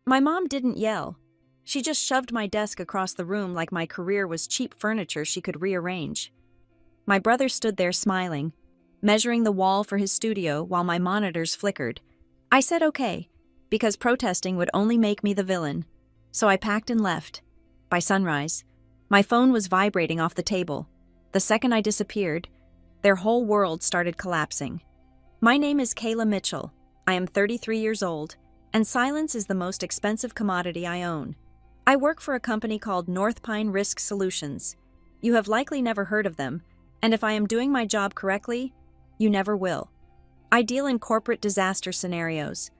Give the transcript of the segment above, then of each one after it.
My mom didn't yell. She just shoved my desk across the room like my career was cheap furniture she could rearrange. My brother stood there smiling, measuring the wall for his studio while my monitors flickered. I said okay, because protesting would only make me the villain. So I packed and left. By sunrise, my phone was vibrating off the table. The second I disappeared, their whole world started collapsing. My name is Kayla Mitchell. I am 33 years old, and silence is the most expensive commodity I own. I work for a company called North Pine Risk Solutions. You have likely never heard of them, and if I am doing my job correctly, you never will. I deal in corporate disaster scenarios.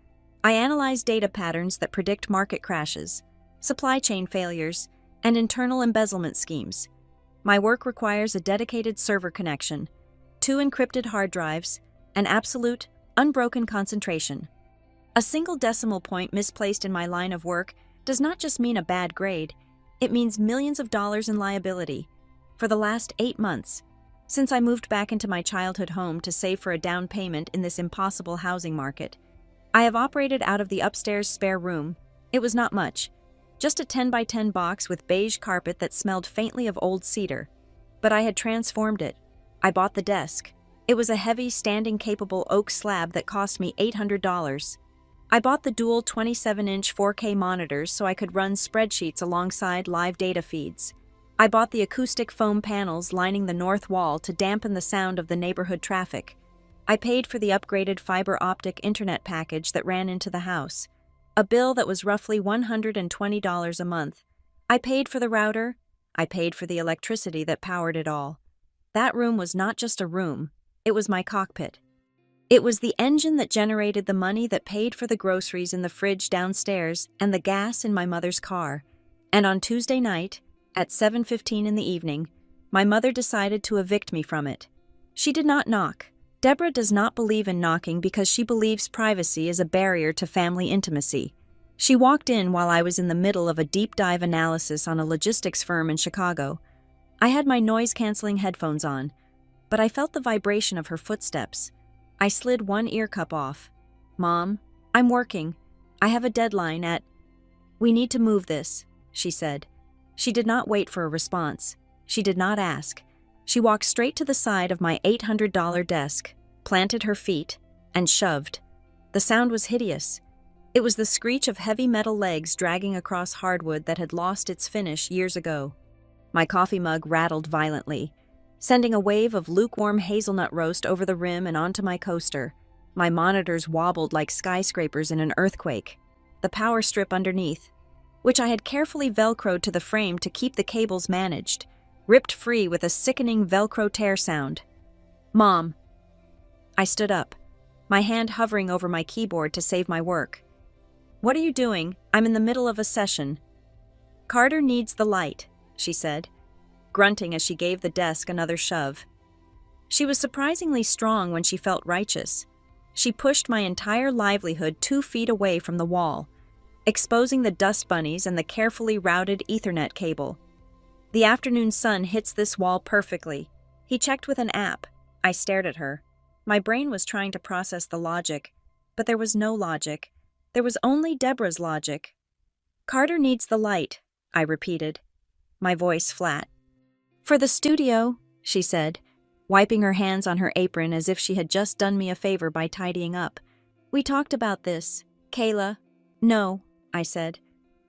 I analyze data patterns that predict market crashes, supply chain failures, and internal embezzlement schemes. My work requires a dedicated server connection, 2 encrypted hard drives, and absolute, unbroken concentration. A single decimal point misplaced in my line of work does not just mean a bad grade, it means millions of dollars in liability. For the last 8 months, since I moved back into my childhood home to save for a down payment in this impossible housing market, I have operated out of the upstairs spare room. It was not much, just a 10 by 10 box with beige carpet that smelled faintly of old cedar. But I had transformed it. I bought the desk. It was a heavy, standing-capable oak slab that cost me $800. I bought the dual 27-inch 4K monitors so I could run spreadsheets alongside live data feeds. I bought the acoustic foam panels lining the north wall to dampen the sound of the neighborhood traffic. I paid for the upgraded fiber optic internet package that ran into the house, a bill that was roughly $120 a month. I paid for the router. I paid for the electricity that powered it all. That room was not just a room, it was my cockpit. It was the engine that generated the money that paid for the groceries in the fridge downstairs and the gas in my mother's car. And on Tuesday night, at 7:15 in the evening, my mother decided to evict me from it. She did not knock. Deborah does not believe in knocking because she believes privacy is a barrier to family intimacy. She walked in while I was in the middle of a deep dive analysis on a logistics firm in Chicago. I had my noise-canceling headphones on, but I felt the vibration of her footsteps. I slid one ear cup off. "Mom, I'm working. I have a deadline at—" "We need to move this," she said. She did not wait for a response. She did not ask. She walked straight to the side of my $800 desk, planted her feet, and shoved. The sound was hideous. It was the screech of heavy metal legs dragging across hardwood that had lost its finish years ago. My coffee mug rattled violently, sending a wave of lukewarm hazelnut roast over the rim and onto my coaster. My monitors wobbled like skyscrapers in an earthquake. The power strip underneath, which I had carefully velcroed to the frame to keep the cables managed, ripped free with a sickening Velcro tear sound. "Mom." I stood up, my hand hovering over my keyboard to save my work. "What are you doing? I'm in the middle of a session." "Carter needs the light," she said, grunting as she gave the desk another shove. She was surprisingly strong when she felt righteous. She pushed my entire livelihood 2 feet away from the wall, exposing the dust bunnies and the carefully routed Ethernet cable. "The afternoon sun hits this wall perfectly." He checked with an app. I stared at her. My brain was trying to process the logic, but there was no logic. There was only Deborah's logic. "Carter needs the light," I repeated, my voice flat. "For the studio," she said, wiping her hands on her apron as if she had just done me a favor by tidying up. "We talked about this, Kayla." "No," I said.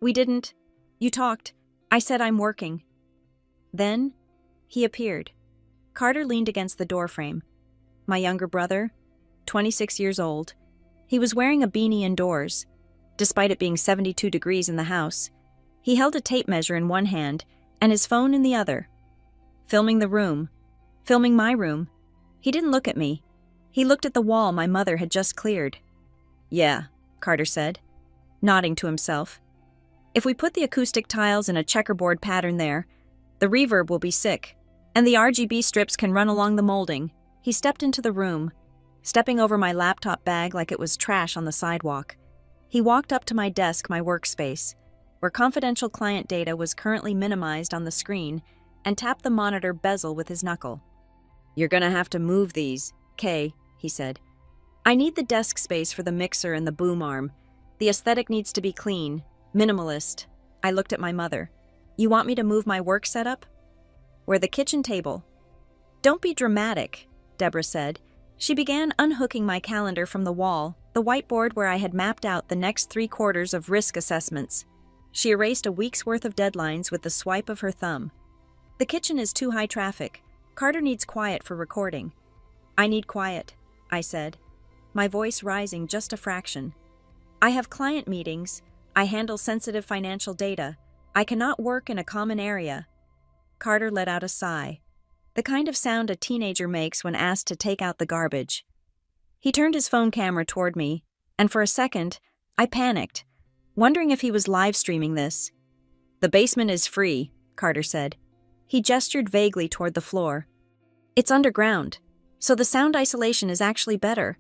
"We didn't. You talked. I said I'm working." Then, he appeared. Carter leaned against the doorframe. My younger brother, 26 years old. He was wearing a beanie indoors, despite it being 72 degrees in the house. He held a tape measure in one hand and his phone in the other. Filming the room. Filming my room. He didn't look at me. He looked at the wall my mother had just cleared. "Yeah," Carter said, nodding to himself. "If we put the acoustic tiles in a checkerboard pattern there, the reverb will be sick, and the RGB strips can run along the molding." He stepped into the room, stepping over my laptop bag like it was trash on the sidewalk. He walked up to my desk, my workspace, where confidential client data was currently minimized on the screen, and tapped the monitor bezel with his knuckle. "You're gonna have to move these, Kay," he said. "I need the desk space for the mixer and the boom arm. The aesthetic needs to be clean, minimalist. I looked at my mother. You want me to move my work setup? Where the kitchen table? Don't be dramatic, Deborah said. She began unhooking my calendar from the wall, the whiteboard where I had mapped out the next 3/4 of risk assessments. She erased a week's worth of deadlines with the swipe of her thumb. The kitchen is too high traffic. Carter needs quiet for recording. I need quiet, I said, my voice rising just a fraction. I have client meetings. I handle sensitive financial data. I cannot work in a common area. Carter let out a sigh, the kind of sound a teenager makes when asked to take out the garbage. He turned his phone camera toward me, and for a second, I panicked, wondering if he was live streaming this. The basement is free, Carter said. He gestured vaguely toward the floor. It's underground, so the sound isolation is actually better.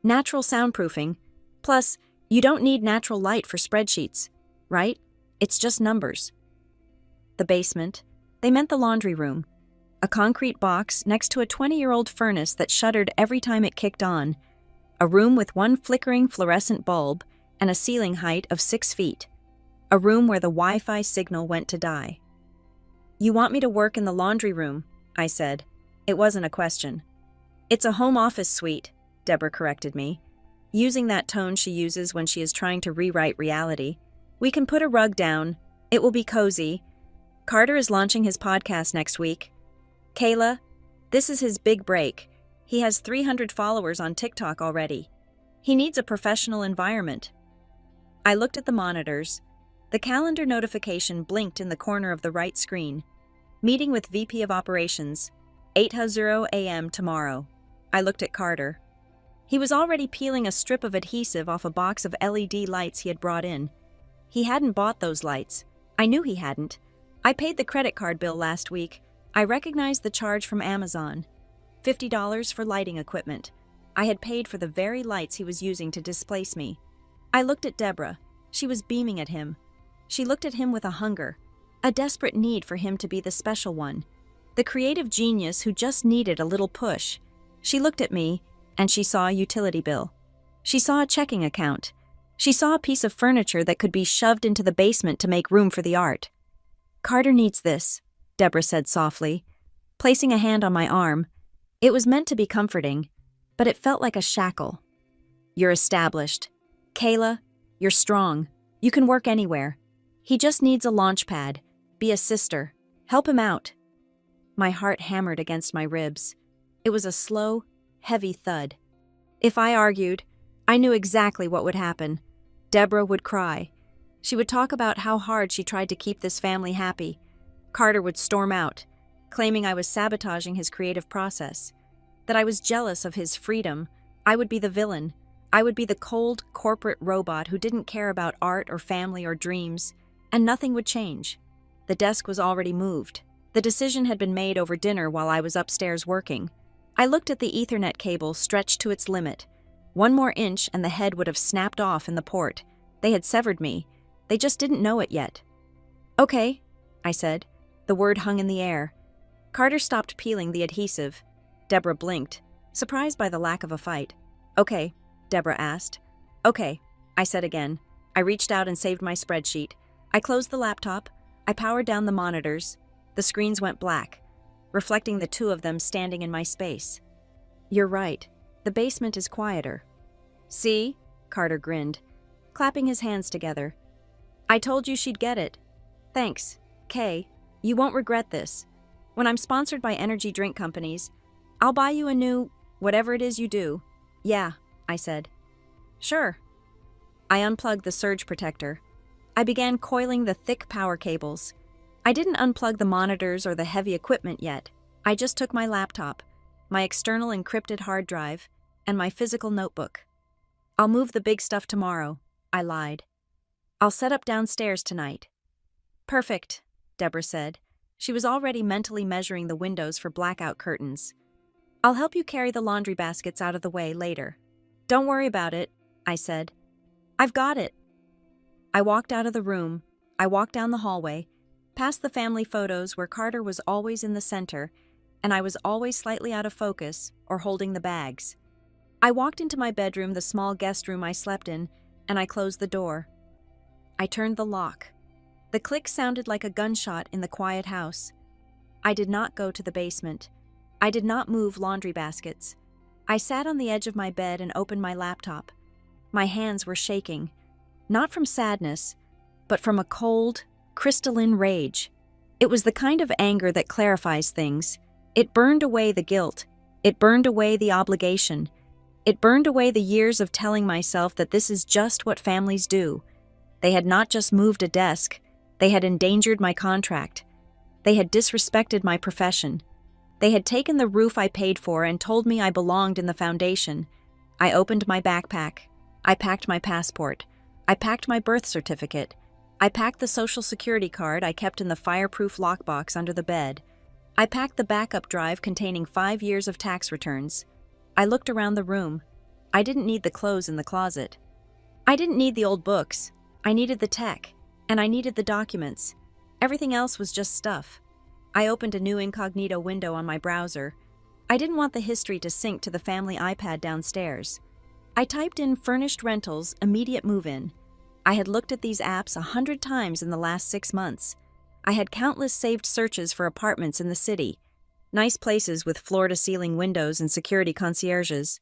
Natural soundproofing. Plus, you don't need natural light for spreadsheets, right? It's just numbers. The basement. They meant the laundry room. A concrete box next to a 20-year-old furnace that shuddered every time it kicked on. A room with one flickering fluorescent bulb and a ceiling height of 6 feet. A room where the Wi-Fi signal went to die. You want me to work in the laundry room, I said. It wasn't a question. It's a home office suite, Deborah corrected me, using that tone she uses when she is trying to rewrite reality. We can put a rug down. It will be cozy. Carter is launching his podcast next week. Kayla, this is his big break. He has 300 followers on TikTok already. He needs a professional environment. I looked at the monitors. The calendar notification blinked in the corner of the right screen. Meeting with VP of Operations, 8:00 a.m. tomorrow. I looked at Carter. He was already peeling a strip of adhesive off a box of LED lights he had brought in. He hadn't bought those lights. I knew he hadn't. I paid the credit card bill last week. I recognized the charge from Amazon. $50 for lighting equipment. I had paid for the very lights he was using to displace me. I looked at Deborah. She was beaming at him. She looked at him with a hunger, a desperate need for him to be the special one, the creative genius who just needed a little push. She looked at me, and she saw a utility bill. She saw a checking account. She saw a piece of furniture that could be shoved into the basement to make room for the art. Carter needs this, Deborah said softly, placing a hand on my arm. It was meant to be comforting, but it felt like a shackle. You're established. Kayla, you're strong. You can work anywhere. He just needs a launch pad. Be a sister. Help him out. My heart hammered against my ribs. It was a slow, heavy thud. If I argued, I knew exactly what would happen. Deborah would cry. She would talk about how hard she tried to keep this family happy. Carter would storm out, claiming I was sabotaging his creative process, that I was jealous of his freedom. I would be the villain. I would be the cold, corporate robot who didn't care about art or family or dreams, and nothing would change. The desk was already moved. The decision had been made over dinner while I was upstairs working. I looked at the Ethernet cable stretched to its limit. 1 more inch and the head would have snapped off in the port. They had severed me. They just didn't know it yet. Okay, I said. The word hung in the air. Carter stopped peeling the adhesive. Deborah blinked, surprised by the lack of a fight. Okay, Deborah asked. Okay, I said again. I reached out and saved my spreadsheet. I closed the laptop. I powered down the monitors. The screens went black, reflecting the 2 of them standing in my space. You're right. The basement is quieter. See? Carter grinned, clapping his hands together. I told you she'd get it. Thanks, Kay. You won't regret this. When I'm sponsored by energy drink companies, I'll buy you a new, whatever it is you do. Yeah, I said. Sure. I unplugged the surge protector. I began coiling the thick power cables. I didn't unplug the monitors or the heavy equipment yet. I just took my laptop, my external encrypted hard drive, and my physical notebook. I'll move the big stuff tomorrow, I lied. I'll set up downstairs tonight. Perfect, Deborah said. She was already mentally measuring the windows for blackout curtains. I'll help you carry the laundry baskets out of the way later. Don't worry about it, I said. I've got it. I walked out of the room. I walked down the hallway, past the family photos where Carter was always in the center, and I was always slightly out of focus or holding the bags. I walked into my bedroom, the small guest room I slept in, and I closed the door. I turned the lock. The click sounded like a gunshot in the quiet house. I did not go to the basement. I did not move laundry baskets. I sat on the edge of my bed and opened my laptop. My hands were shaking, not from sadness, but from a cold, crystalline rage. It was the kind of anger that clarifies things. It burned away the guilt. It burned away the obligation. It burned away the years of telling myself that this is just what families do. They had not just moved a desk. They had endangered my contract. They had disrespected my profession. They had taken the roof I paid for and told me I belonged in the foundation. I opened my backpack. I packed my passport. I packed my birth certificate. I packed the Social Security card I kept in the fireproof lockbox under the bed. I packed the backup drive containing 5 years of tax returns. I looked around the room. I didn't need the clothes in the closet. I didn't need the old books. I needed the tech, and I needed the documents. Everything else was just stuff. I opened a new incognito window on my browser. I didn't want the history to sync to the family iPad downstairs. I typed in furnished rentals, immediate move-in. I had looked at these apps 100 times in the last 6 months. I had countless saved searches for apartments in the city, nice places with floor-to-ceiling windows and security concierges.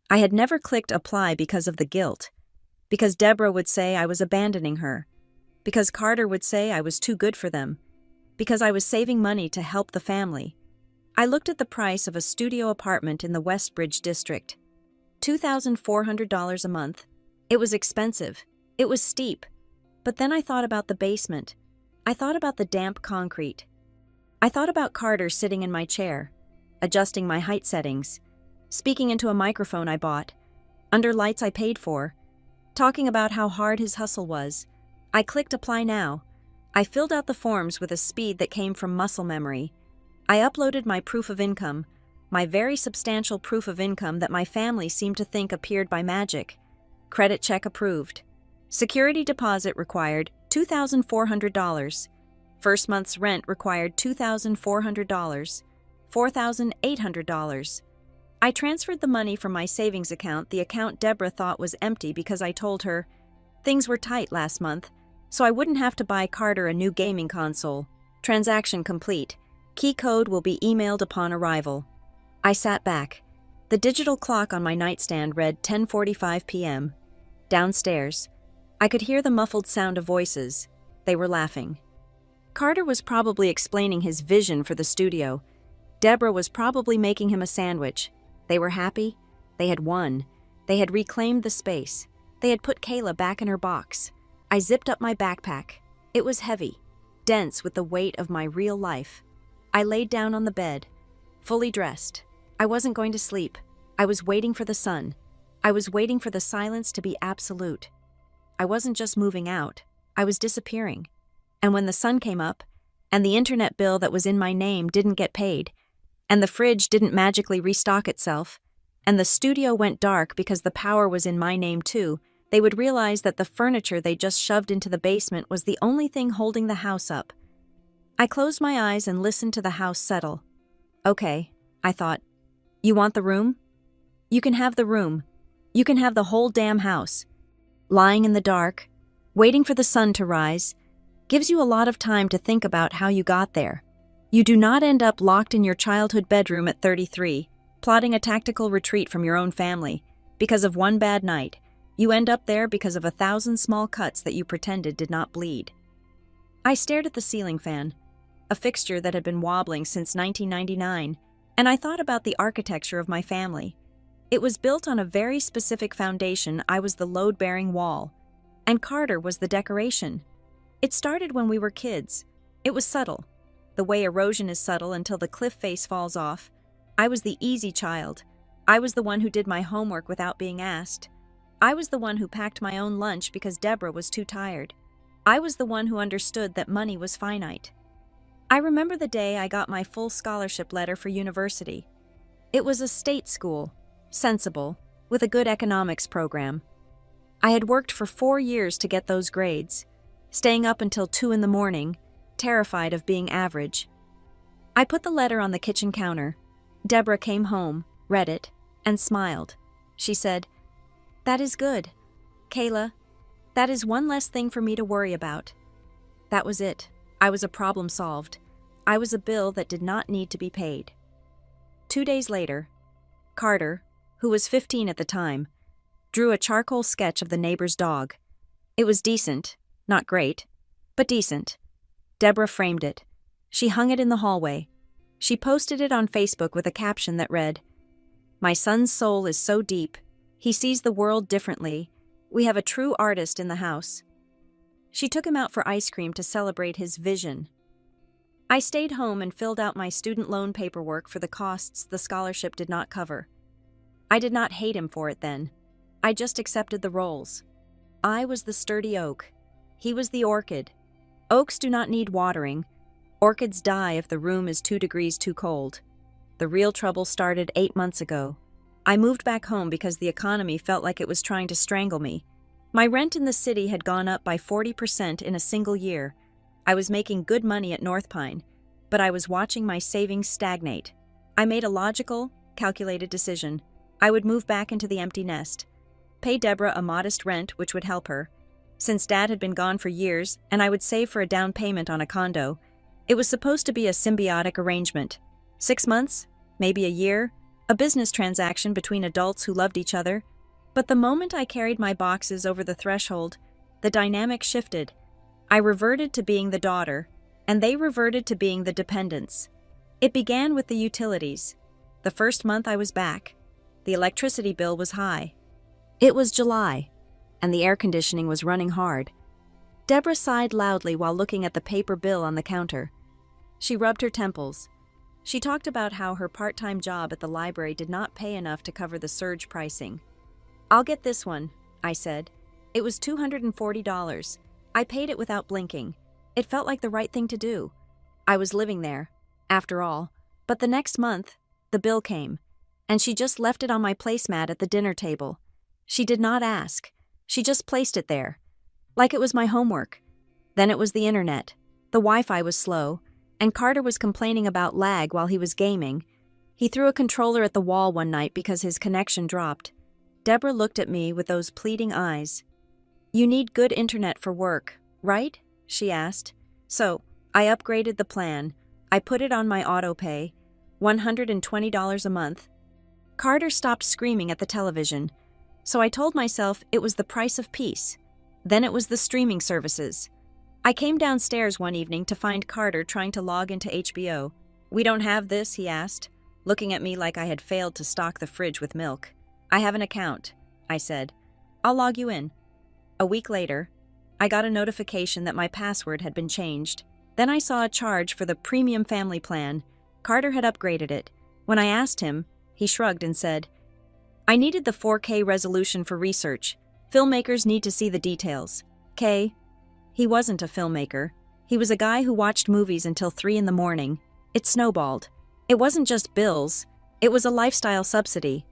I had never clicked apply because of the guilt, because Deborah would say I was abandoning her, because Carter would say I was too good for them, because I was saving money to help the family. I looked at the price of a studio apartment in the Westbridge district. $2,400 a month. It was expensive. It was steep. But then I thought about the basement. I thought about the damp concrete. I thought about Carter sitting in my chair, adjusting my height settings, speaking into a microphone I bought, under lights I paid for, talking about how hard his hustle was. I clicked apply now. I filled out the forms with a speed that came from muscle memory. I uploaded my proof of income, my very substantial proof of income that my family seemed to think appeared by magic. Credit check approved. Security deposit required $2,400. First month's rent required $2,400. $4,800. I transferred the money from my savings account, the account Deborah thought was empty because I told her things were tight last month, so I wouldn't have to buy Carter a new gaming console. Transaction complete. Key code will be emailed upon arrival. I sat back. The digital clock on my nightstand read 10:45 p.m. Downstairs, I could hear the muffled sound of voices. They were laughing. Carter was probably explaining his vision for the studio. Deborah was probably making him a sandwich. They were happy. They had won. They had reclaimed the space. They had put Kayla back in her box. I zipped up my backpack. It was heavy, dense with the weight of my real life. I laid down on the bed, fully dressed. I wasn't going to sleep. I was waiting for the sun. I was waiting for the silence to be absolute. I wasn't just moving out. I was disappearing. And when the sun came up, and the internet bill that was in my name didn't get paid, and the fridge didn't magically restock itself, and the studio went dark because the power was in my name too, they would realize that the furniture they just shoved into the basement was the only thing holding the house up. I closed my eyes and listened to the house settle. Okay, I thought. You want the room? You can have the room. You can have the whole damn house. Lying in the dark, waiting for the sun to rise, gives you a lot of time to think about how you got there. You do not end up locked in your childhood bedroom at 33, plotting a tactical retreat from your own family. Because of one bad night, you end up there because of 1,000 small cuts that you pretended did not bleed. I stared at the ceiling fan, a fixture that had been wobbling since 1999, and I thought about the architecture of my family. It was built on a very specific foundation. I was the load-bearing wall, and Carter was the decoration. It started when we were kids. It was subtle. The way erosion is subtle until the cliff face falls off. I was the easy child. I was the one who did my homework without being asked. I was the one who packed my own lunch because Deborah was too tired. I was the one who understood that money was finite. I remember the day I got my full scholarship letter for university. It was a state school, sensible, with a good economics program. I had worked for 4 years to get those grades, staying up until 2 in the morning, terrified of being average. I put the letter on the kitchen counter. Deborah came home, read it, and smiled. She said, "That is good. Kayla, That is one less thing for me to worry about. That was it. I was a problem solved. I was a bill that did not need to be paid. 2 days later, Carter, who was 15 at the time, drew a charcoal sketch of the neighbor's dog. It was decent, not great, but decent. Deborah framed it. She hung it in the hallway. She posted it on Facebook with a caption that read, "My son's soul is so deep. He sees the world differently. We have a true artist in the house." She took him out for ice cream to celebrate his vision. I stayed home and filled out my student loan paperwork for the costs the scholarship did not cover. I did not hate him for it then. I just accepted the roles. I was the sturdy oak. He was the orchid. Oaks do not need watering. Orchids die if the room is 2 degrees too cold. The real trouble started 8 months ago. I moved back home because the economy felt like it was trying to strangle me. My rent in the city had gone up by 40% in a single year. I was making good money at North Pine, but I was watching my savings stagnate. I made a logical, calculated decision. I would move back into the empty nest, pay Deborah a modest rent which would help her. Since Dad had been gone for years, and I would save for a down payment on a condo, it was supposed to be a symbiotic arrangement. 6 months, maybe a year, a business transaction between adults who loved each other. But the moment I carried my boxes over the threshold, the dynamic shifted. I reverted to being the daughter, and they reverted to being the dependents. It began with the utilities. The first month I was back, the electricity bill was high. It was July, and the air conditioning was running hard. Deborah sighed loudly while looking at the paper bill on the counter. She rubbed her temples. She talked about how her part-time job at the library did not pay enough to cover the surge pricing. "I'll get this one," I said. It was $240. I paid it without blinking. It felt like the right thing to do. I was living there, after all. But the next month, the bill came, and she just left it on my placemat at the dinner table. She did not ask. She just placed it there, like it was my homework. Then it was the internet. The Wi-Fi was slow, and Carter was complaining about lag while he was gaming. He threw a controller at the wall one night because his connection dropped. Deborah looked at me with those pleading eyes. "You need good internet for work, right?" she asked. So, I upgraded the plan. I put it on my auto-pay, $120 a month. Carter stopped screaming at the television, so I told myself it was the price of peace. Then it was the streaming services. I came downstairs one evening to find Carter trying to log into HBO. "We don't have this?" he asked, looking at me like I had failed to stock the fridge with milk. "I have an account," I said. "I'll log you in." A week later, I got a notification that my password had been changed. Then I saw a charge for the premium family plan. Carter had upgraded it. When I asked him, he shrugged and said, "I needed the 4K resolution for research. Filmmakers need to see the details." K. He wasn't a filmmaker. He was a guy who watched movies until 3 in the morning. It snowballed. It wasn't just bills. It was a lifestyle subsidy.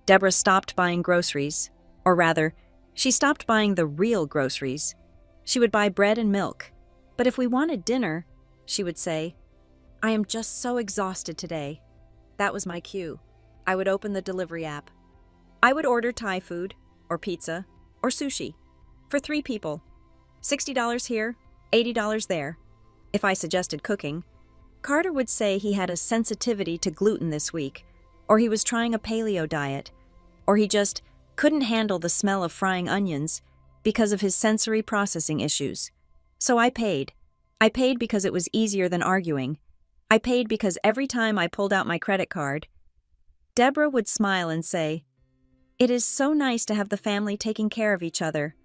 Deborah stopped buying groceries. Or rather, she stopped buying the real groceries. She would buy bread and milk. But if we wanted dinner, she would say, "I am just so exhausted today." That was my cue. I would open the delivery app. I would order Thai food, or pizza, or sushi, for 3 people. $60 here, $80 there. If I suggested cooking, Carter would say he had a sensitivity to gluten this week, or he was trying a paleo diet, or he just couldn't handle the smell of frying onions because of his sensory processing issues. So I paid. I paid because it was easier than arguing. I paid because every time I pulled out my credit card, Deborah would smile and say, "It is so nice to have the family taking care of each other."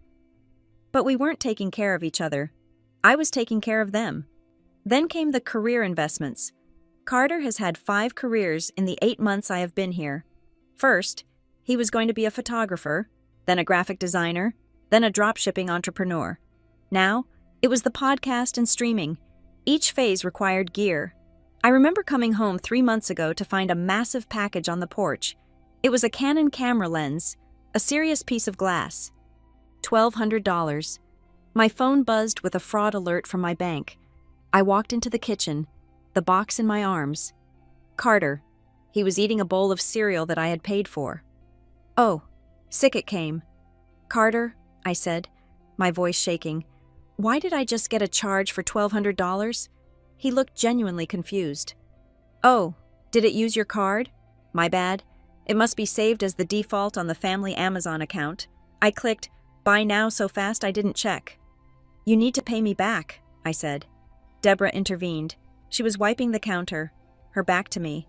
But we weren't taking care of each other. I was taking care of them. Then came the career investments. Carter has had 5 careers in the 8 months I have been here. First, he was going to be a photographer, then a graphic designer, then a dropshipping entrepreneur. Now, it was the podcast and streaming. Each phase required gear. I remember coming home 3 months ago to find a massive package on the porch. It was a Canon camera lens, a serious piece of glass. $1,200. My phone buzzed with a fraud alert from my bank. I walked into the kitchen, the box in my arms. Carter. He was eating a bowl of cereal that I had paid for. "Oh, sick it came." "Carter," I said, my voice shaking. Why did I just get a charge for $1,200? He looked genuinely confused. Oh, did it use your card? My bad. It must be saved as the default on the family Amazon account. I clicked, buy now so fast I didn't check. You need to pay me back, I said. Deborah intervened. She was wiping the counter, her back to me.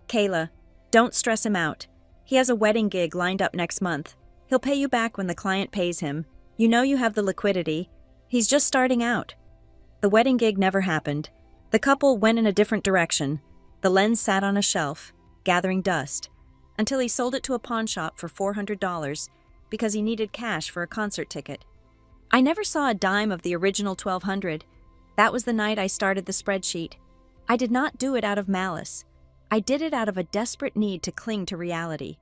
Kayla, don't stress him out. He has a wedding gig lined up next month. He'll pay you back when the client pays him. You know you have the liquidity. He's just starting out. The wedding gig never happened. The couple went in a different direction. The lens sat on a shelf, gathering dust, until he sold it to a pawn shop for $400 because he needed cash for a concert ticket. I never saw a dime of the original $1,200. That was the night I started the spreadsheet. I did not do it out of malice. I did it out of a desperate need to cling to reality.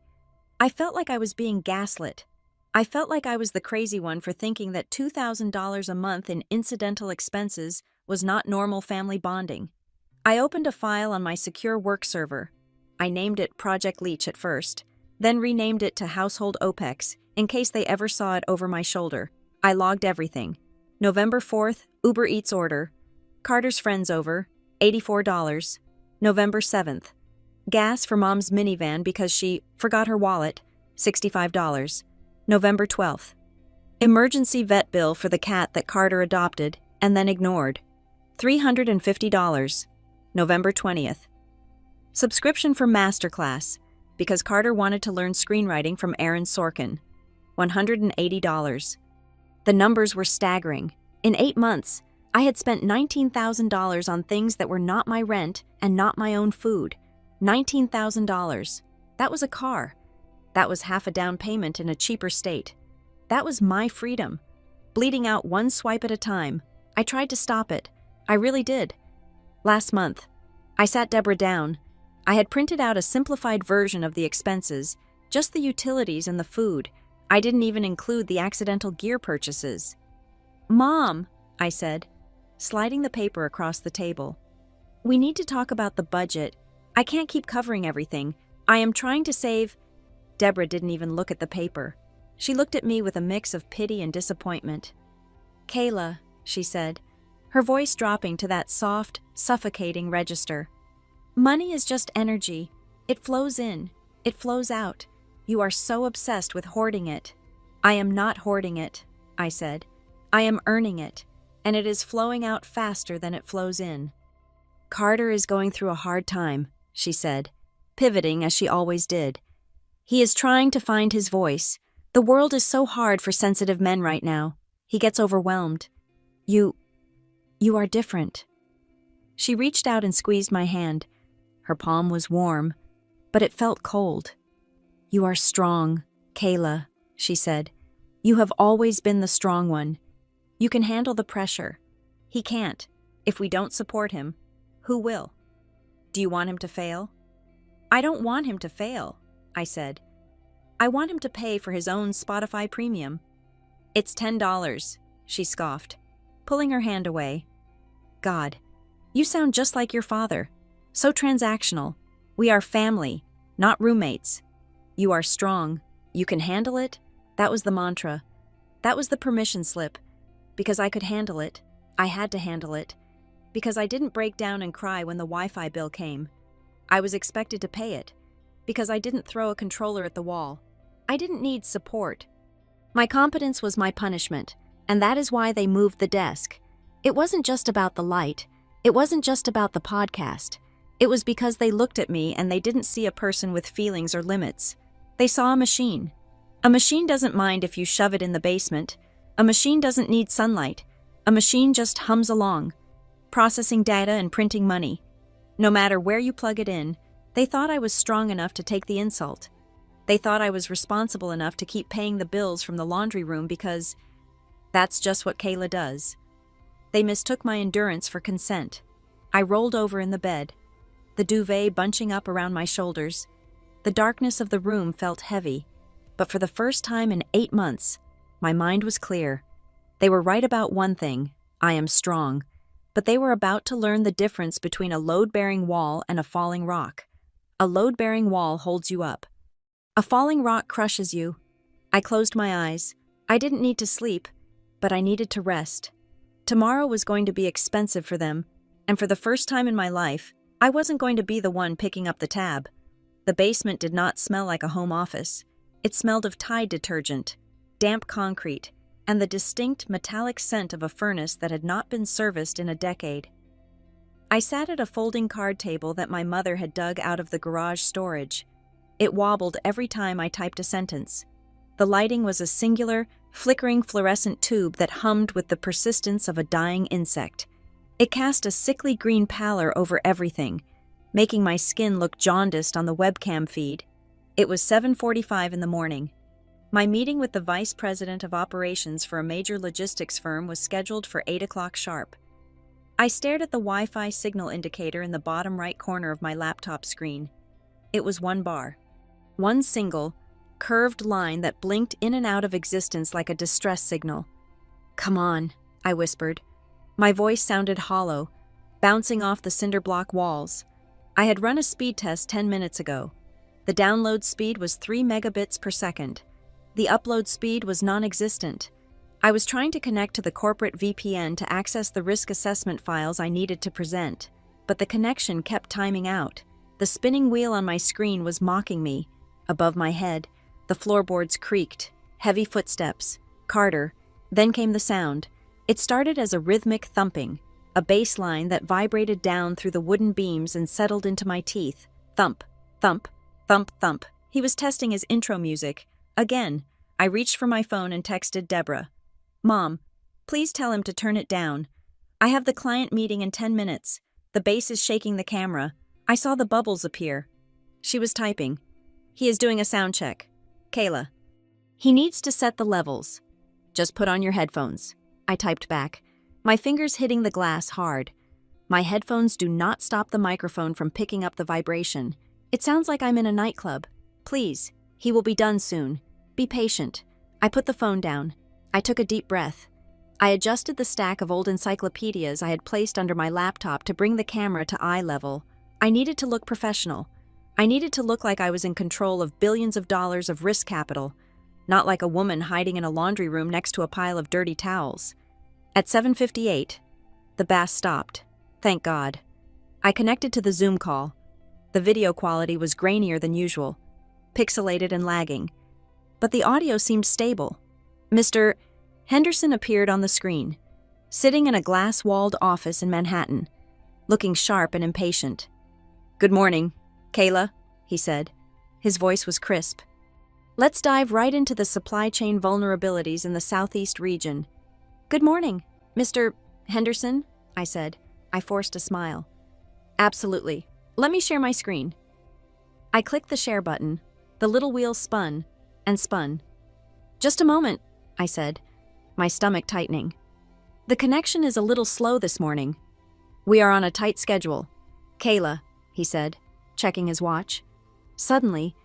I felt like I was being gaslit. I felt like I was the crazy one for thinking that $2,000 a month in incidental expenses was not normal family bonding. I opened a file on my secure work server. I named it Project Leech at first, then renamed it to Household OPEX in case they ever saw it over my shoulder. I logged everything. November 4th, Uber Eats order. Carter's friends over, $84. November 7th. Gas for mom's minivan because she forgot her wallet, $65. November 12th. Emergency vet bill for the cat that Carter adopted and then ignored, $350. November 20th. Subscription for Masterclass because Carter wanted to learn screenwriting from Aaron Sorkin, $180. The numbers were staggering. In 8 months, I had spent $19,000 on things that were not my rent and not my own food. $19,000. That was a car. That was half a down payment in a cheaper state. That was my freedom. Bleeding out one swipe at a time. I tried to stop it. I really did. Last month, I sat Deborah down. I had printed out a simplified version of the expenses, just the utilities and the food. I didn't even include the accidental gear purchases. Mom, I said, sliding the paper across the table. We need to talk about the budget. I can't keep covering everything. I am trying to save. Deborah didn't even look at the paper. She looked at me with a mix of pity and disappointment. Kayla, she said, her voice dropping to that soft, suffocating register. Money is just energy. It flows in. It flows out. You are so obsessed with hoarding it. I am not hoarding it, I said. I am earning it, and it is flowing out faster than it flows in. Carter is going through a hard time, she said, pivoting as she always did. He is trying to find his voice. The world is so hard for sensitive men right now. He gets overwhelmed. You are different. She reached out and squeezed my hand. Her palm was warm, but it felt cold. You are strong, Kayla, she said. You have always been the strong one. You can handle the pressure. He can't. If we don't support him, who will? Do you want him to fail? I don't want him to fail, I said. I want him to pay for his own Spotify premium. It's $10, she scoffed, pulling her hand away. God, you sound just like your father. So transactional. We are family, not roommates. You are strong. You can handle it. That was the mantra. That was the permission slip. Because I could handle it, I had to handle it. Because I didn't break down and cry when the Wi-Fi bill came. I was expected to pay it. Because I didn't throw a controller at the wall. I didn't need support. My competence was my punishment, and that is why they moved the desk. It wasn't just about the light. It wasn't just about the podcast. It was because they looked at me and they didn't see a person with feelings or limits. They saw a machine. A machine doesn't mind if you shove it in the basement. A machine doesn't need sunlight. A machine just hums along, processing data and printing money. No matter where you plug it in, they thought I was strong enough to take the insult. They thought I was responsible enough to keep paying the bills from the laundry room because that's just what Kayla does. They mistook my endurance for consent. I rolled over in the bed, the duvet bunching up around my shoulders. The darkness of the room felt heavy, but for the first time in 8 months, my mind was clear. They were right about one thing: I am strong. But they were about to learn the difference between a load-bearing wall and a falling rock. A load-bearing wall holds you up. A falling rock crushes you. I closed my eyes. I didn't need to sleep. but I needed to rest. Tomorrow was going to be expensive for them, and for the first time in my life, I wasn't going to be the one picking up the tab. The basement did not smell like a home office. It smelled of Tide detergent, damp concrete, and the distinct metallic scent of a furnace that had not been serviced in a decade. I sat at a folding card table that my mother had dug out of the garage storage. It wobbled every time I typed a sentence. The lighting was a singular, flickering fluorescent tube that hummed with the persistence of a dying insect. It cast a sickly green pallor over everything, making my skin look jaundiced on the webcam feed. It was 7:45 in the morning. My meeting with the vice president of operations for a major logistics firm was scheduled for 8 o'clock sharp. I stared at the Wi-Fi signal indicator in the bottom right corner of my laptop screen. It was 1 bar. One single, curved line that blinked in and out of existence like a distress signal. "Come on," I whispered. My voice sounded hollow, bouncing off the cinder block walls. I had run a speed test 10 minutes ago. The download speed was 3 megabits per second. The upload speed was non-existent. I was trying to connect to the corporate VPN to access the risk assessment files I needed to present, but the connection kept timing out. The spinning wheel on my screen was mocking me. Above my head, the floorboards creaked, heavy footsteps, Carter. Then came the sound. It started as a rhythmic thumping, a bass line that vibrated down through the wooden beams and settled into my teeth. Thump, thump, thump, thump. He was testing his intro music. Again, I reached for my phone and texted Deborah. "Mom, please tell him to turn it down. I have the client meeting in 10 minutes. The bass is shaking the camera. I saw the bubbles appear." She was typing. "He is doing a sound check. Kayla. He needs to set the levels. Just put on your headphones." I typed back, my fingers hitting the glass hard. "My headphones do not stop the microphone from picking up the vibration. It sounds like I'm in a nightclub. Please, he will be done soon. Be patient." I put the phone down. I took a deep breath. I adjusted the stack of old encyclopedias I had placed under my laptop to bring the camera to eye level. I needed to look professional. I needed to look like I was in control of billions of dollars of risk capital, not like a woman hiding in a laundry room next to a pile of dirty towels. At 7:58, the bass stopped. Thank God. I connected to the Zoom call. The video quality was grainier than usual, pixelated and lagging, but the audio seemed stable. Mr. Henderson appeared on the screen, sitting in a glass-walled office in Manhattan, looking sharp and impatient. "Good morning, Kayla," he said. His voice was crisp. "Let's dive right into the supply chain vulnerabilities in the Southeast region." "Good morning, Mr. Henderson," I said. I forced a smile. "Absolutely. Let me share my screen." I clicked the share button. The little wheel spun and spun. "Just a moment," I said, my stomach tightening. "The connection is a little slow this morning." "We are on a tight schedule. Kayla," he said, checking his watch. Suddenly,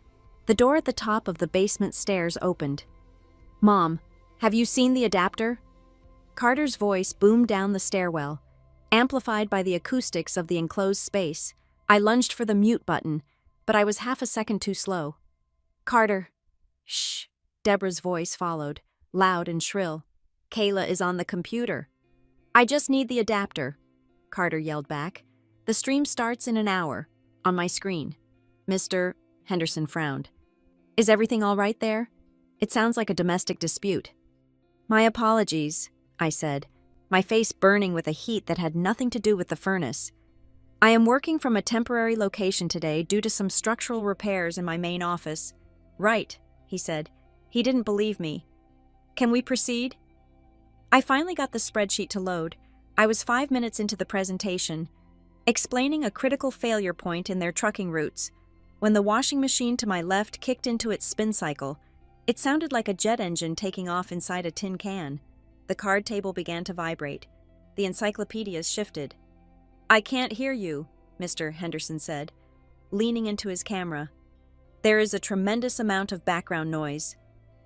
the door at the top of the basement stairs opened. "Mom, have you seen the adapter?" Carter's voice boomed down the stairwell, amplified by the acoustics of the enclosed space. I lunged for the mute button, but I was half a second too slow. "Carter." "Shh," Deborah's voice followed, loud and shrill. "Kayla is on the computer." "I just need the adapter," Carter yelled back. "The stream starts in an hour, on my screen." Mr. Henderson frowned. "Is everything all right there? It sounds like a domestic dispute." "My apologies," I said, my face burning with a heat that had nothing to do with the furnace. "I am working from a temporary location today due to some structural repairs in my main office." "Right," he said. He didn't believe me. "Can we proceed?" I finally got the spreadsheet to load. I was 5 minutes into the presentation, explaining a critical failure point in their trucking routes. When the washing machine to my left kicked into its spin cycle, it sounded like a jet engine taking off inside a tin can. The card table began to vibrate. The encyclopedias shifted. "I can't hear you," Mr. Henderson said, leaning into his camera. "There is a tremendous amount of background noise."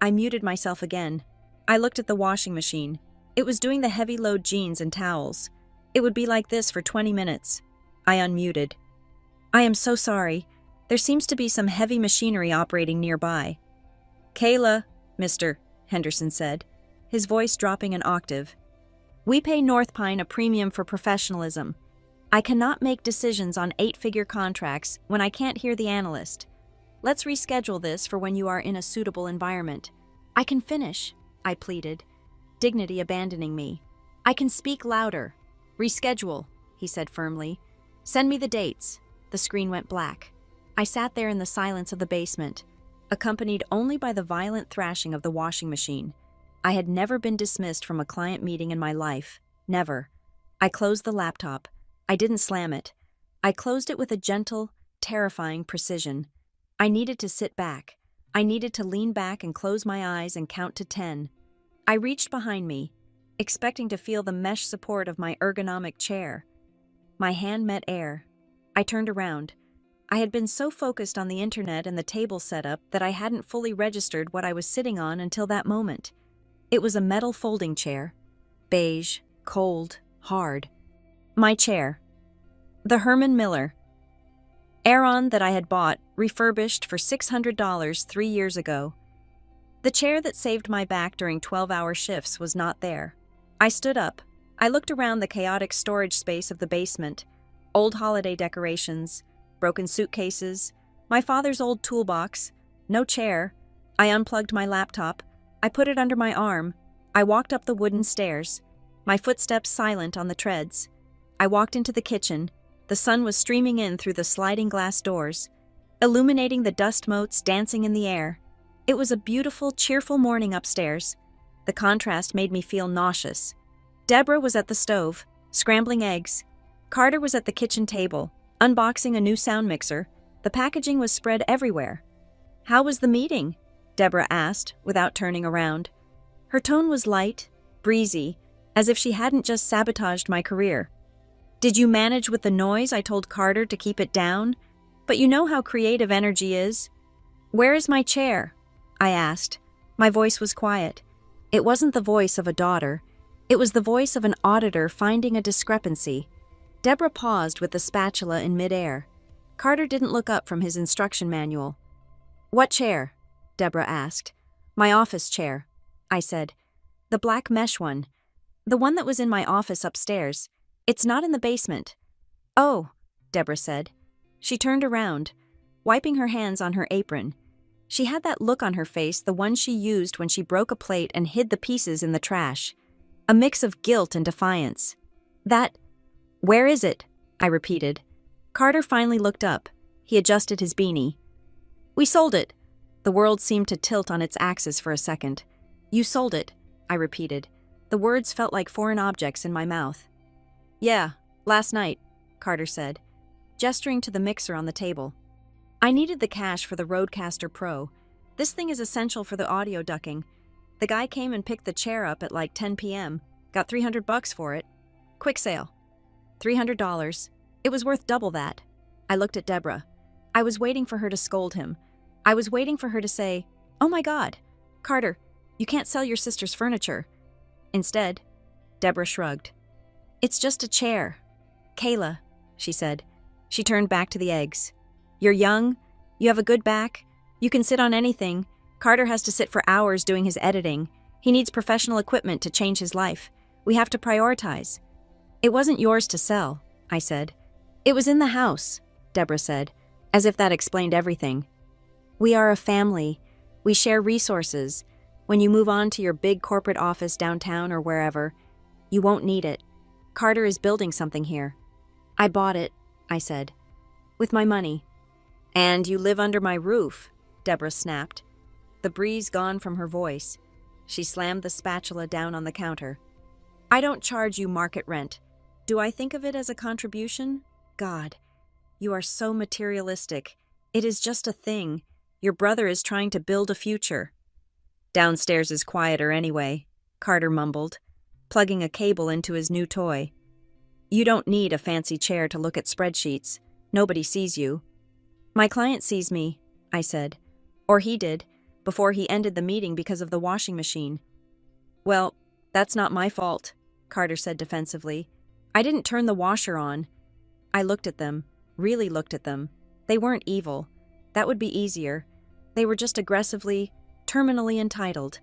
I muted myself again. I looked at the washing machine. It was doing the heavy load jeans and towels. It would be like this for 20 minutes. I unmuted. "I am so sorry. There seems to be some heavy machinery operating nearby." "Kayla," Mr. Henderson said. his voice dropping an octave. "We pay North Pine a premium for professionalism. I cannot make decisions on 8-figure contracts when I can't hear the analyst. Let's reschedule this for when you are in a suitable environment." "I can finish," I pleaded, dignity abandoning me. "I can speak louder." "Reschedule," he said firmly. "Send me the dates." The screen went black. I sat there in the silence of the basement, accompanied only by the violent thrashing of the washing machine. I had never been dismissed from a client meeting in my life. Never. I closed the laptop. I didn't slam it. I closed it with a gentle, terrifying precision. I needed to sit back. I needed to lean back and close my eyes and count to 10. I reached behind me, expecting to feel the mesh support of my ergonomic chair. My hand met air. I turned around. I had been so focused on the internet and the table setup that I hadn't fully registered what I was sitting on until that moment. It was a metal folding chair. Beige, cold, hard. My chair. The Herman Miller Aeron that I had bought, refurbished for $600 3 years ago. The chair that saved my back during 12-hour shifts was not there. I stood up. I looked around the chaotic storage space of the basement. Old holiday decorations, broken suitcases, my father's old toolbox, no chair. I unplugged my laptop. I put it under my arm. I walked up the wooden stairs, my footsteps silent on the treads. I walked into the kitchen. The sun was streaming in through the sliding glass doors, illuminating the dust motes dancing in the air. It was a beautiful, cheerful morning upstairs. The contrast made me feel nauseous. Deborah was at the stove, scrambling eggs. Carter was at the kitchen table, unboxing a new sound mixer. The packaging was spread everywhere. "How was the meeting?" Deborah asked, without turning around. Her tone was light, breezy, as if she hadn't just sabotaged my career. "Did you manage with the noise?" I told Carter to keep it down. "But you know how creative energy is." "Where is my chair?" I asked. My voice was quiet. It wasn't the voice of a daughter. It was the voice of an auditor finding a discrepancy. Deborah paused with the spatula in midair. Carter didn't look up from his instruction manual. "What chair?" Deborah asked. "My office chair," I said. "The black mesh one. The one that was in my office upstairs. It's not in the basement." "Oh," Deborah said. She turned around, wiping her hands on her apron. She had that look on her face, the one she used when she broke a plate and hid the pieces in the trash. A mix of guilt and defiance. "Where is it?" I repeated. Carter finally looked up. He adjusted his beanie. "We sold it." The world seemed to tilt on its axis for a second. "You sold it," I repeated. The words felt like foreign objects in my mouth. "Yeah, last night," Carter said, gesturing to the mixer on the table. "I needed the cash for the Rodecaster Pro. This thing is essential for the audio ducking. The guy came and picked the chair up at like 10 p.m., got $300 for it. Quick sale. $300. It was worth double that." I looked at Deborah. I was waiting for her to scold him. I was waiting for her to say, "Oh my God, Carter, you can't sell your sister's furniture." Instead, Deborah shrugged. "It's just a chair. Kayla," she said. She turned back to the eggs. "You're young. You have a good back. You can sit on anything. Carter has to sit for hours doing his editing. He needs professional equipment to change his life. We have to prioritize." "It wasn't yours to sell," I said. "It was in the house," Deborah said, as if that explained everything. "We are a family. We share resources. When you move on to your big corporate office downtown or wherever, you won't need it. Carter is building something here." "I bought it," I said. "With my money." "And you live under my roof," Deborah snapped, the breeze gone from her voice. She slammed the spatula down on the counter. "I don't charge you market rent. Do I think of it as a contribution? God, you are so materialistic. It is just a thing. Your brother is trying to build a future." "Downstairs is quieter anyway," Carter mumbled, plugging a cable into his new toy. "You don't need a fancy chair to look at spreadsheets. Nobody sees you." "My client sees me," I said. "Or he did, before he ended the meeting because of the washing machine." "Well, that's not my fault," Carter said defensively. "I didn't turn the washer on." I looked at them, really looked at them. They weren't evil. That would be easier. They were just aggressively, terminally entitled.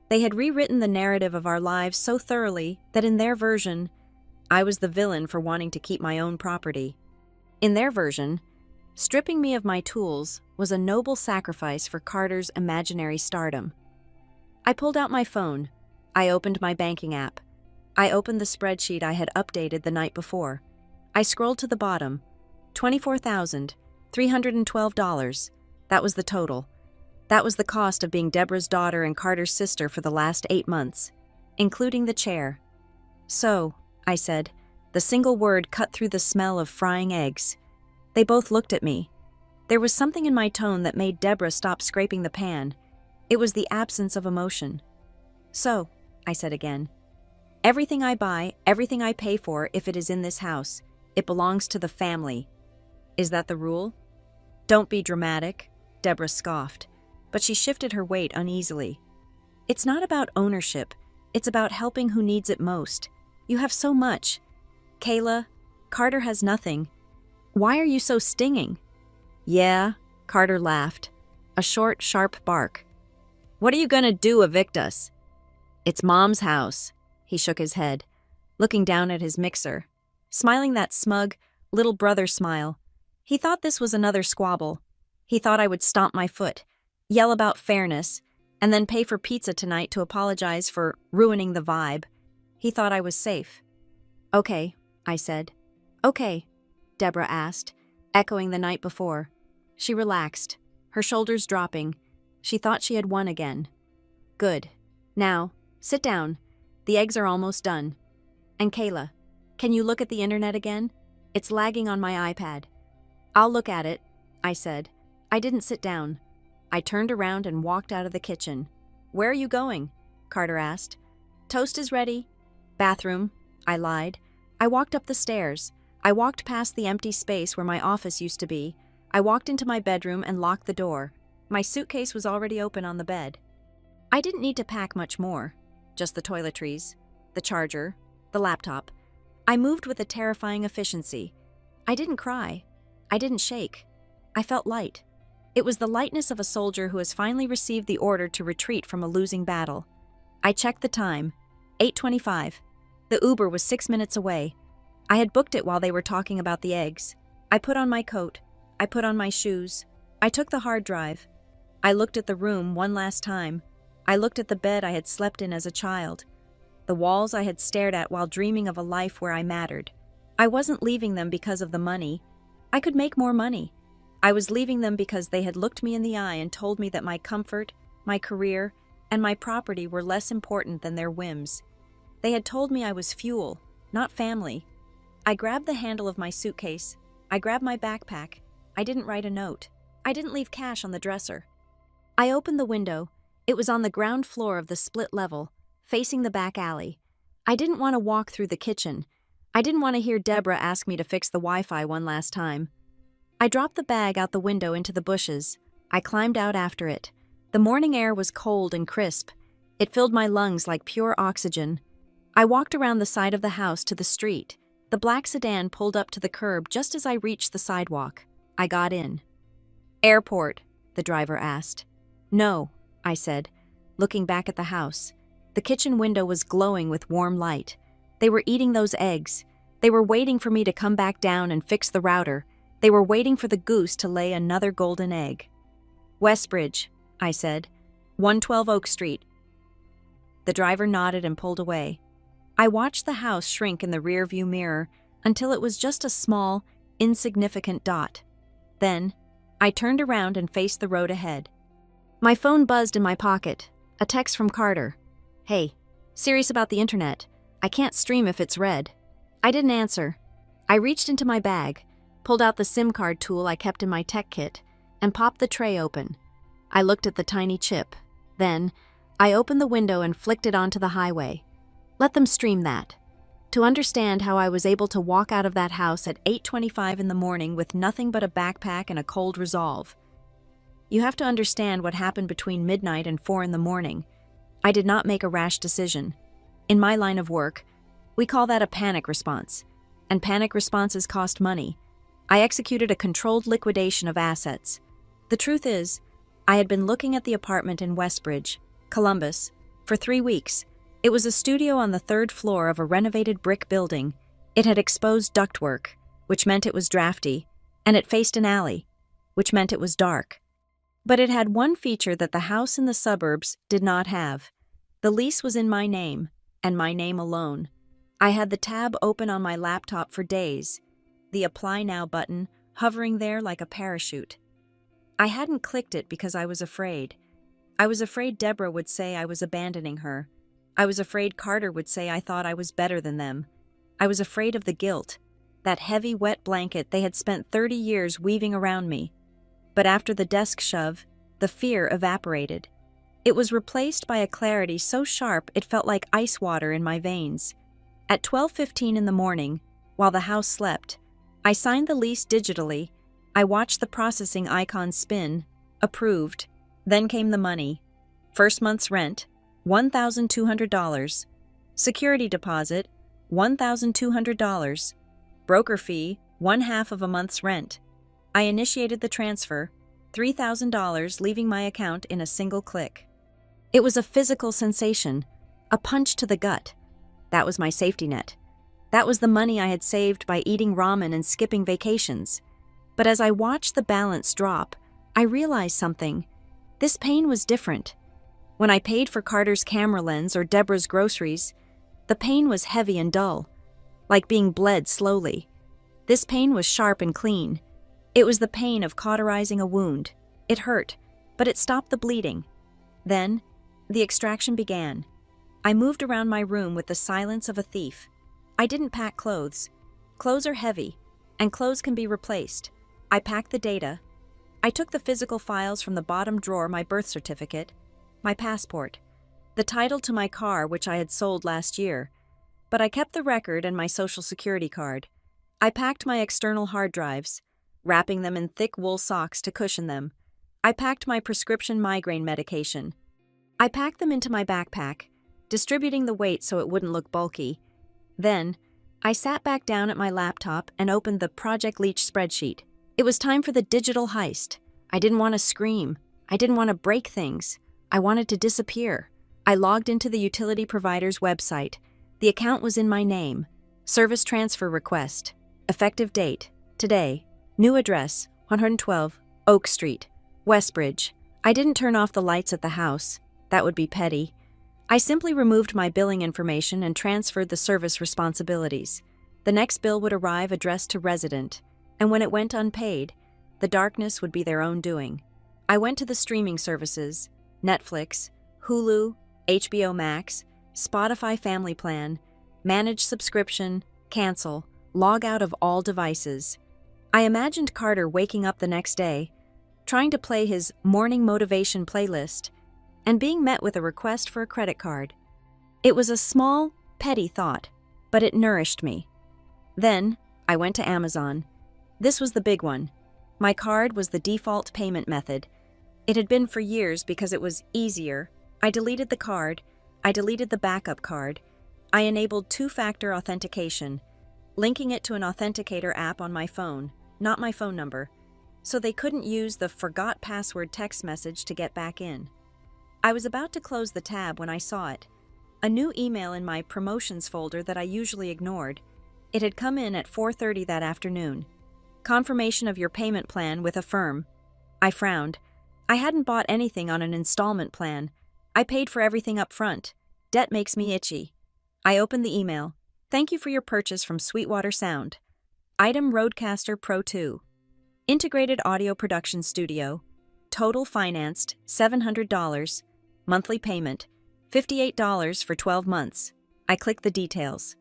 They had rewritten the narrative of our lives so thoroughly that in their version, I was the villain for wanting to keep my own property. In their version, stripping me of my tools was a noble sacrifice for Carter's imaginary stardom. I pulled out my phone. I opened my banking app. I opened the spreadsheet I had updated the night before. I scrolled to the bottom. $24,312. That was the total. That was the cost of being Deborah's daughter and Carter's sister for the last 8 months, including the chair. So, I said, the single word cut through the smell of frying eggs. They both looked at me. There was something in my tone that made Deborah stop scraping the pan. It was the absence of emotion. So, I said again, everything I buy, everything I pay for, if it is in this house, it belongs to the family. Is that the rule? Don't be dramatic, Deborah scoffed, but she shifted her weight uneasily. It's not about ownership. It's about helping who needs it most. You have so much. Kayla, Carter has nothing. Why are you so stinging? Yeah, Carter laughed. A short, sharp bark. What are you gonna do, evict us? It's Mom's house. He shook his head, looking down at his mixer, smiling that smug, little brother smile. He thought this was another squabble. He thought I would stomp my foot, yell about fairness, and then pay for pizza tonight to apologize for ruining the vibe. He thought I was safe. Okay, I said. Okay, Deborah asked, echoing the night before. She relaxed, her shoulders dropping. She thought she had won again. Good. Now, sit down. The eggs are almost done. And Kayla, can you look at the internet again? It's lagging on my iPad. I'll look at it, I said. I didn't sit down. I turned around and walked out of the kitchen. Where are you going? Carter asked. Toast is ready. Bathroom, I lied. I walked up the stairs. I walked past the empty space where my office used to be. I walked into my bedroom and locked the door. My suitcase was already open on the bed. I didn't need to pack much more. Just the toiletries, the charger, the laptop. I moved with a terrifying efficiency. I didn't cry. I didn't shake. I felt light. It was the lightness of a soldier who has finally received the order to retreat from a losing battle. I checked the time. 8:25. The Uber was 6 minutes away. I had booked it while they were talking about the eggs. I put on my coat. I put on my shoes. I took the hard drive. I looked at the room one last time. I looked at the bed I had slept in as a child. The walls I had stared at while dreaming of a life where I mattered. I wasn't leaving them because of the money. I could make more money. I was leaving them because they had looked me in the eye and told me that my comfort, my career, and my property were less important than their whims. They had told me I was fuel, not family. I grabbed the handle of my suitcase. I grabbed my backpack. I didn't write a note. I didn't leave cash on the dresser. I opened the window. It was on the ground floor of the split level, facing the back alley. I didn't want to walk through the kitchen. I didn't want to hear Deborah ask me to fix the Wi-Fi one last time. I dropped the bag out the window into the bushes. I climbed out after it. The morning air was cold and crisp. It filled my lungs like pure oxygen. I walked around the side of the house to the street. The black sedan pulled up to the curb just as I reached the sidewalk. I got in. Airport, the driver asked. No, I said, looking back at the house. The kitchen window was glowing with warm light. They were eating those eggs. They were waiting for me to come back down and fix the router. They were waiting for the goose to lay another golden egg. Westbridge, I said. 112 Oak Street. The driver nodded and pulled away. I watched the house shrink in the rearview mirror until it was just a small, insignificant dot. Then, I turned around and faced the road ahead. My phone buzzed in my pocket. A text from Carter. Hey, serious about the internet. I can't stream if it's red. I didn't answer. I reached into my bag, pulled out the SIM card tool I kept in my tech kit, and popped the tray open. I looked at the tiny chip. Then, I opened the window and flicked it onto the highway. Let them stream that. To understand how I was able to walk out of that house at 8:25 in the morning with nothing but a backpack and a cold resolve. You have to understand what happened between midnight and 4 in the morning. I did not make a rash decision. In my line of work, we call that a panic response, and panic responses cost money. I executed a controlled liquidation of assets. The truth is, I had been looking at the apartment in Westbridge, Columbus, For 3 weeks. It was a studio on the 3rd floor of a renovated brick building. It had exposed ductwork, which meant it was drafty, and it faced an alley, which meant it was dark. But it had one feature that the house in the suburbs did not have. The lease was in my name, and my name alone. I had the tab open on my laptop for days, the Apply Now button hovering there like a parachute. I hadn't clicked it because I was afraid. I was afraid Deborah would say I was abandoning her. I was afraid Carter would say I thought I was better than them. I was afraid of the guilt, that heavy, wet blanket they had spent 30 years weaving around me. But after the desk shove, the fear evaporated. It was replaced by a clarity so sharp it felt like ice water in my veins. At 12:15 in the morning, while the house slept, I signed the lease digitally. I watched the processing icon spin, approved. Then came the money. First month's rent, $1,200. Security deposit, $1,200. Broker fee, 1/2 of a month's rent. I initiated the transfer, $3,000 leaving my account in a single click. It was a physical sensation, a punch to the gut. That was my safety net. That was the money I had saved by eating ramen and skipping vacations. But as I watched the balance drop, I realized something. This pain was different. When I paid for Carter's camera lens or Deborah's groceries, the pain was heavy and dull, like being bled slowly. This pain was sharp and clean. It was the pain of cauterizing a wound. It hurt, but it stopped the bleeding. Then, the extraction began. I moved around my room with the silence of a thief. I didn't pack clothes. Clothes are heavy, and clothes can be replaced. I packed the data. I took the physical files from the bottom drawer, my birth certificate, my passport, the title to my car which I had sold last year, but I kept the record and my social security card. I packed my external hard drives, wrapping them in thick wool socks to cushion them. I packed my prescription migraine medication. I packed them into my backpack, distributing the weight so it wouldn't look bulky. Then, I sat back down at my laptop and opened the Project Leech spreadsheet. It was time for the digital heist. I didn't want to scream. I didn't want to break things. I wanted to disappear. I logged into the utility provider's website. The account was in my name. Service transfer request. Effective date, today. New address, 112 Oak Street, Westbridge. I didn't turn off the lights at the house. That would be petty. I simply removed my billing information and transferred the service responsibilities. The next bill would arrive addressed to resident, and when it went unpaid, the darkness would be their own doing. I went to the streaming services, Netflix, Hulu, HBO Max, Spotify Family Plan, manage subscription, cancel, log out of all devices. I imagined Carter waking up the next day, trying to play his morning motivation playlist, and being met with a request for a credit card. It was a small, petty thought, but it nourished me. Then, I went to Amazon. This was the big one. My card was the default payment method. It had been for years because it was easier. I deleted the card. I deleted the backup card. I enabled two-factor authentication, linking it to an authenticator app on my phone, not my phone number, so they couldn't use the forgot password text message to get back in. I was about to close the tab when I saw it. A new email in my promotions folder that I usually ignored. It had come in at 4:30 that afternoon. Confirmation of your payment plan with Affirm. I frowned. I hadn't bought anything on an installment plan. I paid for everything up front. Debt makes me itchy. I opened the email. Thank you for your purchase from Sweetwater Sound. Item Rodecaster Pro 2. Integrated audio production studio. Total financed, $700. Monthly payment, $58 for 12 months. I clicked the details.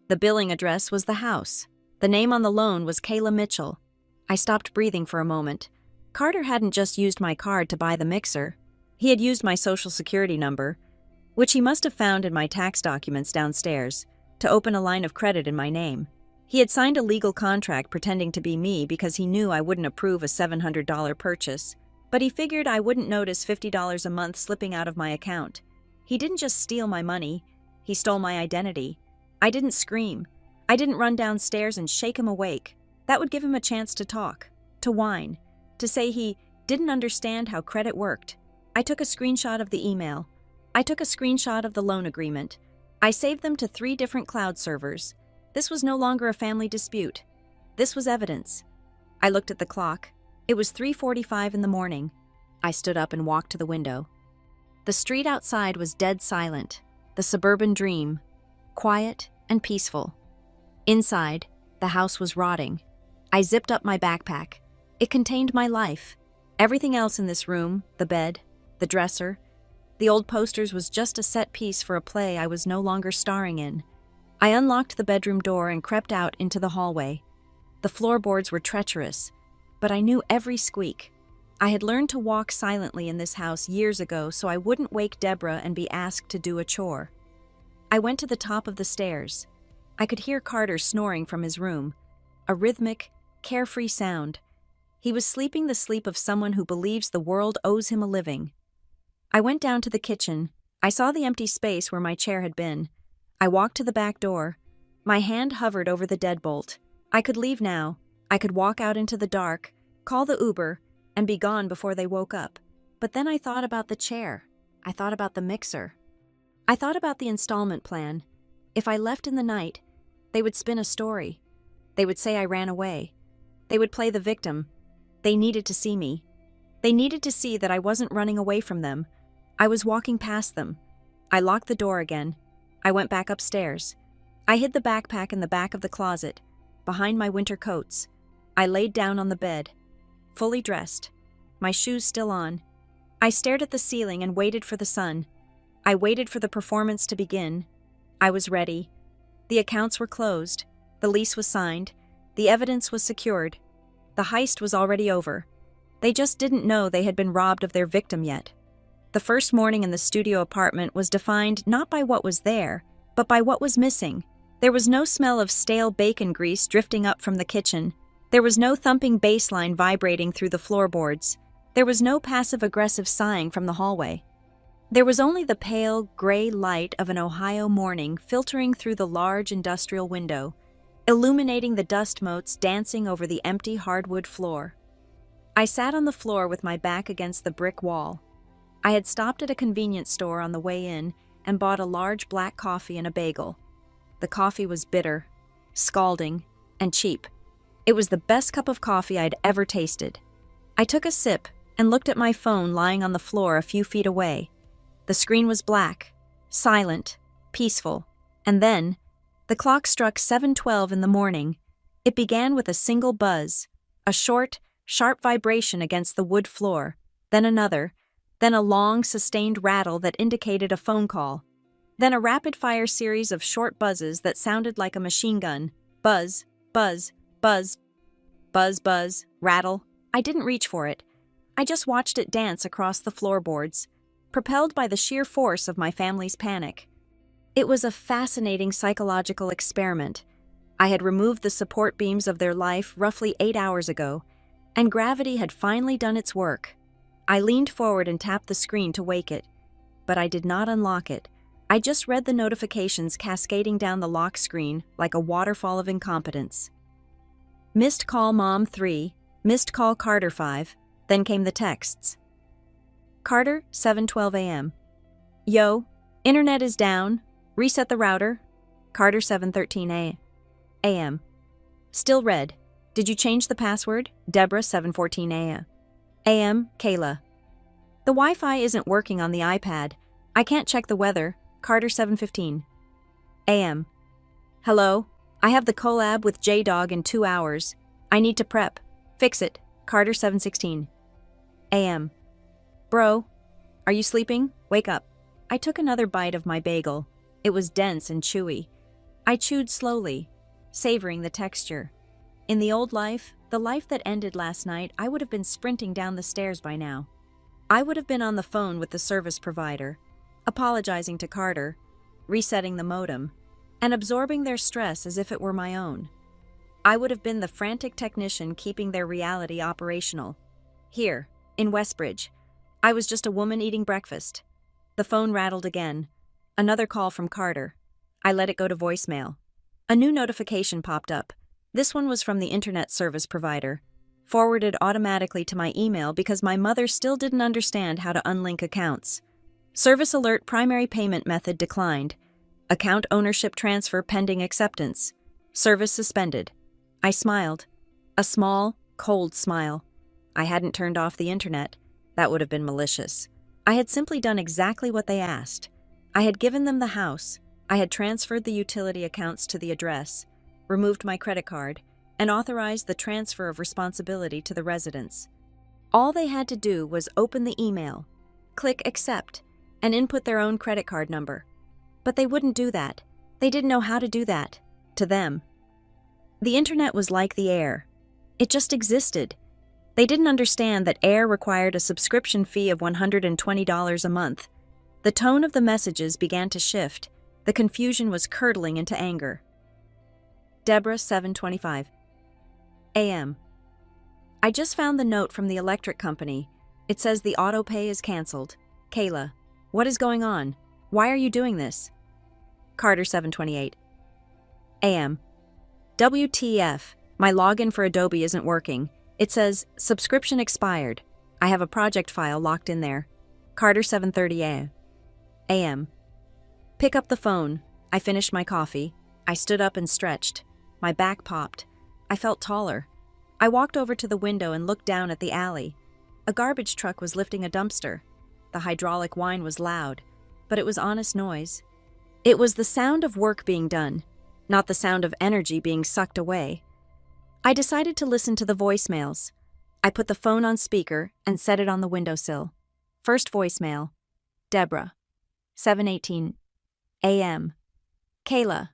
The billing address was the house. The name on the loan was Kayla Mitchell. I stopped breathing for a moment. Carter hadn't just used my card to buy the mixer. He had used my social security number, which he must have found in my tax documents downstairs, to open a line of credit in my name. He had signed a legal contract pretending to be me because he knew I wouldn't approve a $700 purchase, but he figured I wouldn't notice $50 a month slipping out of my account. He didn't just steal my money, he stole my identity. I didn't scream. I didn't run downstairs and shake him awake. That would give him a chance to talk, to whine, to say he didn't understand how credit worked. I took a screenshot of the email. I took a screenshot of the loan agreement. I saved them to 3 different cloud servers. This was no longer a family dispute. This was evidence. I looked at the clock. It was 3:45 in the morning. I stood up and walked to the window. The street outside was dead silent, the suburban dream, quiet and peaceful. Inside, the house was rotting. I zipped up my backpack. It contained my life. Everything else in this room, the bed, the dresser, the old posters was just a set piece for a play I was no longer starring in. I unlocked the bedroom door and crept out into the hallway. The floorboards were treacherous, but I knew every squeak. I had learned to walk silently in this house years ago so I wouldn't wake Deborah and be asked to do a chore. I went to the top of the stairs. I could hear Carter snoring from his room, a rhythmic, carefree sound. He was sleeping the sleep of someone who believes the world owes him a living. I went down to the kitchen. I saw the empty space where my chair had been. I walked to the back door. My hand hovered over the deadbolt. I could leave now. I could walk out into the dark, call the Uber, and be gone before they woke up. But then I thought about the chair. I thought about the mixer. I thought about the installment plan. If I left in the night, they would spin a story. They would say I ran away. They would play the victim. They needed to see me. They needed to see that I wasn't running away from them. I was walking past them. I locked the door again. I went back upstairs. I hid the backpack in the back of the closet, behind my winter coats. I laid down on the bed, fully dressed, my shoes still on. I stared at the ceiling and waited for the sun. I waited for the performance to begin. I was ready. The accounts were closed. The lease was signed. The evidence was secured. The heist was already over. They just didn't know they had been robbed of their victim yet. The first morning in the studio apartment was defined not by what was there, but by what was missing. There was no smell of stale bacon grease drifting up from the kitchen. There was no thumping bass line vibrating through the floorboards. There was no passive-aggressive sighing from the hallway. There was only the pale, gray light of an Ohio morning filtering through the large industrial window, illuminating the dust motes dancing over the empty hardwood floor. I sat on the floor with my back against the brick wall. I had stopped at a convenience store on the way in and bought a large black coffee and a bagel. The coffee was bitter, scalding, and cheap. It was the best cup of coffee I'd ever tasted. I took a sip and looked at my phone lying on the floor a few feet away. The screen was black, silent, peaceful, and then, the clock struck 7:12 in the morning. It began with a single buzz, a short, sharp vibration against the wood floor, then another, then a long, sustained rattle that indicated a phone call, then a rapid-fire series of short buzzes that sounded like a machine gun. Buzz, buzz, buzz, buzz, buzz, rattle. I didn't reach for it. I just watched it dance across the floorboards, propelled by the sheer force of my family's panic. It was a fascinating psychological experiment. I had removed the support beams of their life roughly 8 hours ago, and gravity had finally done its work. I leaned forward and tapped the screen to wake it, but I did not unlock it. I just read the notifications cascading down the lock screen like a waterfall of incompetence. Missed call Mom 3, missed call Carter 5, then came the texts. Carter, 7:12 a.m. Yo, internet is down. Reset the router. Carter, 7:13 a.m. Still red. Did you change the password? Deborah, 7:14 a.m. Kayla. The Wi-Fi isn't working on the iPad. I can't check the weather. Carter, 7:15 a.m. Hello? I have the collab with J-Dog in 2 hours. I need to prep. Fix it. Carter, 7:16 a.m. Bro, are you sleeping? Wake up. I took another bite of my bagel. It was dense and chewy. I chewed slowly, savoring the texture. In the old life, the life that ended last night, I would have been sprinting down the stairs by now. I would have been on the phone with the service provider, apologizing to Carter, resetting the modem, and absorbing their stress as if it were my own. I would have been the frantic technician keeping their reality operational. Here, in Westbridge, I was just a woman eating breakfast. The phone rattled again. Another call from Carter. I let it go to voicemail. A new notification popped up. This one was from the internet service provider, forwarded automatically to my email because my mother still didn't understand how to unlink accounts. Service alert primary payment method declined. Account ownership transfer pending acceptance. Service suspended. I smiled. A small, cold smile. I hadn't turned off the internet. That would have been malicious. I had simply done exactly what they asked. I had given them the house. I had transferred the utility accounts to the address, removed my credit card, and authorized the transfer of responsibility to the residents. All they had to do was open the email, click accept, and input their own credit card number. But they wouldn't do that. They didn't know how to do that. To them. The internet was like the air. It just existed. They didn't understand that air required a subscription fee of $120 a month. The tone of the messages began to shift. The confusion was curdling into anger. Deborah, 7:25 a.m. I just found the note from the electric company. It says the auto pay is canceled. Kayla, what is going on? Why are you doing this? Carter, 7:28 a.m. WTF, my login for Adobe isn't working. It says, subscription expired. I have a project file locked in there. Carter, 7:30 a.m. Pick up the phone. I finished my coffee. I stood up and stretched. My back popped. I felt taller. I walked over to the window and looked down at the alley. A garbage truck was lifting a dumpster. The hydraulic whine was loud, but it was honest noise. It was the sound of work being done, not the sound of energy being sucked away. I decided to listen to the voicemails. I put the phone on speaker and set it on the windowsill. First voicemail. Deborah, 7:18 a.m. Kayla,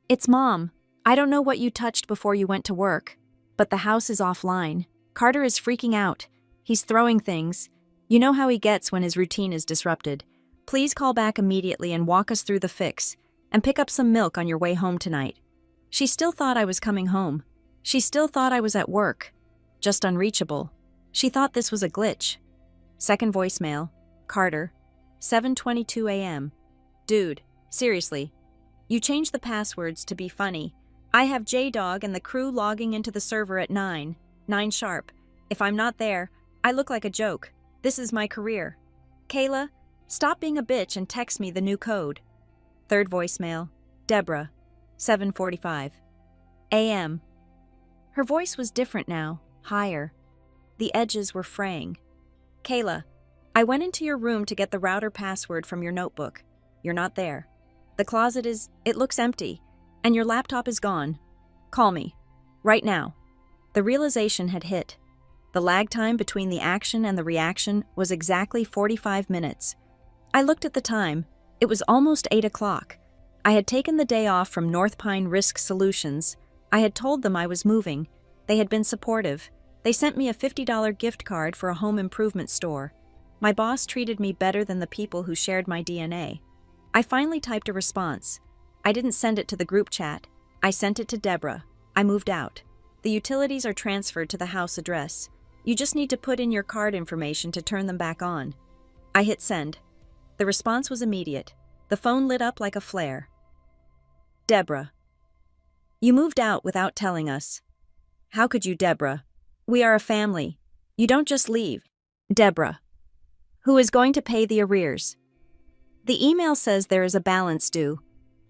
it's Mom. I don't know what you touched before you went to work, but the house is offline. Carter is freaking out. He's throwing things. You know how he gets when his routine is disrupted. Please call back immediately and walk us through the fix, and pick up some milk on your way home tonight. She still thought I was coming home. She still thought I was at work. Just unreachable. She thought this was a glitch. Second voicemail. Carter, 7:22 a.m. Dude, seriously. You changed the passwords to be funny. I have J-Dog and the crew logging into the server at 9 sharp. If I'm not there, I look like a joke. This is my career. Kayla, stop being a bitch and text me the new code. Third voicemail. Deborah, 7:45 a.m. Her voice was different now, higher. The edges were fraying. Kayla, I went into your room to get the router password from your notebook. You're not there. The closet it looks empty, and your laptop is gone. Call me. Right now. The realization had hit. The lag time between the action and the reaction was exactly 45 minutes. I looked at the time. It was almost 8 o'clock. I had taken the day off from North Pine Risk Solutions. I had told them I was moving. They had been supportive. They sent me a $50 gift card for a home improvement store. My boss treated me better than the people who shared my DNA. I finally typed a response. I didn't send it to the group chat. I sent it to Deborah. I moved out. The utilities are transferred to the house address. You just need to put in your card information to turn them back on. I hit send. The response was immediate. The phone lit up like a flare. Deborah. You moved out without telling us. How could you, Deborah? We are a family. You don't just leave. Deborah. Who is going to pay the arrears? The email says there is a balance due.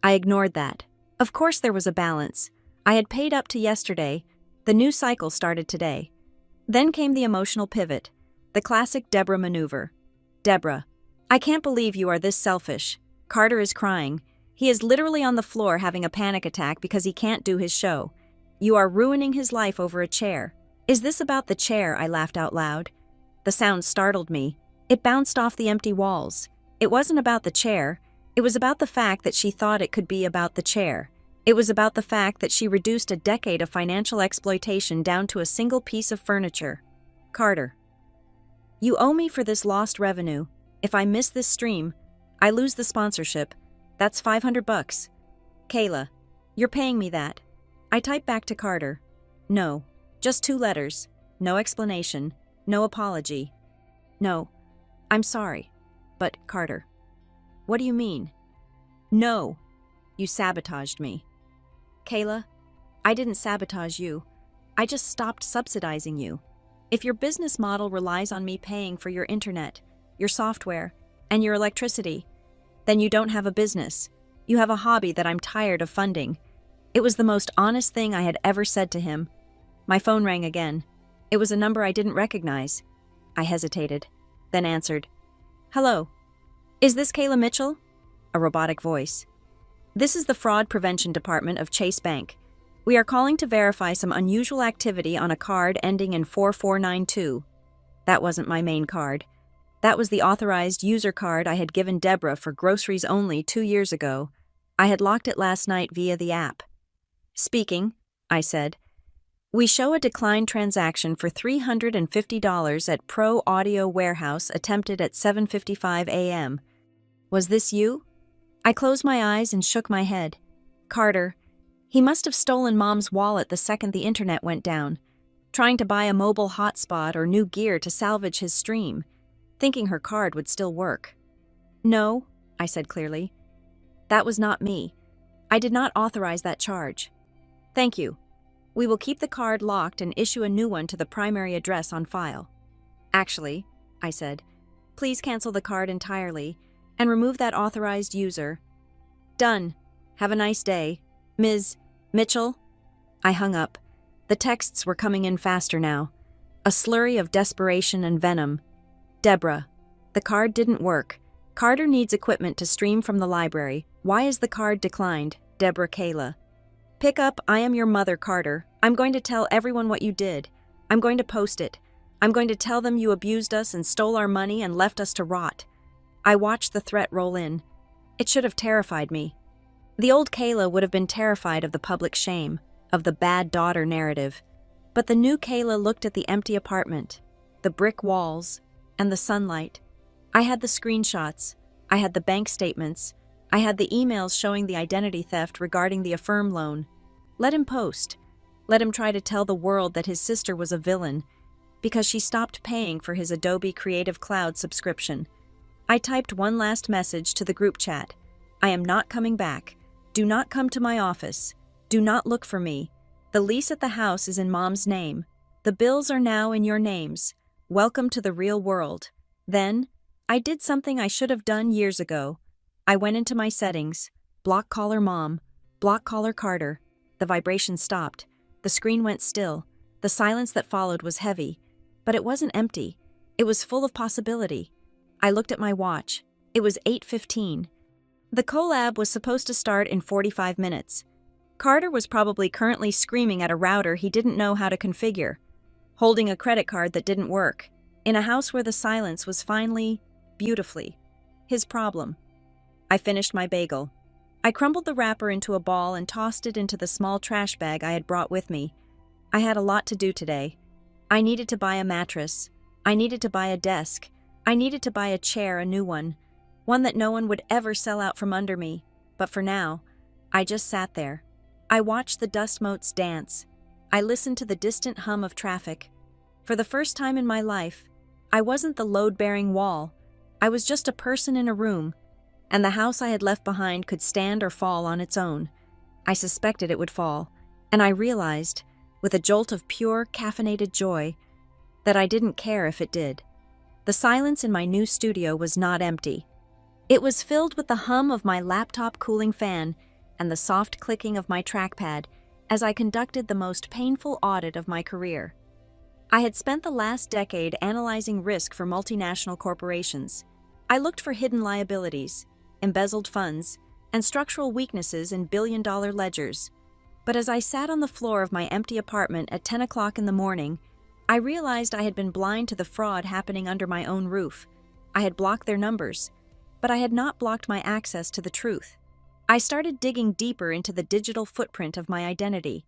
I ignored that. Of course there was a balance. I had paid up to yesterday. The new cycle started today. Then came the emotional pivot. The classic Deborah maneuver. Deborah. I can't believe you are this selfish. Carter is crying. He is literally on the floor having a panic attack because he can't do his show. You are ruining his life over a chair. Is this about the chair? I laughed out loud. The sound startled me. It bounced off the empty walls. It wasn't about the chair. It was about the fact that she thought it could be about the chair. It was about the fact that she reduced a decade of financial exploitation down to a single piece of furniture. Carter. You owe me for this lost revenue. If I miss this stream, I lose the sponsorship. That's $500. Kayla, you're paying me that. I typed back to Carter. No. Just 2 letters. No explanation. No apology. No. I'm sorry. But, Carter. What do you mean? No. You sabotaged me. Kayla, I didn't sabotage you. I just stopped subsidizing you. If your business model relies on me paying for your internet, your software, And your electricity. Then you don't have a business. You have a hobby that I'm tired of funding. It was the most honest thing I had ever said to him. My phone rang again. It was a number I didn't recognize. I hesitated, then answered. Hello. Is this Kayla Mitchell? A robotic voice. This is the Fraud Prevention Department of Chase Bank. We are calling to verify some unusual activity on a card ending in 4492. That wasn't my main card. That was the authorized user card I had given Deborah for groceries only 2 years ago. I had locked it last night via the app. Speaking, I said. We show a declined transaction for $350 at Pro Audio Warehouse attempted at 7:55 a.m. Was this you? I closed my eyes and shook my head. Carter. He must have stolen Mom's wallet the second the internet went down, trying to buy a mobile hotspot or new gear to salvage his stream, thinking her card would still work. No, I said clearly. That was not me. I did not authorize that charge. Thank you. We will keep the card locked and issue a new one to the primary address on file. Actually, I said, please cancel the card entirely and remove that authorized user. Done. Have a nice day. Ms. Mitchell? I hung up. The texts were coming in faster now. A slurry of desperation and venom. Deborah. The card didn't work. Carter needs equipment to stream from the library. Why is the card declined? Deborah Kayla. Pick up, I am your mother, Carter. I'm going to tell everyone what you did. I'm going to post it. I'm going to tell them you abused us and stole our money and left us to rot. I watched the threat roll in. It should have terrified me. The old Kayla would have been terrified of the public shame, of the bad daughter narrative. But the new Kayla looked at the empty apartment, the brick walls, and the sunlight. I had the screenshots. I had the bank statements. I had the emails showing the identity theft regarding the Affirm loan. Let him post. Let him try to tell the world that his sister was a villain because she stopped paying for his Adobe Creative Cloud subscription. I typed one last message to the group chat. I am not coming back. Do not come to my office. Do not look for me. The lease at the house is in Mom's name. The bills are now in your names. Welcome to the real world. Then, I did something I should have done years ago. I went into my settings. Block caller Mom. Block caller Carter. The vibration stopped. The screen went still. The silence that followed was heavy. But it wasn't empty. It was full of possibility. I looked at my watch. It was 8:15. The collab was supposed to start in 45 minutes. Carter was probably currently screaming at a router he didn't know how to configure, holding a credit card that didn't work, in a house where the silence was finally, beautifully, his problem. I finished my bagel. I crumbled the wrapper into a ball and tossed it into the small trash bag I had brought with me. I had a lot to do today. I needed to buy a mattress. I needed to buy a desk. I needed to buy a chair, a new one that no one would ever sell out from under me. But for now, I just sat there. I watched the dust motes dance. I listened to the distant hum of traffic. For the first time in my life, I wasn't the load-bearing wall. I was just a person in a room, and the house I had left behind could stand or fall on its own. I suspected it would fall, and I realized, with a jolt of pure, caffeinated joy, that I didn't care if it did. The silence in my new studio was not empty. It was filled with the hum of my laptop cooling fan and the soft clicking of my trackpad as I conducted the most painful audit of my career. I had spent the last decade analyzing risk for multinational corporations. I looked for hidden liabilities, embezzled funds, and structural weaknesses in billion-dollar ledgers. But as I sat on the floor of my empty apartment at 10 o'clock in the morning, I realized I had been blind to the fraud happening under my own roof. I had blocked their numbers, but I had not blocked my access to the truth. I started digging deeper into the digital footprint of my identity.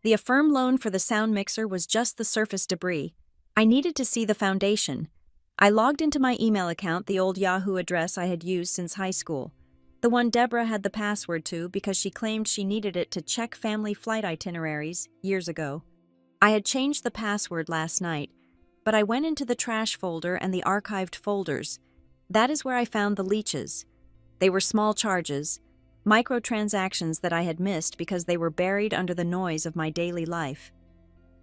The Affirm loan for the sound mixer was just the surface debris. I needed to see the foundation. I logged into my email account, the old Yahoo address I had used since high school, the one Deborah had the password to because she claimed she needed it to check family flight itineraries years ago. I had changed the password last night, but I went into the trash folder and the archived folders. That is where I found the leeches. They were small charges, microtransactions that I had missed because they were buried under the noise of my daily life.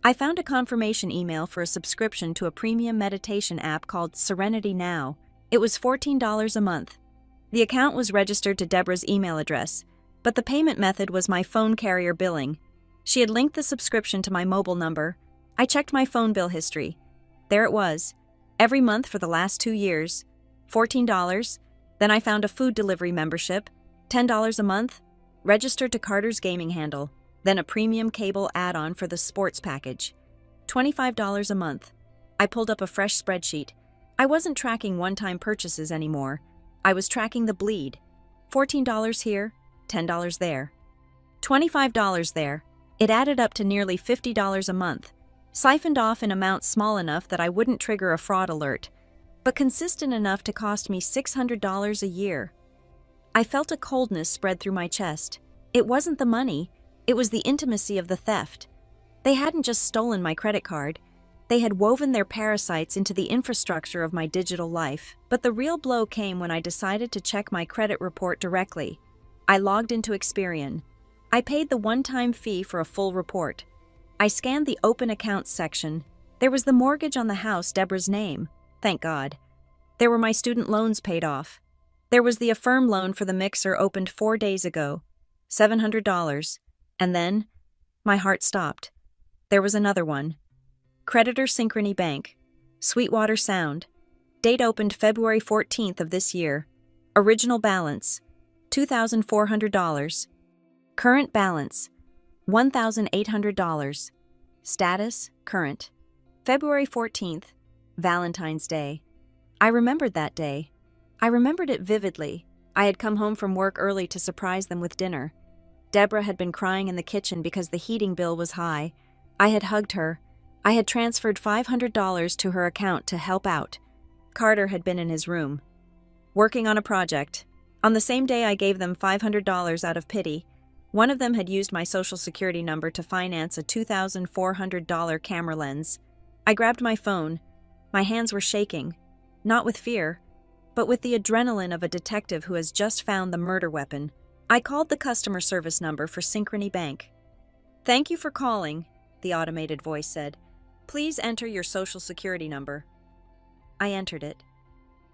I found a confirmation email for a subscription to a premium meditation app called Serenity Now. It was $14 a month. The account was registered to Deborah's email address, but the payment method was my phone carrier billing. She had linked the subscription to my mobile number. I checked my phone bill history. There it was. Every month for the last 2 years. $14. Then I found a food delivery membership. $10 a month. Registered to Carter's gaming handle. Then a premium cable add-on for the sports package. $25 a month. I pulled up a fresh spreadsheet. I wasn't tracking one-time purchases anymore. I was tracking the bleed. $14 here, $10 there. $25 there. It added up to nearly $50 a month, siphoned off in amounts small enough that I wouldn't trigger a fraud alert, but consistent enough to cost me $600 a year. I felt a coldness spread through my chest. It wasn't the money, it was the intimacy of the theft. They hadn't just stolen my credit card. They had woven their parasites into the infrastructure of my digital life. But the real blow came when I decided to check my credit report directly. I logged into Experian. I paid the one-time fee for a full report. I scanned the open accounts section. There was the mortgage on the house, Deborah's name. Thank God. There were my student loans paid off. There was the Affirm loan for the mixer opened 4 days ago. $700. And then, my heart stopped. There was another one. Creditor Synchrony Bank, Sweetwater Sound. Date opened February 14th of this year. Original balance, $2,400. Current balance, $1,800. Status, current. February 14th, Valentine's Day. I remembered that day. I remembered it vividly. I had come home from work early to surprise them with dinner. Deborah had been crying in the kitchen because the heating bill was high. I had hugged her. I had transferred $500 to her account to help out. Carter had been in his room, working on a project. On the same day I gave them $500 out of pity. One of them had used my social security number to finance a $2,400 camera lens. I grabbed my phone. My hands were shaking, not with fear, but with the adrenaline of a detective who has just found the murder weapon. I called the customer service number for Synchrony Bank. "Thank you for calling," the automated voice said. "Please enter your social security number." I entered it.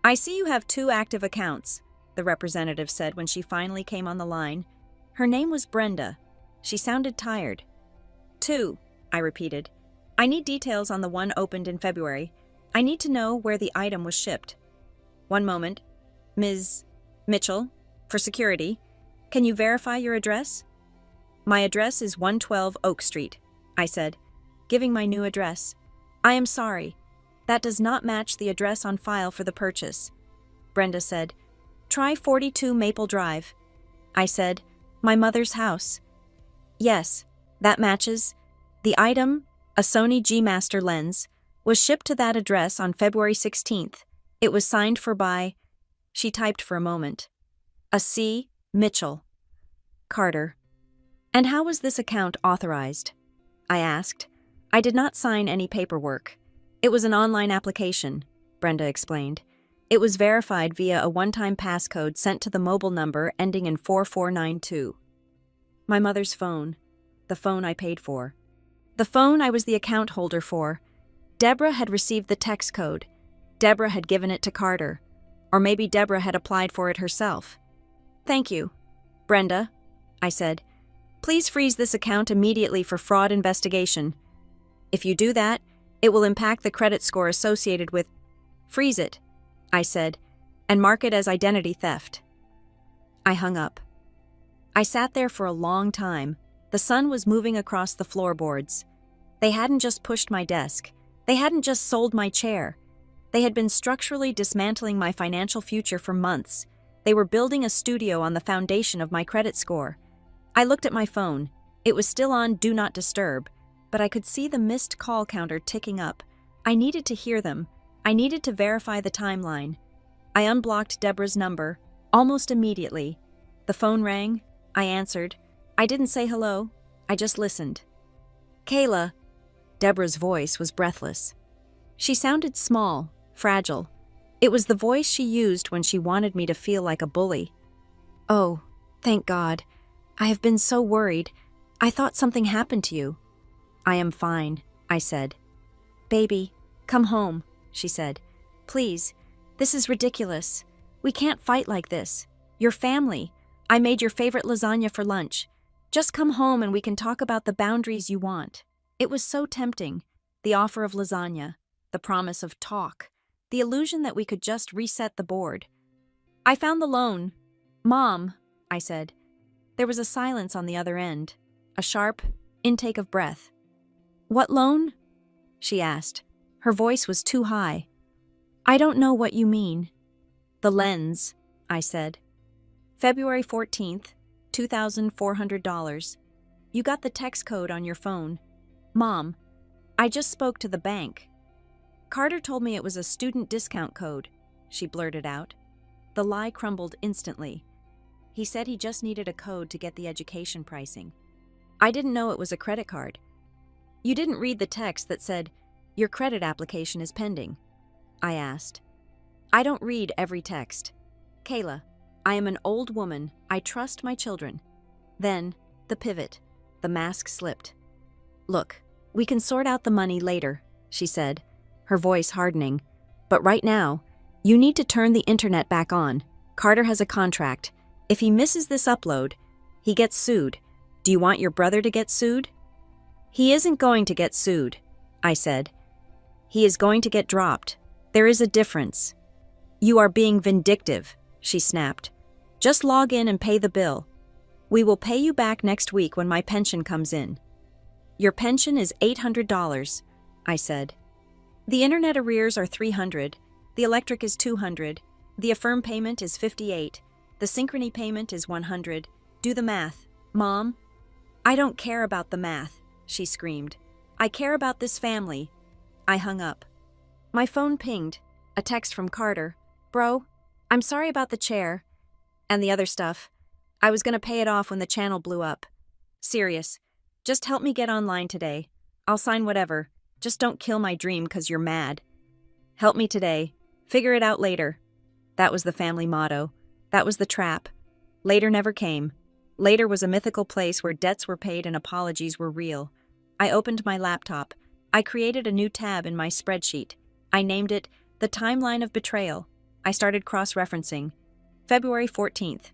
"I see you have 2 active accounts," the representative said when she finally came on the line. Her name was Brenda. She sounded tired. "2," I repeated. "I need details on the one opened in February. I need to know where the item was shipped." "One moment. Ms. Mitchell, for security, can you verify your address?" "My address is 112 Oak Street," I said, giving my new address. "I am sorry. That does not match the address on file for the purchase." Brenda said, "Try 42 Maple Drive." I said, "My mother's house." "Yes, that matches. The item, a Sony G Master lens, was shipped to that address on February 16th. It was signed for by," she typed for a moment, "a C. Mitchell. Carter." "And how was this account authorized?" I asked. "I did not sign any paperwork. It was an online application," Brenda explained. "It was verified via a one-time passcode sent to the mobile number ending in 4492. My mother's phone. The phone I paid for. The phone I was the account holder for. Deborah had received the text code. Deborah had given it to Carter. Or maybe Deborah had applied for it herself. "Thank you, Brenda," I said. "Please freeze this account immediately for fraud investigation. If you do that, it will impact the credit score associated with—" "Freeze it," I said, "and mark it as identity theft." I hung up. I sat there for a long time. The sun was moving across the floorboards. They hadn't just pushed my desk. They hadn't just sold my chair. They had been structurally dismantling my financial future for months. They were building a studio on the foundation of my credit score. I looked at my phone. It was still on Do Not Disturb, but I could see the missed call counter ticking up. I needed to hear them. I needed to verify the timeline. I unblocked Deborah's number, almost immediately. The phone rang. I answered. I didn't say hello. I just listened. "Kayla." Deborah's voice was breathless. She sounded small, fragile. It was the voice she used when she wanted me to feel like a bully. "Oh, thank God. I have been so worried. I thought something happened to you." "I am fine," I said. "Baby, come home," she said. "Please, This is ridiculous. We can't fight like this. Your family. I made your favorite lasagna for lunch. Just come home and we can talk about the boundaries you want. It was so tempting. The offer of lasagna, the promise of talk, the illusion that we could just reset the board. I found the loan. Mom, I said. There was a silence on the other end, a sharp intake of breath. What loan? She asked. Her voice was too high. I don't know what you mean. The lens, I said. February 14th, $2,400. You got the text code on your phone. Mom, I just spoke to the bank. Carter told me it was a student discount code, she blurted out. The lie crumbled instantly. He said he just needed a code to get the education pricing. I didn't know it was a credit card. You didn't read the text that said, your credit application is pending, I asked. I don't read every text. Kayla, I am an old woman. I trust my children. Then, the pivot. The mask slipped. Look, we can sort out the money later, she said, her voice hardening. But right now, you need to turn the internet back on. Carter has a contract. If he misses this upload, he gets sued. Do you want your brother to get sued? He isn't going to get sued, I said. He is going to get dropped. There is a difference. You are being vindictive, she snapped. Just log in and pay the bill. We will pay you back next week when my pension comes in. Your pension is $800, I said. The internet arrears are $300. The electric is $200. The Affirm payment is $58. The Synchrony payment is $100. Do the math, Mom. I don't care about the math, she screamed. I care about this family. I hung up. My phone pinged. A text from Carter. Bro, I'm sorry about the chair. And the other stuff. I was gonna pay it off when the channel blew up. Serious. Just help me get online today. I'll sign whatever. Just don't kill my dream 'cause you're mad. Help me today. Figure it out later. That was the family motto. That was the trap. Later never came. Later was a mythical place where debts were paid and apologies were real. I opened my laptop. I created a new tab in my spreadsheet. I named it The Timeline of Betrayal. I started cross-referencing. February 14th.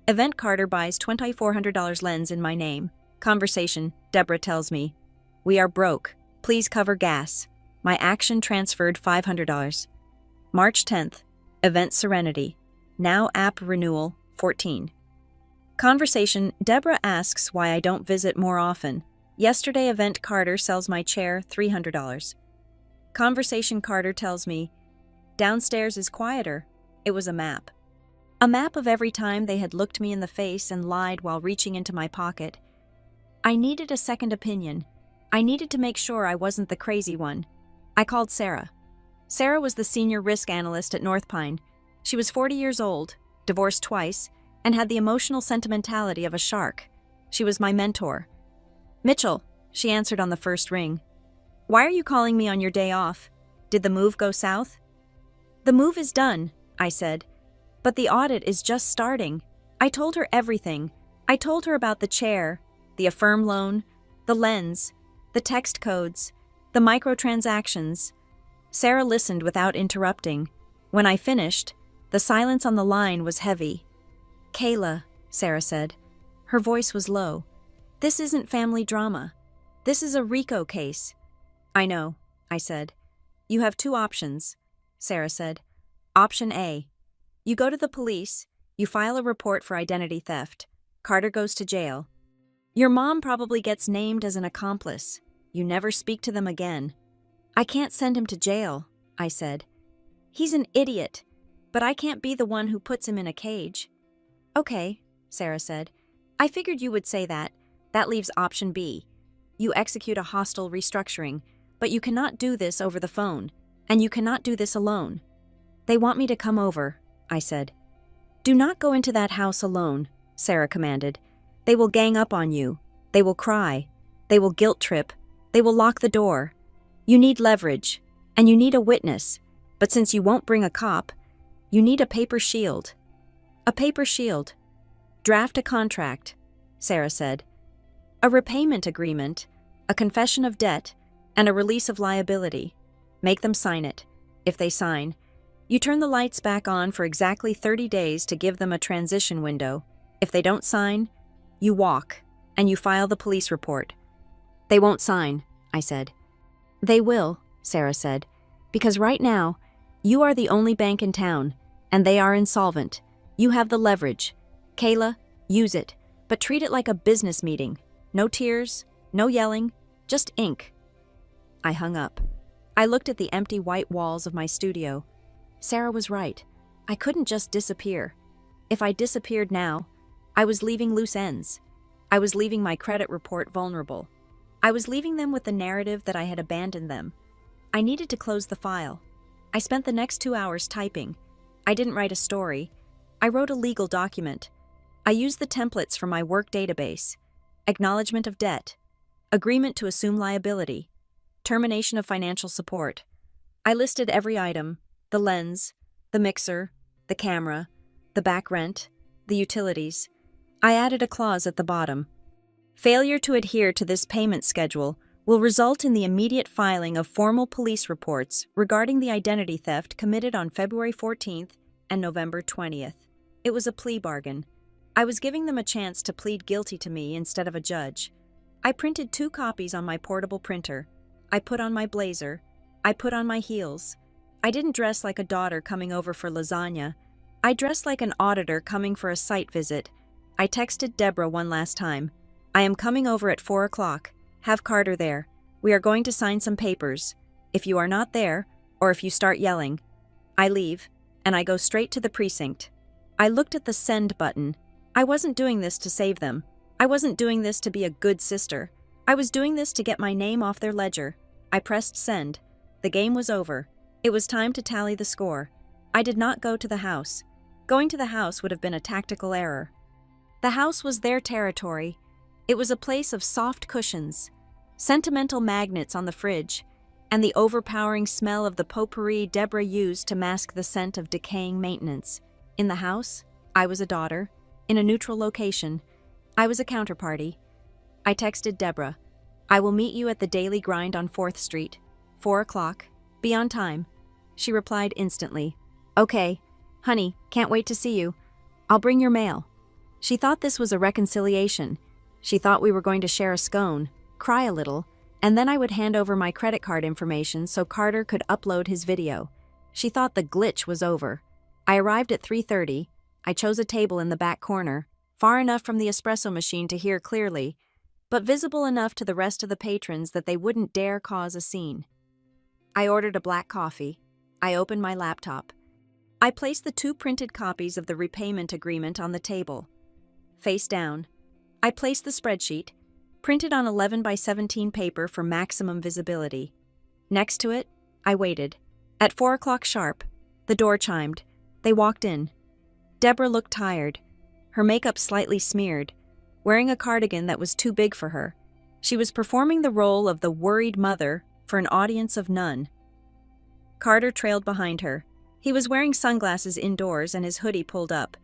Event Carter buys $2,400 lens in my name. Conversation, Deborah tells me. We are broke. Please cover gas. My action transferred $500. March 10th. Event Serenity. Now app renewal, 14. Conversation, Deborah asks why I don't visit more often. Yesterday event Carter sells my chair, $300. Conversation Carter tells me, downstairs is quieter. It was a map. A map of every time they had looked me in the face and lied while reaching into my pocket. I needed a second opinion. I needed to make sure I wasn't the crazy one. I called Sarah. Sarah was the senior risk analyst at North Pine. She was 40 years old, divorced twice, and had the emotional sentimentality of a shark. She was my mentor. Mitchell, she answered on the first ring. Why are you calling me on your day off? Did the move go south? The move is done, I said. But the audit is just starting. I told her everything. I told her about the chair, the Affirm loan, the lens, the text codes, the microtransactions. Sarah listened without interrupting. When I finished, the silence on the line was heavy. Kayla, Sarah said. Her voice was low. This isn't family drama. This is a RICO case. I know, I said. You have two options, Sarah said. Option A. You go to the police, you file a report for identity theft. Carter goes to jail. Your mom probably gets named as an accomplice. You never speak to them again. I can't send him to jail, I said. He's an idiot, but I can't be the one who puts him in a cage. Okay, Sarah said. I figured you would say that. That leaves option B. You execute a hostile restructuring, but you cannot do this over the phone, and you cannot do this alone. They want me to come over, I said. Do not go into that house alone, Sarah commanded. They will gang up on you. They will cry. They will guilt trip. They will lock the door. You need leverage, and you need a witness. But since you won't bring a cop, you need a paper shield. A paper shield. Draft a contract, Sarah said. A repayment agreement, a confession of debt, and a release of liability. Make them sign it. If they sign, You turn the lights back on for exactly 30 days to give them a transition window. If they don't sign, you walk, and you file the police report. They won't sign, I said. They will, Sarah said, because right now, you are the only bank in town, and they are insolvent. You have the leverage. Kayla, use it, but treat it like a business meeting. No tears, no yelling, just ink. I hung up. I looked at the empty white walls of my studio. Sarah was right. I couldn't just disappear. If I disappeared now, I was leaving loose ends. I was leaving my credit report vulnerable. I was leaving them with the narrative that I had abandoned them. I needed to close the file. I spent the next 2 hours typing. I didn't write a story. I wrote a legal document. I used the templates from my work database. Acknowledgement of debt. Agreement to assume liability. Termination of financial support. I listed every item: the lens, the mixer, the camera, the back rent, the utilities. I added a clause at the bottom. Failure to adhere to this payment schedule will result in the immediate filing of formal police reports regarding the identity theft committed on February 14th and November 20th. It was a plea bargain. I was giving them a chance to plead guilty to me instead of a judge. I printed 2 copies on my portable printer. I put on my blazer. I put on my heels. I didn't dress like a daughter coming over for lasagna. I dressed like an auditor coming for a site visit. I texted Deborah one last time. I am coming over at 4 o'clock. Have Carter there. We are going to sign some papers. If you are not there, or if you start yelling, I leave, and I go straight to the precinct. I looked at the send button. I wasn't doing this to save them. I wasn't doing this to be a good sister. I was doing this to get my name off their ledger. I pressed send. The game was over. It was time to tally the score. I did not go to the house. Going to the house would have been a tactical error. The house was their territory. It was a place of soft cushions, sentimental magnets on the fridge, and the overpowering smell of the potpourri Deborah used to mask the scent of decaying maintenance. In the house, I was a daughter. In a neutral location, I was a counterparty. I texted Deborah. I will meet you at the Daily Grind on 4th Street. 4 o'clock. Be on time. She replied instantly. Okay. Honey, can't wait to see you. I'll bring your mail. She thought this was a reconciliation. She thought we were going to share a scone, cry a little, and then I would hand over my credit card information so Carter could upload his video. She thought the glitch was over. I arrived at 3:30. I chose a table in the back corner, far enough from the espresso machine to hear clearly, but visible enough to the rest of the patrons that they wouldn't dare cause a scene. I ordered a black coffee. I opened my laptop. I placed the 2 printed copies of the repayment agreement on the table. Face down, I placed the spreadsheet, printed on 11 by 17 paper for maximum visibility. Next to it, I waited. At 4 o'clock sharp, the door chimed. They walked in. Deborah looked tired, her makeup slightly smeared, wearing a cardigan that was too big for her. She was performing the role of the worried mother for an audience of none. Carter trailed behind her. He was wearing sunglasses indoors and his hoodie pulled up.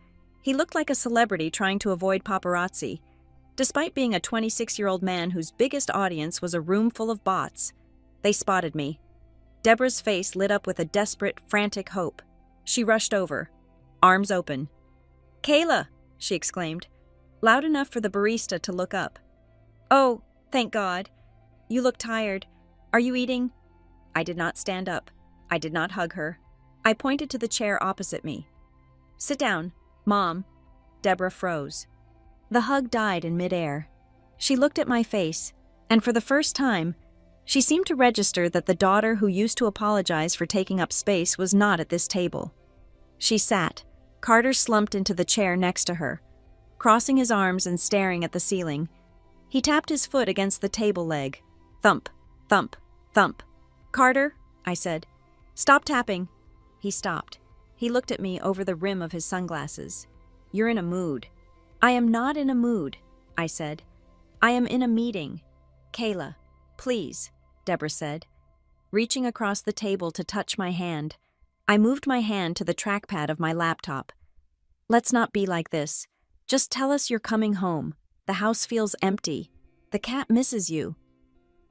He looked like a celebrity trying to avoid paparazzi, despite being a 26-year-old man whose biggest audience was a room full of bots. They spotted me. Deborah's face lit up with a desperate, frantic hope. She rushed over, arms open. "Kayla!" she exclaimed, loud enough for the barista to look up. "Oh, thank God. You look tired. Are you eating?" I did not stand up. I did not hug her. I pointed to the chair opposite me. "Sit down, Mom." Deborah froze. The hug died in midair. She looked at my face, and for the first time, she seemed to register that the daughter who used to apologize for taking up space was not at this table. She sat. Carter slumped into the chair next to her, crossing his arms and staring at the ceiling. He tapped his foot against the table leg. Thump, thump, thump. "Carter," I said. "Stop tapping." He stopped. He looked at me over the rim of his sunglasses. "You're in a mood." "I am not in a mood," I said. "I am in a meeting." "Kayla, please," Deborah said, reaching across the table to touch my hand. I moved my hand to the trackpad of my laptop. "Let's not be like this. Just tell us you're coming home. The house feels empty. The cat misses you."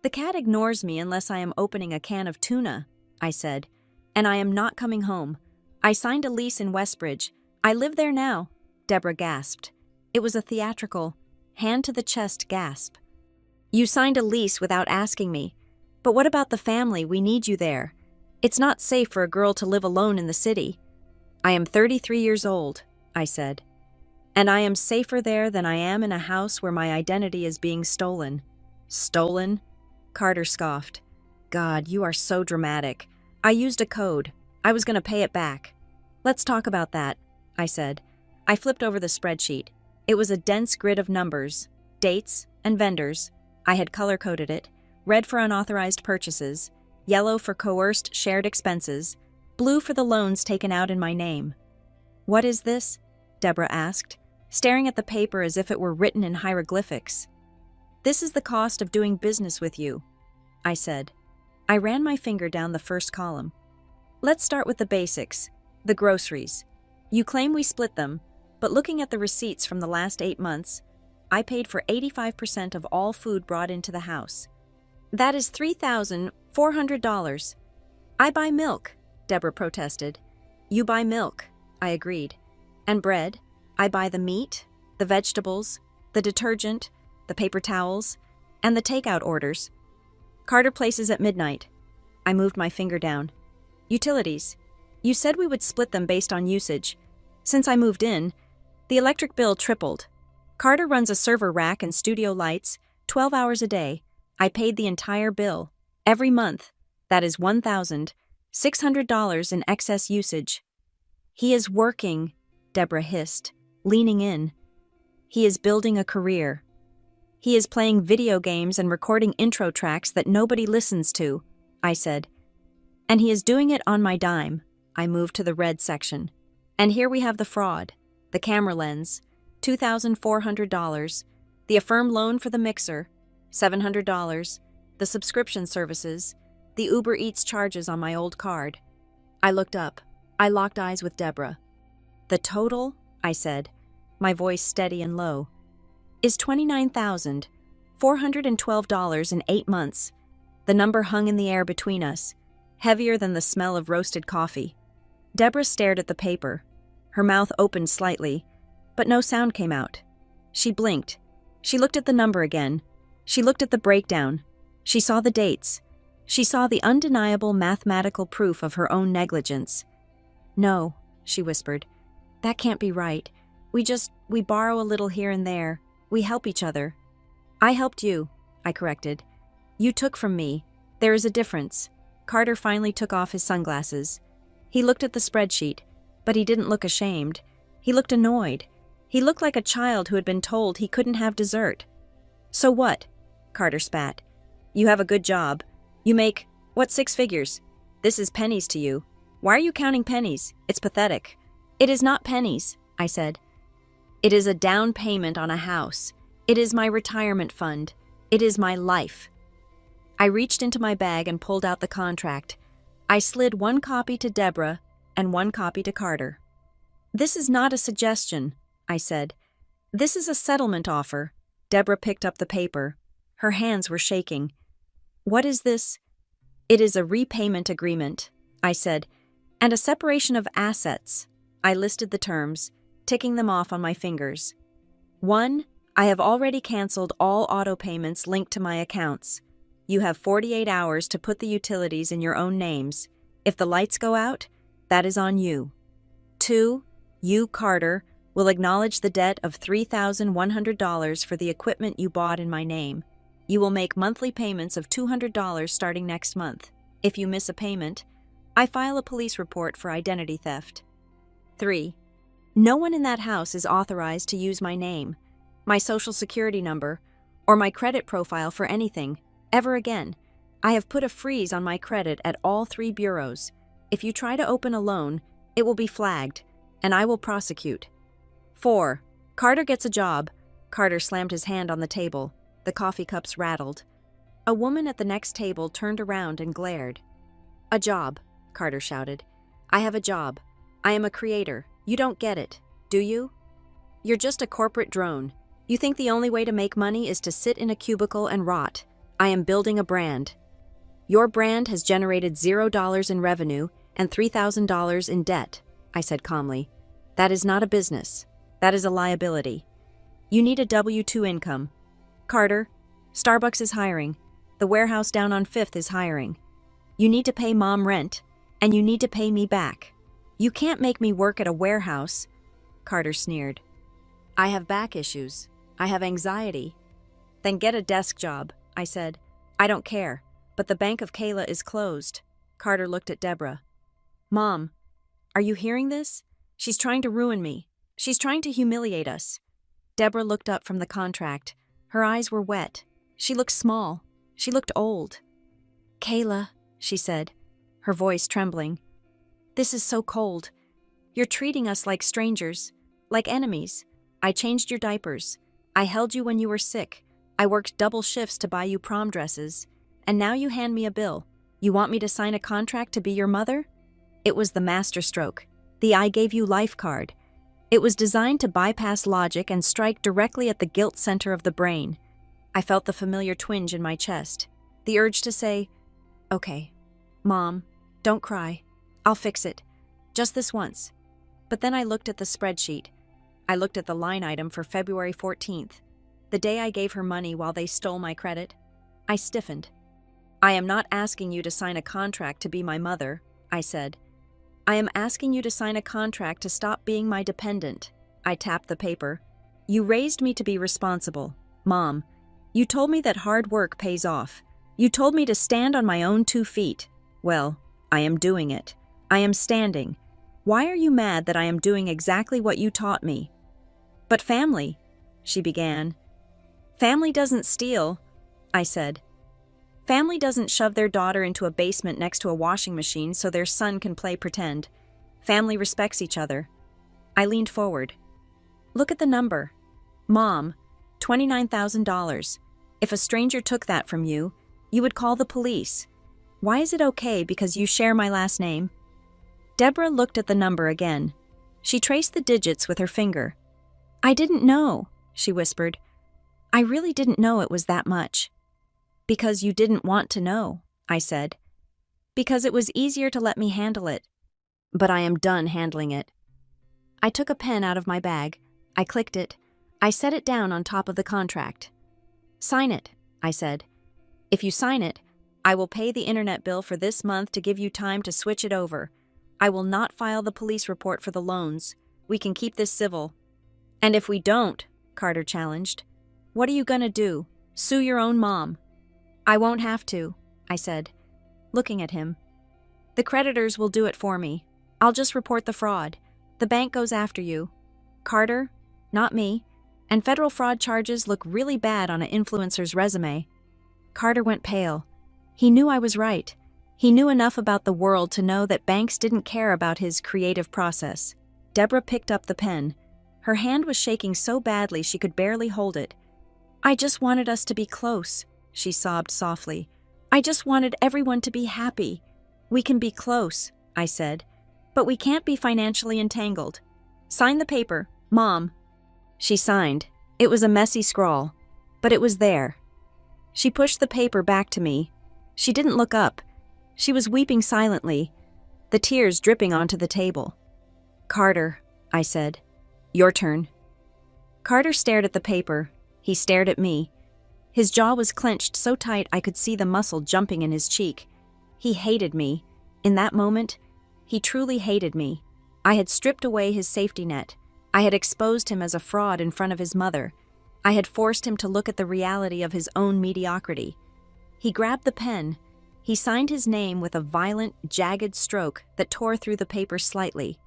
"The cat ignores me unless I am opening a can of tuna," I said, "and I am not coming home. I signed a lease in Westbridge. I live there now, Deborah gasped. It was a theatrical, hand-to-the-chest gasp. You signed a lease without asking me. But what about the family? We need you there. It's not safe for a girl to live alone in the city. I am 33 years old, I said. And I am safer there than I am in a house where my identity is being stolen. Stolen? Carter scoffed. God, you are so dramatic. I used a code. I was going to pay it back. Let's talk about that, I said. I flipped over the spreadsheet. It was a dense grid of numbers, dates, and vendors. I had color-coded it. Red for unauthorized purchases, yellow for coerced shared expenses, blue for the loans taken out in my name. What is this? Deborah asked, staring at the paper as if it were written in hieroglyphics. This is the cost of doing business with you, I said. I ran my finger down the first column. Let's start with the basics, the groceries. You claim we split them, but looking at the receipts from the last 8 months, I paid for 85% of all food brought into the house. That is $3,400. I buy milk, Deborah protested. You buy milk, I agreed. And bread. I buy the meat, the vegetables, the detergent, the paper towels, and the takeout orders. Carter places at midnight. I moved my finger down. Utilities. You said we would split them based on usage. Since I moved in, the electric bill tripled. Carter runs a server rack and studio lights, 12 hours a day. I paid the entire bill, every month. That is $1,600 in excess usage. He is working, Deborah hissed, leaning in. He is building a career. He is playing video games and recording intro tracks that nobody listens to, I said. And he is doing it on my dime. I moved to the red section. And here we have the fraud, the camera lens, $2,400, the Affirm loan for the mixer, $700, the subscription services, the Uber Eats charges on my old card. I looked up. I locked eyes with Deborah. The total, I said, my voice steady and low, is $29,412 in 8 months. The number hung in the air between us, heavier than the smell of roasted coffee. Deborah stared at the paper. Her mouth opened slightly, but no sound came out. She blinked. She looked at the number again. She looked at the breakdown. She saw the dates. She saw the undeniable mathematical proof of her own negligence. No, she whispered. That can't be right. We borrow a little here and there. We help each other. I helped you, I corrected. You took from me. There is a difference. Carter finally took off his sunglasses. He looked at the spreadsheet, but he didn't look ashamed. He looked annoyed. He looked like a child who had been told he couldn't have dessert. So what? Carter spat. You have a good job. You make, 6 figures? This is pennies to you. Why are you counting pennies? It's pathetic. It is not pennies, I said. It is a down payment on a house. It is my retirement fund. It is my life. I reached into my bag and pulled out the contract. I slid 1 copy to Deborah and 1 copy to Carter. This is not a suggestion, I said. This is a settlement offer. Deborah picked up the paper. Her hands were shaking. What is this? It is a repayment agreement, I said, and a separation of assets. I listed the terms, ticking them off on my fingers. 1. I have already canceled all auto payments linked to my accounts. You have 48 hours to put the utilities in your own names. If the lights go out, that is on you. 2. You, Carter, will acknowledge the debt of $3,100 for the equipment you bought in my name. You will make monthly payments of $200 starting next month. If you miss a payment, I file a police report for identity theft. 3. No one in that house is authorized to use my name, my social security number, or my credit profile for anything, ever again. I have put a freeze on my credit at all 3 bureaus. If you try to open a loan, it will be flagged, and I will prosecute. 4. Carter gets a job. Carter slammed his hand on the table. The coffee cups rattled. A woman at the next table turned around and glared. A job, Carter shouted. I have a job. I am a creator. You don't get it, do you? You're just a corporate drone. You think the only way to make money is to sit in a cubicle and rot. I am building a brand. Your brand has generated $0 in revenue and $3,000 in debt. I said calmly. That is not a business. That is a liability. You need a W-2 income. Carter, Starbucks is hiring. The warehouse down on 5th is hiring. You need to pay Mom rent, and you need to pay me back. You can't make me work at a warehouse. Carter sneered. I have back issues. I have anxiety. Then get a desk job, I said. I don't care, but the Bank of Kayla is closed. Carter looked at Deborah. Mom, are you hearing this? She's trying to ruin me. She's trying to humiliate us. Deborah looked up from the contract. Her eyes were wet. She looked small. She looked old. Kayla, she said, her voice trembling. This is so cold. You're treating us like strangers, like enemies. I changed your diapers. I held you when you were sick. I worked double shifts to buy you prom dresses. And now you hand me a bill. You want me to sign a contract to be your mother? It was the masterstroke, the I gave you life card. It was designed to bypass logic and strike directly at the guilt center of the brain. I felt the familiar twinge in my chest, the urge to say, okay, Mom, don't cry. I'll fix it. Just this once. But then I looked at the spreadsheet. I looked at the line item for February 14th, the day I gave her money while they stole my credit. I stiffened. I am not asking you to sign a contract to be my mother, I said. I am asking you to sign a contract to stop being my dependent. I tapped the paper. You raised me to be responsible, Mom. You told me that hard work pays off. You told me to stand on my own 2 feet. Well, I am doing it. I am standing. Why are you mad that I am doing exactly what you taught me? But family, she began. Family doesn't steal, I said. Family doesn't shove their daughter into a basement next to a washing machine so their son can play pretend. Family respects each other. I leaned forward. Look at the number. Mom, $29,000. If a stranger took that from you, you would call the police. Why is it okay because you share my last name? Deborah looked at the number again. She traced the digits with her finger. I didn't know, she whispered. I really didn't know it was that much. Because you didn't want to know, I said. Because it was easier to let me handle it. But I am done handling it. I took a pen out of my bag. I clicked it. I set it down on top of the contract. Sign it, I said. If you sign it, I will pay the internet bill for this month to give you time to switch it over. I will not file the police report for the loans. We can keep this civil. And if we don't, Carter challenged, what are you gonna do? Sue your own mom? I won't have to, I said, looking at him. The creditors will do it for me. I'll just report the fraud. The bank goes after you. Carter, not me. And federal fraud charges look really bad on an influencer's resume. Carter went pale. He knew I was right. He knew enough about the world to know that banks didn't care about his creative process. Deborah picked up the pen. Her hand was shaking so badly she could barely hold it. I just wanted us to be close, she sobbed softly. I just wanted everyone to be happy. We can be close, I said, but we can't be financially entangled. Sign the paper, Mom. She signed. It was a messy scrawl, but it was there. She pushed the paper back to me. She didn't look up. She was weeping silently, the tears dripping onto the table. Carter, I said. Your turn. Carter stared at the paper. He stared at me. His jaw was clenched so tight I could see the muscle jumping in his cheek. He hated me. In that moment, he truly hated me. I had stripped away his safety net. I had exposed him as a fraud in front of his mother. I had forced him to look at the reality of his own mediocrity. He grabbed the pen. He signed his name with a violent, jagged stroke that tore through the paper slightly.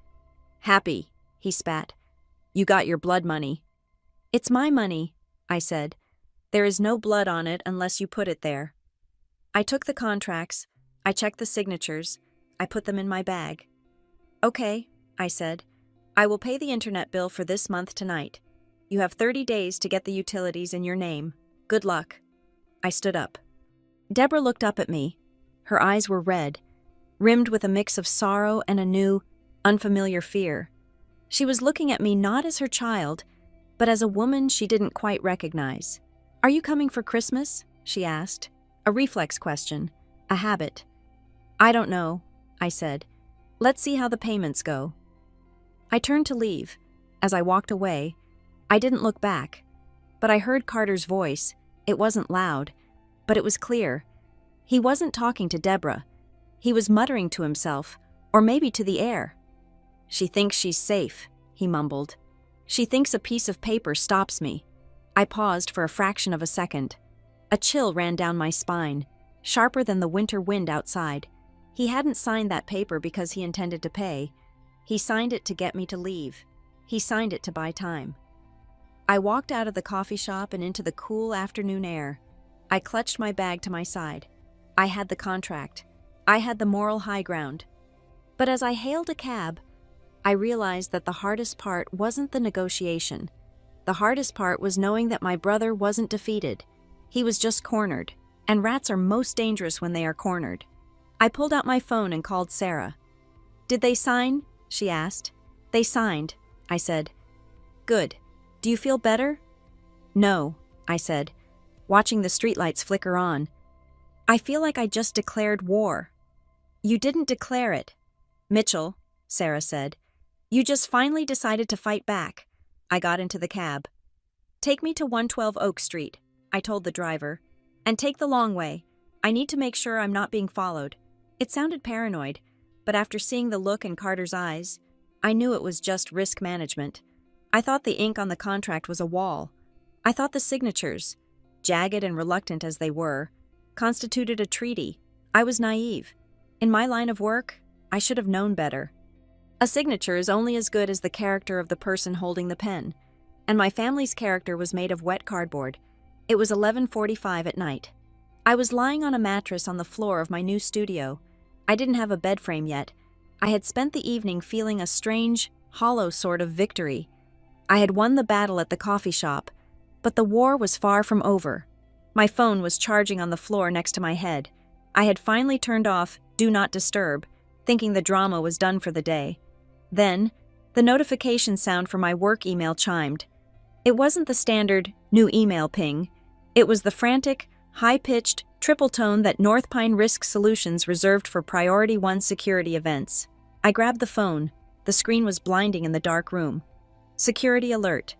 Happy, he spat. You got your blood money. It's my money, I said. There is no blood on it unless you put it there. I took the contracts. I checked the signatures. I put them in my bag. Okay, I said. I will pay the internet bill for this month tonight. You have 30 days to get the utilities in your name. Good luck. I stood up. Deborah looked up at me. Her eyes were red, rimmed with a mix of sorrow and a new, unfamiliar fear. She was looking at me not as her child, but as a woman she didn't quite recognize. Are you coming for Christmas? She asked. A reflex question. A habit. I don't know, I said. Let's see how the payments go. I turned to leave. As I walked away, I didn't look back. But I heard Carter's voice. It wasn't loud, but it was clear. He wasn't talking to Deborah. He was muttering to himself, or maybe to the air. "She thinks she's safe," he mumbled. "She thinks a piece of paper stops me." I paused for a fraction of a second. A chill ran down my spine, sharper than the winter wind outside. He hadn't signed that paper because he intended to pay. He signed it to get me to leave. He signed it to buy time. I walked out of the coffee shop and into the cool afternoon air. I clutched my bag to my side. I had the contract. I had the moral high ground. But as I hailed a cab, I realized that the hardest part wasn't the negotiation. The hardest part was knowing that my brother wasn't defeated. He was just cornered, and rats are most dangerous when they are cornered. I pulled out my phone and called Sarah. "Did they sign?" she asked. "They signed," I said. "Good. Do you feel better?" "No," I said, watching the streetlights flicker on. "I feel like I just declared war." "You didn't declare it, Mitchell," Sarah said. "You just finally decided to fight back." I got into the cab. "Take me to 112 Oak Street," I told the driver. "And take the long way. I need to make sure I'm not being followed." It sounded paranoid, but after seeing the look in Carter's eyes, I knew it was just risk management. I thought the ink on the contract was a wall. I thought the signatures, jagged and reluctant as they were, constituted a treaty. I was naive. In my line of work, I should have known better. A signature is only as good as the character of the person holding the pen, and my family's character was made of wet cardboard. It was 11:45 at night. I was lying on a mattress on the floor of my new studio. I didn't have a bed frame yet. I had spent the evening feeling a strange, hollow sort of victory. I had won the battle at the coffee shop, but the war was far from over. My phone was charging on the floor next to my head. I had finally turned off Do Not Disturb, thinking the drama was done for the day. Then, the notification sound for my work email chimed. It wasn't the standard new email ping. It was the frantic, high-pitched, triple tone that North Pine Risk Solutions reserved for Priority 1 security events. I grabbed the phone. The screen was blinding in the dark room. Security alert.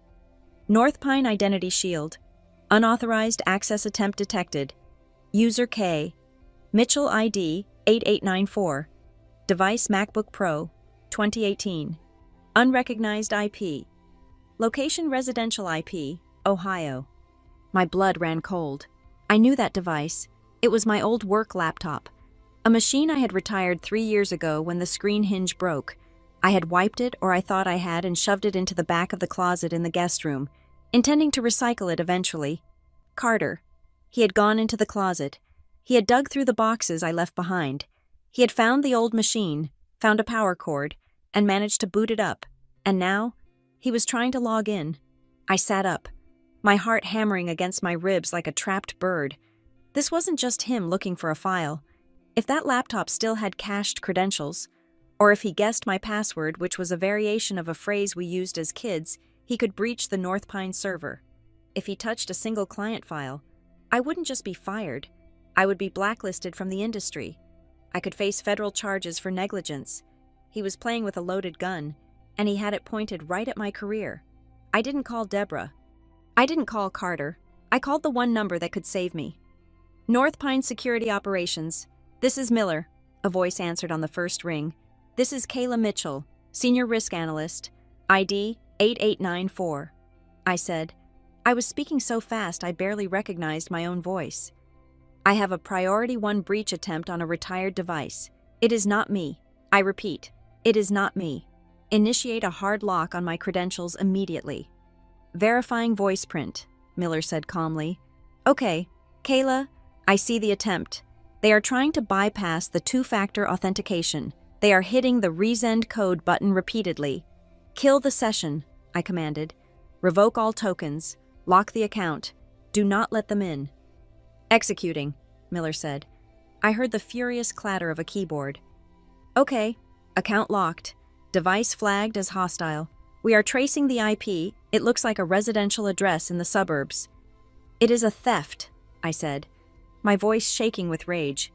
North Pine Identity Shield. Unauthorized access attempt detected. User K. Mitchell ID 8894. Device MacBook Pro 2018. Unrecognized IP. Location residential IP, Ohio. My blood ran cold. I knew that device. It was my old work laptop. A machine I had retired 3 years ago when the screen hinge broke. I had wiped it, or I thought I had, and shoved it into the back of the closet in the guest room, intending to recycle it eventually. Carter. He had gone into the closet. He had dug through the boxes I left behind. He had found the old machine, found a power cord, and managed to boot it up. And now, he was trying to log in. I sat up, my heart hammering against my ribs like a trapped bird. This wasn't just him looking for a file. If that laptop still had cached credentials, or if he guessed my password, which was a variation of a phrase we used as kids, he could breach the North Pine server. If he touched a single client file, I wouldn't just be fired. I would be blacklisted from the industry. I could face federal charges for negligence. He was playing with a loaded gun, and he had it pointed right at my career. I didn't call Deborah. I didn't call Carter. I called the one number that could save me. North Pine Security Operations. This is Miller, a voice answered on the first ring. This is Kayla Mitchell, Senior Risk Analyst, ID 8894. I said. I was speaking so fast I barely recognized my own voice. I have a Priority 1 breach attempt on a retired device. It is not me. I repeat, it is not me. Initiate a hard lock on my credentials immediately. Verifying voice print, Miller said calmly. Okay, Kayla, I see the attempt. They are trying to bypass the two-factor authentication. They are hitting the resend code button repeatedly. Kill the session, I commanded. Revoke all tokens. Lock the account. Do not let them in. Executing, Miller said. I heard the furious clatter of a keyboard. Okay, account locked. Device flagged as hostile. We are tracing the IP. It looks like a residential address in the suburbs. It is a theft, I said, my voice shaking with rage.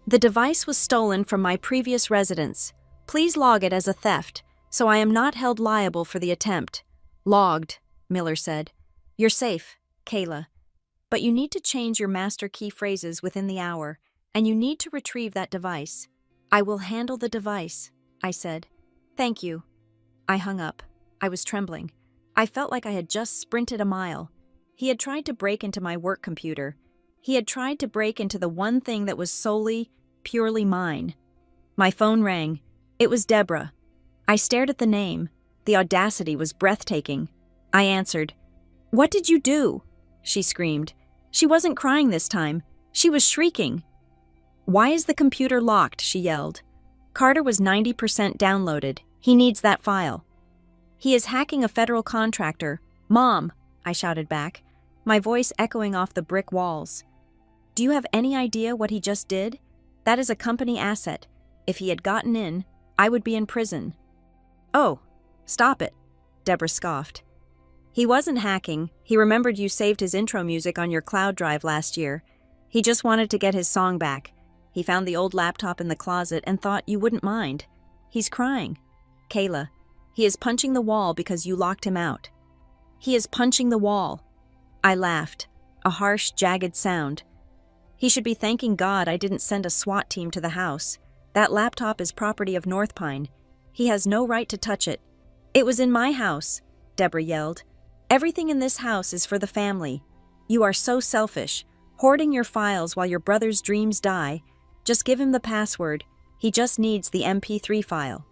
The device was stolen from my previous residence. Please log it as a theft. So I am not held liable for the attempt. Logged, Miller said. You're safe, Kayla. But you need to change your master key phrases within the hour, and you need to retrieve that device. I will handle the device, I said. Thank you. I hung up. I was trembling. I felt like I had just sprinted a mile. He had tried to break into my work computer. He had tried to break into the one thing that was solely, purely mine. My phone rang. It was Deborah. I stared at the name. The audacity was breathtaking. I answered. What did you do? She screamed. She wasn't crying this time. She was shrieking. Why is the computer locked? She yelled. Carter was 90% downloaded. He needs that file. He is hacking a federal contractor. Mom, I shouted back, my voice echoing off the brick walls. Do you have any idea what he just did? That is a company asset. If he had gotten in, I would be in prison. Oh, stop it, Deborah scoffed. He wasn't hacking. He remembered you saved his intro music on your cloud drive last year. He just wanted to get his song back. He found the old laptop in the closet and thought you wouldn't mind. He's crying. Kayla, he is punching the wall because you locked him out. He is punching the wall. I laughed, a harsh, jagged sound. He should be thanking God I didn't send a SWAT team to the house. That laptop is property of North Pine. He has no right to touch it. It was in my house, Deborah yelled. Everything in this house is for the family. You are so selfish, hoarding your files while your brother's dreams die. Just give him the password. He just needs the MP3 file.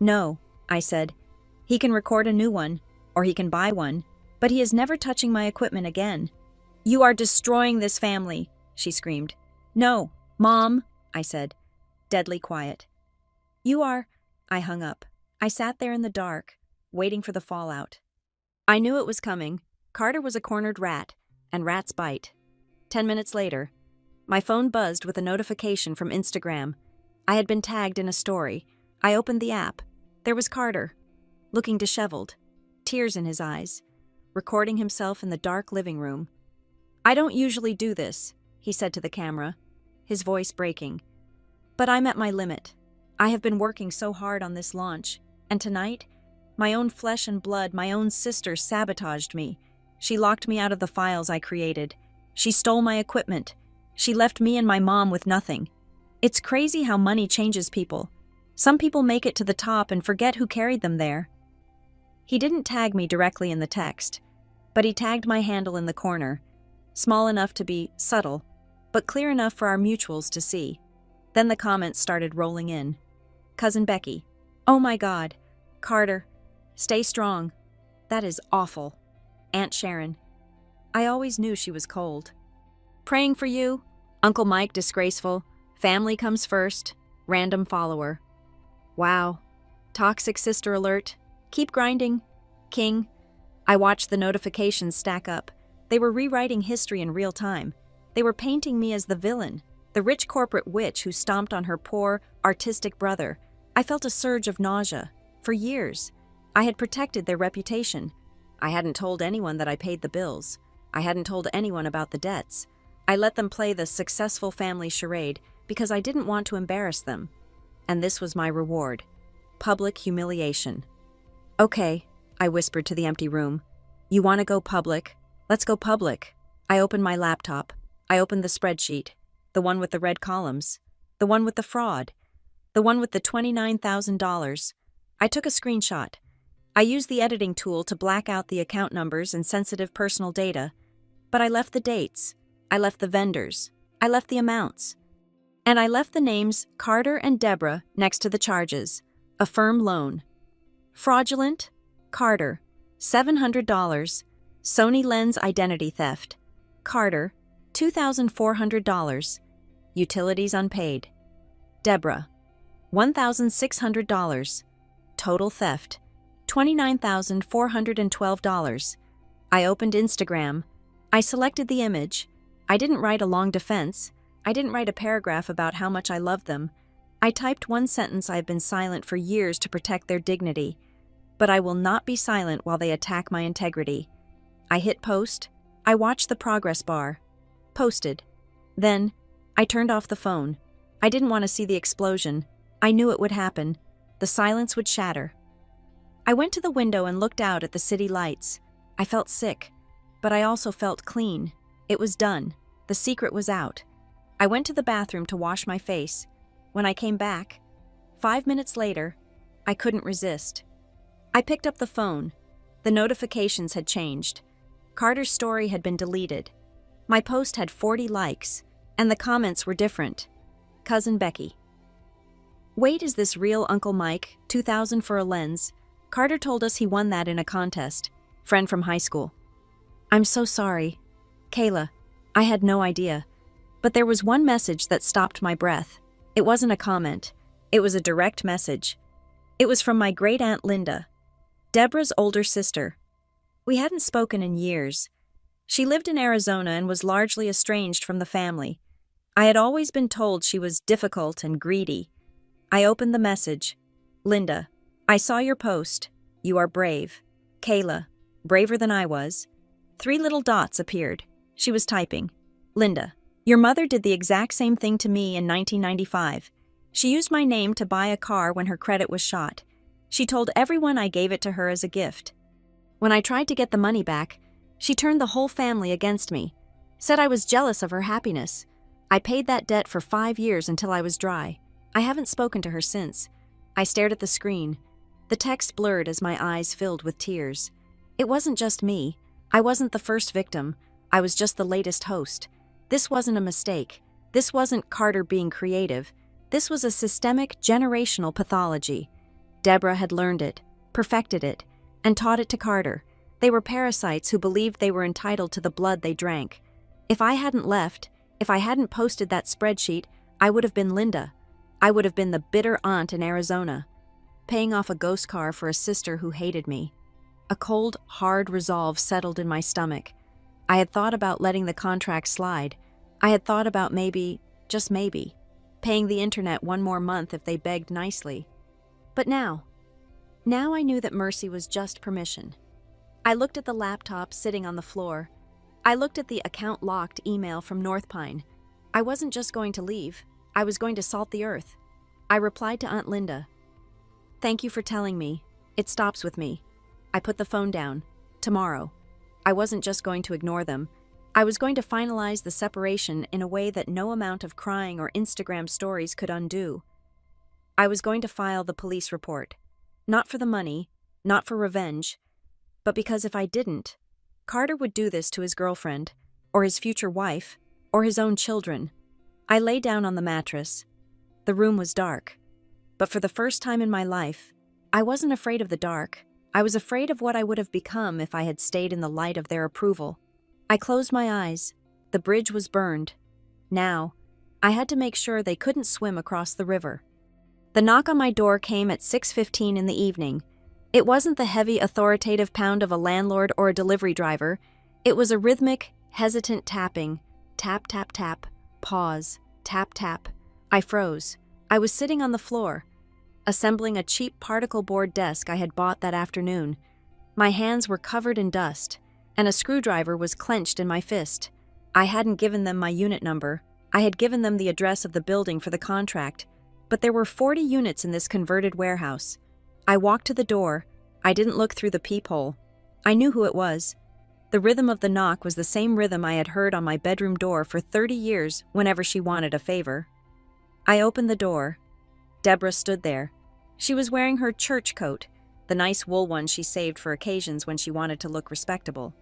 No, I said. He can record a new one, or he can buy one, but he is never touching my equipment again. You are destroying this family, she screamed. No, Mom, I said, deadly quiet. You are... I hung up. I sat there in the dark, waiting for the fallout. I knew it was coming. Carter was a cornered rat, and rats bite. 10 minutes later, my phone buzzed with a notification from Instagram. I had been tagged in a story. I opened the app. There was Carter, looking disheveled, tears in his eyes, recording himself in the dark living room. I don't usually do this, he said to the camera, his voice breaking. But I'm at my limit. I have been working so hard on this launch, and tonight, my own flesh and blood, my own sister sabotaged me. She locked me out of the files I created. She stole my equipment. She left me and my mom with nothing. It's crazy how money changes people. Some people make it to the top and forget who carried them there. He didn't tag me directly in the text, but he tagged my handle in the corner, small enough to be subtle, but clear enough for our mutuals to see. Then the comments started rolling in. Cousin Becky. Oh my God. Carter. Stay strong. That is awful. Aunt Sharon. I always knew she was cold. Praying for you. Uncle Mike disgraceful. Family comes first. Random follower. Wow. Toxic sister alert. Keep grinding. King. I watched the notifications stack up. They were rewriting history in real time. They were painting me as the villain, the rich corporate witch who stomped on her poor, artistic brother. I felt a surge of nausea. For years, I had protected their reputation. I hadn't told anyone that I paid the bills. I hadn't told anyone about the debts. I let them play the successful family charade because I didn't want to embarrass them. And this was my reward. Public humiliation. Okay, I whispered to the empty room. You want to go public? Let's go public. I opened my laptop. I opened the spreadsheet. The one with the red columns. The one with the fraud. The one with the $29,000. I took a screenshot. I used the editing tool to black out the account numbers and sensitive personal data, but I left the dates. I left the vendors. I left the amounts. And I left the names Carter and Deborah next to the charges. A firm loan. Fraudulent. Carter. $700. Sony Lens identity theft. Carter. $2,400. Utilities unpaid. Deborah. $1,600. Total theft. $29,412. I opened Instagram. I selected the image. I didn't write a long defense. I didn't write a paragraph about how much I loved them. I typed one sentence I've been silent for years to protect their dignity. But I will not be silent while they attack my integrity. I hit post. I watched the progress bar. Posted. Then, I turned off the phone. I didn't want to see the explosion. I knew it would happen. The silence would shatter. I went to the window and looked out at the city lights. I felt sick, but I also felt clean. It was done. The secret was out. I went to the bathroom to wash my face. When I came back, 5 minutes later, I couldn't resist. I picked up the phone. The notifications had changed. Carter's story had been deleted. My post had 40 likes, and the comments were different. Cousin Becky. Wait, is this real, Uncle Mike? 2,000 for a lens. Carter told us he won that in a contest. Friend from high school. I'm so sorry. Kayla, I had no idea. But there was one message that stopped my breath. It wasn't a comment. It was a direct message. It was from my great-aunt Linda, Deborah's older sister. We hadn't spoken in years. She lived in Arizona and was largely estranged from the family. I had always been told she was difficult and greedy. I opened the message. Linda, I saw your post. You are brave. Kayla, braver than I was. 3 little dots appeared. She was typing. Linda, your mother did the exact same thing to me in 1995. She used my name to buy a car when her credit was shot. She told everyone I gave it to her as a gift. When I tried to get the money back, she turned the whole family against me, said I was jealous of her happiness. I paid that debt for 5 years until I was dry. I haven't spoken to her since. I stared at the screen. The text blurred as my eyes filled with tears. It wasn't just me. I wasn't the first victim. I was just the latest host. This wasn't a mistake. This wasn't Carter being creative. This was a systemic, generational pathology. Deborah had learned it, perfected it, and taught it to Carter. They were parasites who believed they were entitled to the blood they drank. If I hadn't left, if I hadn't posted that spreadsheet, I would have been Linda. I would have been the bitter aunt in Arizona, paying off a ghost car for a sister who hated me. A cold, hard resolve settled in my stomach. I had thought about letting the contract slide. I had thought about maybe, just maybe, paying the internet 1 more month if they begged nicely. But now I knew that mercy was just permission. I looked at the laptop sitting on the floor. I looked at the account-locked email from North Pine. I wasn't just going to leave. I was going to salt the earth. I replied to Aunt Linda. Thank you for telling me. It stops with me. I put the phone down. Tomorrow. I wasn't just going to ignore them. I was going to finalize the separation in a way that no amount of crying or Instagram stories could undo. I was going to file the police report. Not for the money, not for revenge, but because if I didn't, Carter would do this to his girlfriend, or his future wife, or his own children. I lay down on the mattress. The room was dark. But for the first time in my life, I wasn't afraid of the dark. I was afraid of what I would have become if I had stayed in the light of their approval. I closed my eyes. The bridge was burned. Now, I had to make sure they couldn't swim across the river. The knock on my door came at 6:15 in the evening. It wasn't the heavy, authoritative pound of a landlord or a delivery driver. It was a rhythmic, hesitant tapping. Tap, tap, tap. Pause. Tap, tap. I froze. I was sitting on the floor, assembling a cheap particle board desk I had bought that afternoon. My hands were covered in dust, and a screwdriver was clenched in my fist. I hadn't given them my unit number. I had given them the address of the building for the contract, but there were 40 units in this converted warehouse. I walked to the door. I didn't look through the peephole. I knew who it was. The rhythm of the knock was the same rhythm I had heard on my bedroom door for 30 years whenever she wanted a favor. I opened the door. Deborah stood there. She was wearing her church coat, the nice wool one she saved for occasions when she wanted to look respectable.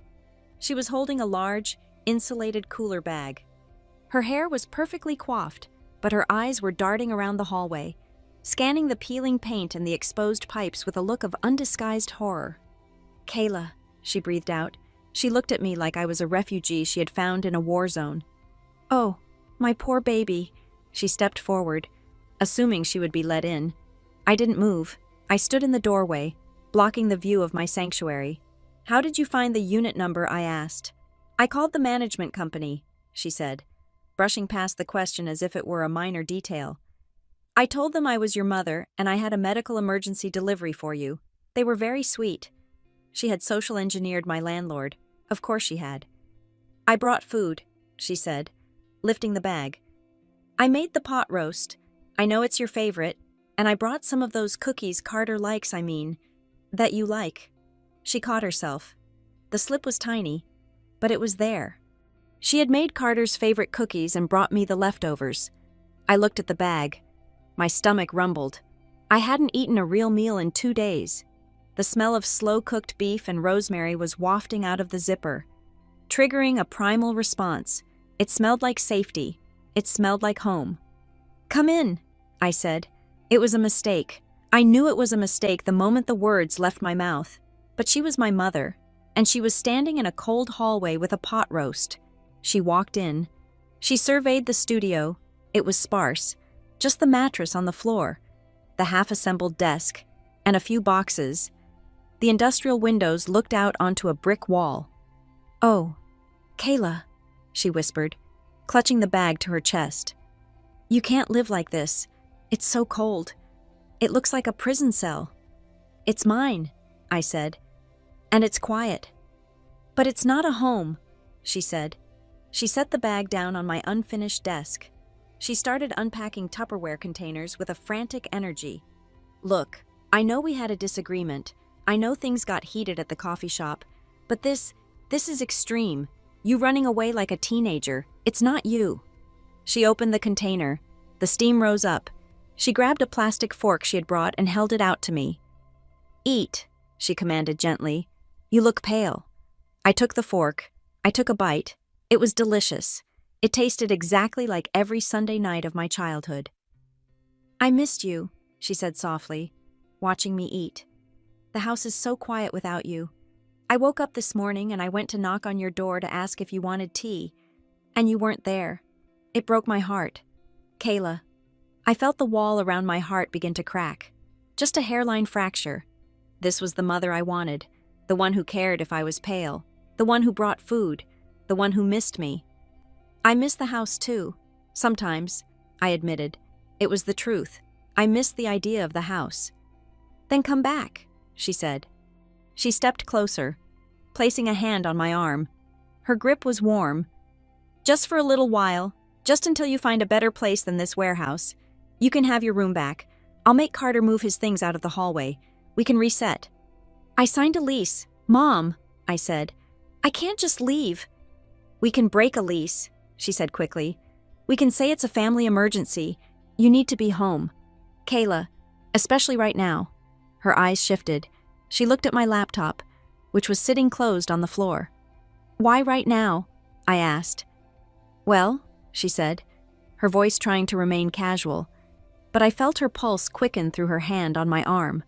She was holding a large, insulated cooler bag. Her hair was perfectly coiffed, but her eyes were darting around the hallway, scanning the peeling paint and the exposed pipes with a look of undisguised horror. Kayla, she breathed out. She looked at me like I was a refugee she had found in a war zone. Oh, my poor baby. She stepped forward, assuming she would be let in. I didn't move. I stood in the doorway, blocking the view of my sanctuary. How did you find the unit number? I asked. I called the management company, she said, brushing past the question as if it were a minor detail. I told them I was your mother and I had a medical emergency delivery for you. They were very sweet. She had social engineered my landlord. Of course she had. I brought food, she said, lifting the bag. I made the pot roast. I know it's your favorite, and I brought some of those cookies Carter likes, That you like. She caught herself. The slip was tiny, but it was there. She had made Carter's favorite cookies and brought me the leftovers. I looked at the bag. My stomach rumbled. I hadn't eaten a real meal in 2 days. The smell of slow-cooked beef and rosemary was wafting out of the zipper, triggering a primal response. It smelled like safety. It smelled like home. "Come in," I said. It was a mistake. I knew it was a mistake the moment the words left my mouth. But she was my mother, and she was standing in a cold hallway with a pot roast. She walked in. She surveyed the studio. It was sparse. Just the mattress on the floor, the half-assembled desk, and a few boxes. The industrial windows looked out onto a brick wall. "Oh, Kayla," she whispered, clutching the bag to her chest. "You can't live like this. It's so cold. It looks like a prison cell." "It's mine," I said, "and it's quiet." "But it's not a home," she said. She set the bag down on my unfinished desk. She started unpacking Tupperware containers with a frantic energy. "Look, I know we had a disagreement. I know things got heated at the coffee shop. But this is extreme. You running away like a teenager. It's not you." She opened the container. The steam rose up. She grabbed a plastic fork she had brought and held it out to me. "Eat," she commanded gently. "You look pale." I took the fork. I took a bite. It was delicious. It tasted exactly like every Sunday night of my childhood. "I missed you," she said softly, watching me eat. "The house is so quiet without you. I woke up this morning and I went to knock on your door to ask if you wanted tea, and you weren't there. It broke my heart. Kayla." I felt the wall around my heart begin to crack. Just a hairline fracture. This was the mother I wanted, the one who cared if I was pale, the one who brought food, the one who missed me. "I miss the house too. Sometimes," I admitted. It was the truth. I missed the idea of the house. "Then come back," she said. She stepped closer, placing a hand on my arm. Her grip was warm. "Just for a little while, just until you find a better place than this warehouse. You can have your room back. I'll make Carter move his things out of the hallway. We can reset." "I signed a lease. Mom," I said. "I can't just leave." "We can break a lease," she said quickly. "We can say it's a family emergency. You need to be home. Kayla, especially right now." Her eyes shifted. She looked at my laptop, which was sitting closed on the floor. "Why right now?" I asked. "Well," she said, her voice trying to remain casual, but I felt her pulse quicken through her hand on my arm.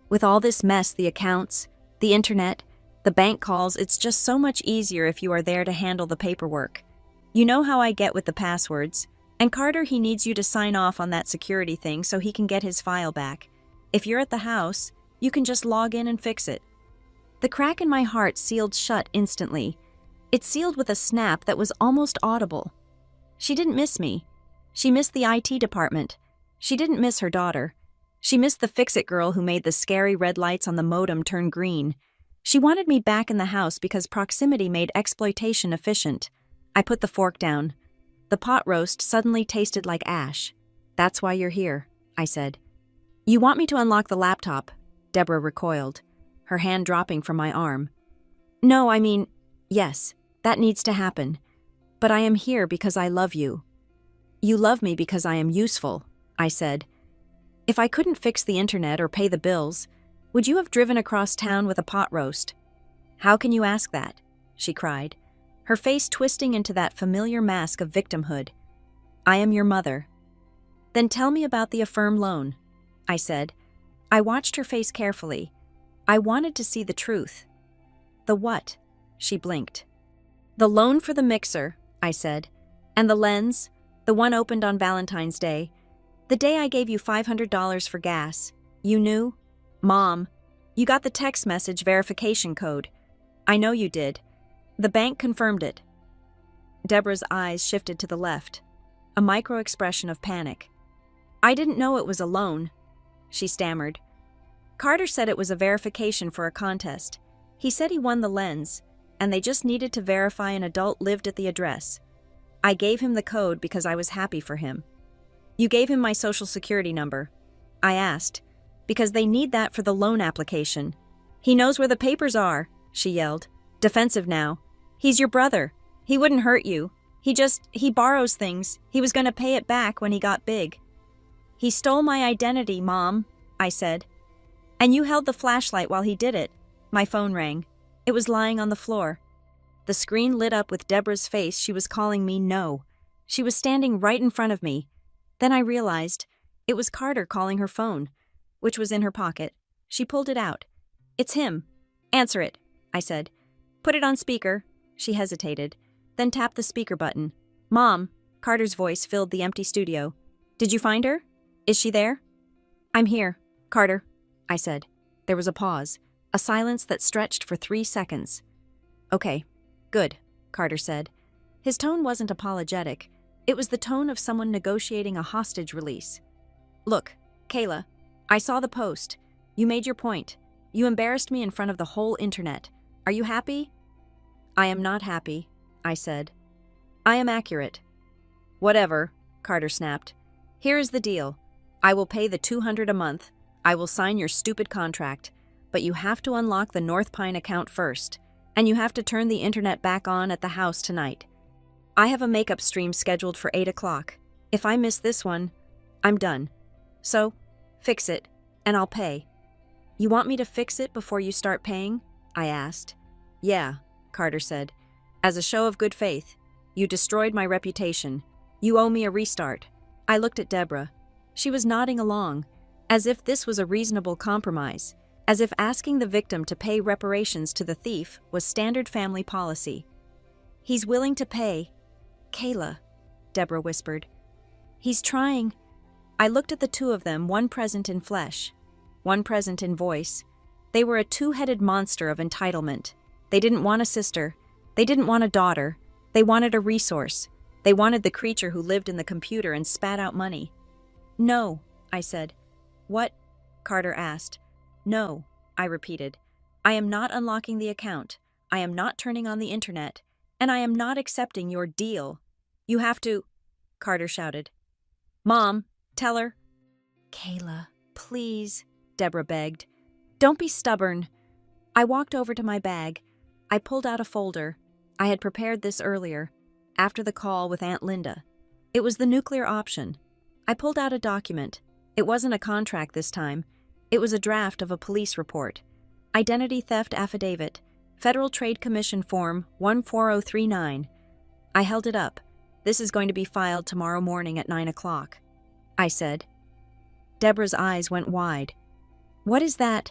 "With all this mess, the accounts, the internet, the bank calls, it's just so much easier if you are there to handle the paperwork. You know how I get with the passwords. And Carter, he needs you to sign off on that security thing so he can get his file back. If you're at the house, you can just log in and fix it." The crack in my heart sealed shut instantly. It sealed with a snap that was almost audible. She didn't miss me. She missed the IT department. She didn't miss her daughter. She missed the fix-it girl who made the scary red lights on the modem turn green. She wanted me back in the house because proximity made exploitation efficient. I put the fork down. The pot roast suddenly tasted like ash. "That's why you're here," I said. "You want me to unlock the laptop?" Deborah recoiled, her hand dropping from my arm. "No, I mean, yes, that needs to happen. But I am here because I love you." "You love me because I am useful," I said. "If I couldn't fix the internet or pay the bills, would you have driven across town with a pot roast?" "How can you ask that?" she cried, her face twisting into that familiar mask of victimhood. "I am your mother." "Then tell me about the Affirm loan," I said. I watched her face carefully. I wanted to see the truth. "The what?" She blinked. "The loan for the mixer," I said. "And the lens, the one opened on Valentine's Day. The day I gave you $500 for gas. You knew? Mom, you got the text message verification code. I know you did. The bank confirmed it." Deborah's eyes shifted to the left, a micro-expression of panic. "I didn't know it was a loan," she stammered. "Carter said it was a verification for a contest. He said he won the lens, and they just needed to verify an adult lived at the address. I gave him the code because I was happy for him." "You gave him my social security number?" I asked. Because they need that for the loan application. He knows where the papers are, she yelled, defensive now. He's your brother. He wouldn't hurt you. He borrows things. He was going to pay it back when he got big. He stole my identity, Mom, I said. And you held the flashlight while he did it. My phone rang. It was lying on the floor. The screen lit up with Deborah's face. She was calling me no. She was standing right in front of me. Then I realized it was Carter calling her phone, which was in her pocket. She pulled it out. It's him. Answer it, I said. Put it on speaker. She hesitated, then tapped the speaker button. Mom, Carter's voice filled the empty studio. Did you find her? Is she there? I'm here, Carter, I said. There was a pause, a silence that stretched for 3 seconds. Okay, good, Carter said. His tone wasn't apologetic. It was the tone of someone negotiating a hostage release. Look, Kayla, I saw the post. You made your point. You embarrassed me in front of the whole internet. Are you happy? I am not happy, I said. I am accurate. Whatever, Carter snapped. Here is the deal. I will pay the $200 a month. I will sign your stupid contract. But you have to unlock the North Pine account first. And you have to turn the internet back on at the house tonight. I have a makeup stream scheduled for 8 o'clock. If I miss this one, I'm done. So, fix it, and I'll pay. You want me to fix it before you start paying? I asked. Yeah, Carter said. As a show of good faith. You destroyed my reputation. You owe me a restart. I looked at Deborah. She was nodding along, as if this was a reasonable compromise, as if asking the victim to pay reparations to the thief was standard family policy. He's willing to pay. Kayla, Deborah whispered. He's trying. I looked at the two of them, one present in flesh, one present in voice. They were a two-headed monster of entitlement. They didn't want a sister. They didn't want a daughter. They wanted a resource. They wanted the creature who lived in the computer and spat out money. No, I said. What? Carter asked. No, I repeated. I am not unlocking the account. I am not turning on the internet. And I am not accepting your deal. You have to, Carter shouted. Mom, tell her. Kayla, please, Deborah begged. Don't be stubborn. I walked over to my bag. I pulled out a folder. I had prepared this earlier, after the call with Aunt Linda. It was the nuclear option. I pulled out a document. It wasn't a contract this time. It was a draft of a police report. Identity theft affidavit. Federal Trade Commission Form 14039. I held it up. This is going to be filed tomorrow morning at 9 o'clock. I said. Deborah's eyes went wide. What is that?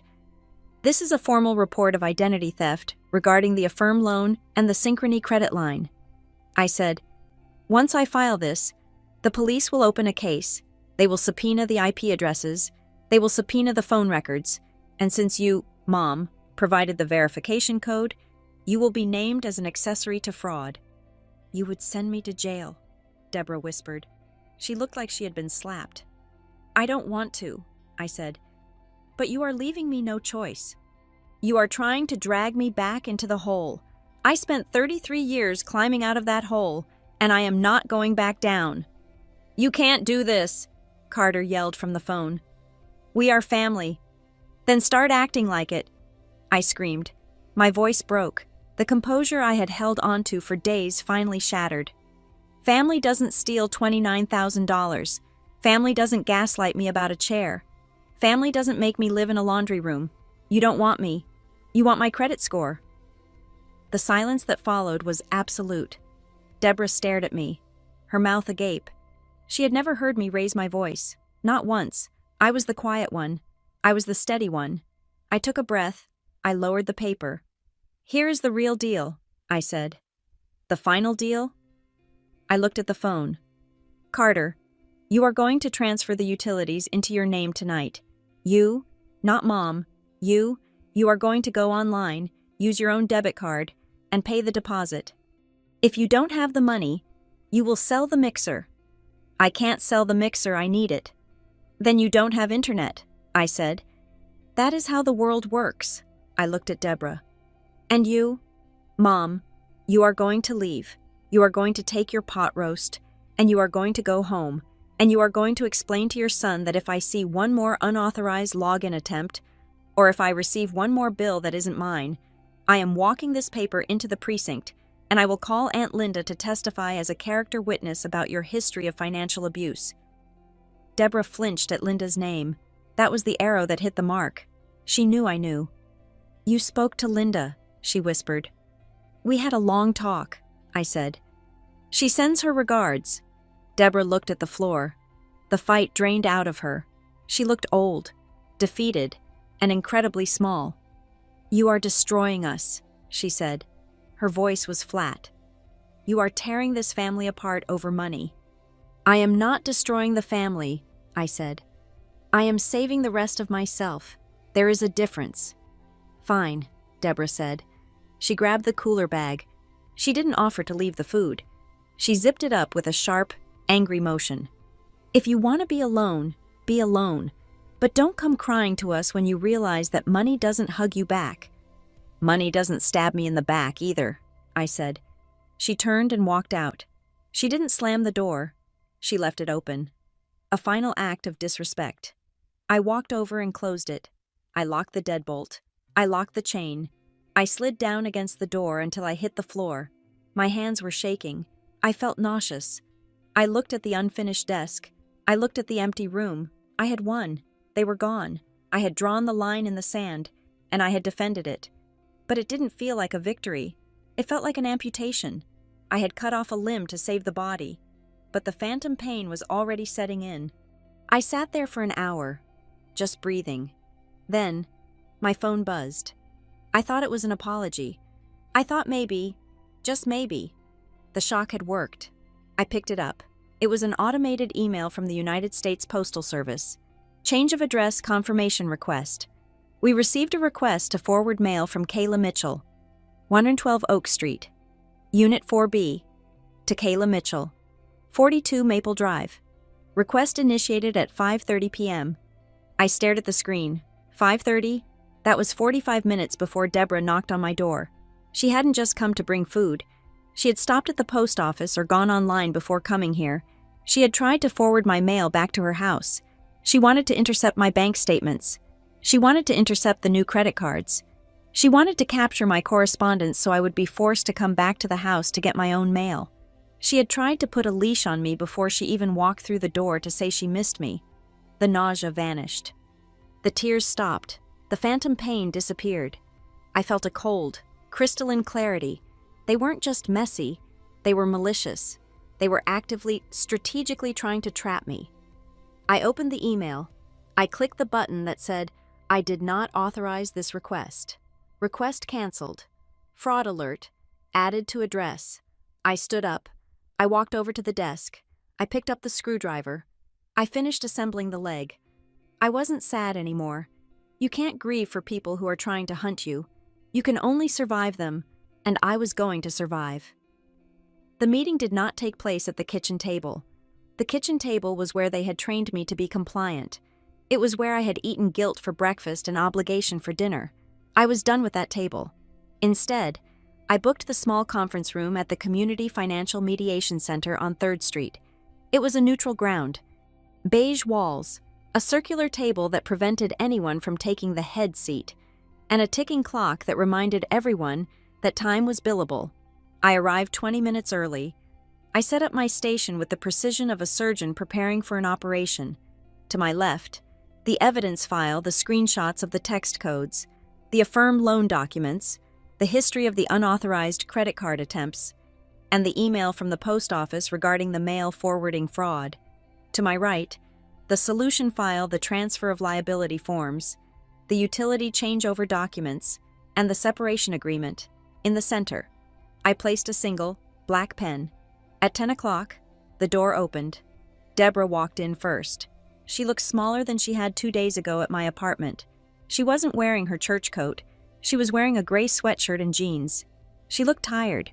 This is a formal report of identity theft regarding the Affirm loan and the Synchrony credit line. I said, once I file this, the police will open a case. They will subpoena the IP addresses. They will subpoena the phone records. And since you, Mom, provided the verification code, you will be named as an accessory to fraud. You would send me to jail, Deborah whispered. She looked like she had been slapped. I don't want to, I said. But you are leaving me no choice. You are trying to drag me back into the hole. I spent 33 years climbing out of that hole, and I am not going back down. You can't do this, Carter yelled from the phone. We are family. Then start acting like it, I screamed. My voice broke. The composure I had held onto for days finally shattered. Family doesn't steal $29,000. Family doesn't gaslight me about a chair. Family doesn't make me live in a laundry room. You don't want me. You want my credit score. The silence that followed was absolute. Deborah stared at me, her mouth agape. She had never heard me raise my voice. Not once. I was the quiet one. I was the steady one. I took a breath. I lowered the paper. Here is the real deal, I said. The final deal? I looked at the phone. Carter, you are going to transfer the utilities into your name tonight. You, not Mom, you are going to go online, use your own debit card, and pay the deposit. If you don't have the money, you will sell the mixer. I can't sell the mixer, I need it. Then you don't have internet, I said. That is how the world works. I looked at Deborah. And you? Mom, you are going to leave. You are going to take your pot roast, and you are going to go home, And you are going to explain to your son that if I see one more unauthorized login attempt, or if I receive one more bill that isn't mine, I am walking this paper into the precinct, and I will call Aunt Linda to testify as a character witness about your history of financial abuse." Deborah flinched at Linda's name. That was the arrow that hit the mark. She knew I knew. "You spoke to Linda," she whispered. "We had a long talk," I said. "She sends her regards." Deborah looked at the floor. The fight drained out of her. She looked old, defeated, and incredibly small. "You are destroying us," she said. Her voice was flat. "You are tearing this family apart over money." "I am not destroying the family," I said. "I am saving the rest of myself. There is a difference." "Fine," Deborah said. She grabbed the cooler bag. She didn't offer to leave the food. She zipped it up with a sharp, angry motion. "If you want to be alone, be alone. But don't come crying to us when you realize that money doesn't hug you back." "Money doesn't stab me in the back either," I said. She turned and walked out. She didn't slam the door. She left it open. A final act of disrespect. I walked over and closed it. I locked the deadbolt. I locked the chain. I slid down against the door until I hit the floor. My hands were shaking. I felt nauseous. I looked at the unfinished desk. I looked at the empty room. I had won. They were gone. I had drawn the line in the sand, and I had defended it. But it didn't feel like a victory. It felt like an amputation. I had cut off a limb to save the body, but the phantom pain was already setting in. I sat there for an hour, just breathing. Then, my phone buzzed. I thought it was an apology. I thought maybe, just maybe, the shock had worked. I picked it up. It was an automated email from the United States Postal Service. Change of address confirmation request. We received a request to forward mail from Kayla Mitchell, 112 Oak Street, Unit 4B, to Kayla Mitchell, 42 Maple Drive. Request initiated at 5:30 p.m. I stared at the screen. 5:30? That was 45 minutes before Deborah knocked on my door. She hadn't just come to bring food. She had stopped at the post office or gone online before coming here. She had tried to forward my mail back to her house. She wanted to intercept my bank statements. She wanted to intercept the new credit cards. She wanted to capture my correspondence so I would be forced to come back to the house to get my own mail. She had tried to put a leash on me before she even walked through the door to say she missed me. The nausea vanished. The tears stopped. The phantom pain disappeared. I felt a cold, crystalline clarity. They weren't just messy, they were malicious. They were actively, strategically trying to trap me. I opened the email. I clicked the button that said, "I did not authorize this request. Request canceled. Fraud alert. Added to address." I stood up. I walked over to the desk. I picked up the screwdriver. I finished assembling the leg. I wasn't sad anymore. You can't grieve for people who are trying to hunt you. You can only survive them, and I was going to survive. The meeting did not take place at the kitchen table. The kitchen table was where they had trained me to be compliant. It was where I had eaten guilt for breakfast and obligation for dinner. I was done with that table. Instead, I booked the small conference room at the Community Financial Mediation Center on 3rd Street. It was a neutral ground. Beige walls, a circular table that prevented anyone from taking the head seat, and a ticking clock that reminded everyone that time was billable. I arrived 20 minutes early. I set up my station with the precision of a surgeon preparing for an operation. To my left, the evidence file, the screenshots of the text codes, the affirmed loan documents, the history of the unauthorized credit card attempts, and the email from the post office regarding the mail forwarding fraud. To my right, the solution file, the transfer of liability forms, the utility changeover documents, and the separation agreement. In the center, I placed a single, black pen. At 10 o'clock, the door opened. Deborah walked in first. She looked smaller than she had 2 days ago at my apartment. She wasn't wearing her church coat. She was wearing a gray sweatshirt and jeans. She looked tired,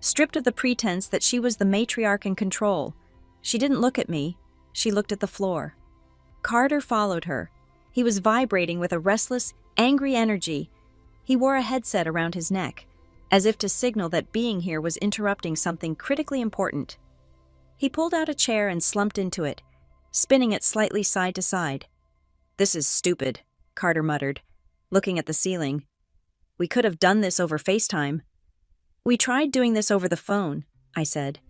stripped of the pretense that she was the matriarch in control. She didn't look at me. She looked at the floor. Carter followed her. He was vibrating with a restless, angry energy. He wore a headset around his neck, as if to signal that being here was interrupting something critically important. He pulled out a chair and slumped into it. spinning it slightly side to side. "This is stupid," Carter muttered, looking at the ceiling. "We could have done this over FaceTime." "We tried doing this over the phone," I said,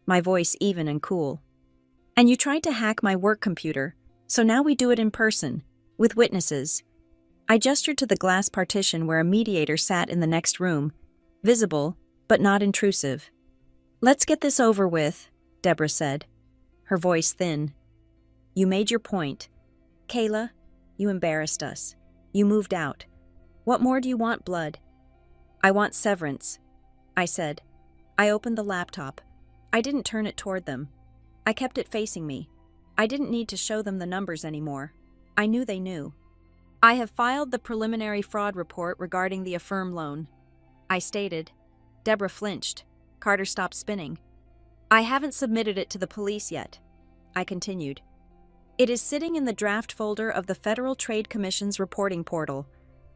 my voice even and cool. "And you tried to hack my work computer, so now we do it in person, with witnesses." I gestured to the glass partition where a mediator sat in the next room, visible, but not intrusive. "Let's get this over with," Deborah said, her voice thin. "You made your point. Kayla, you embarrassed us. You moved out. What more do you want, Blood?" "I want severance," I said. I opened the laptop. I didn't turn it toward them. I kept it facing me. I didn't need to show them the numbers anymore. I knew they knew. "I have filed the preliminary fraud report regarding the Affirm loan," I stated. Deborah flinched. Carter stopped spinning. "I haven't submitted it to the police yet," I continued. "It is sitting in the draft folder of the Federal Trade Commission's reporting portal.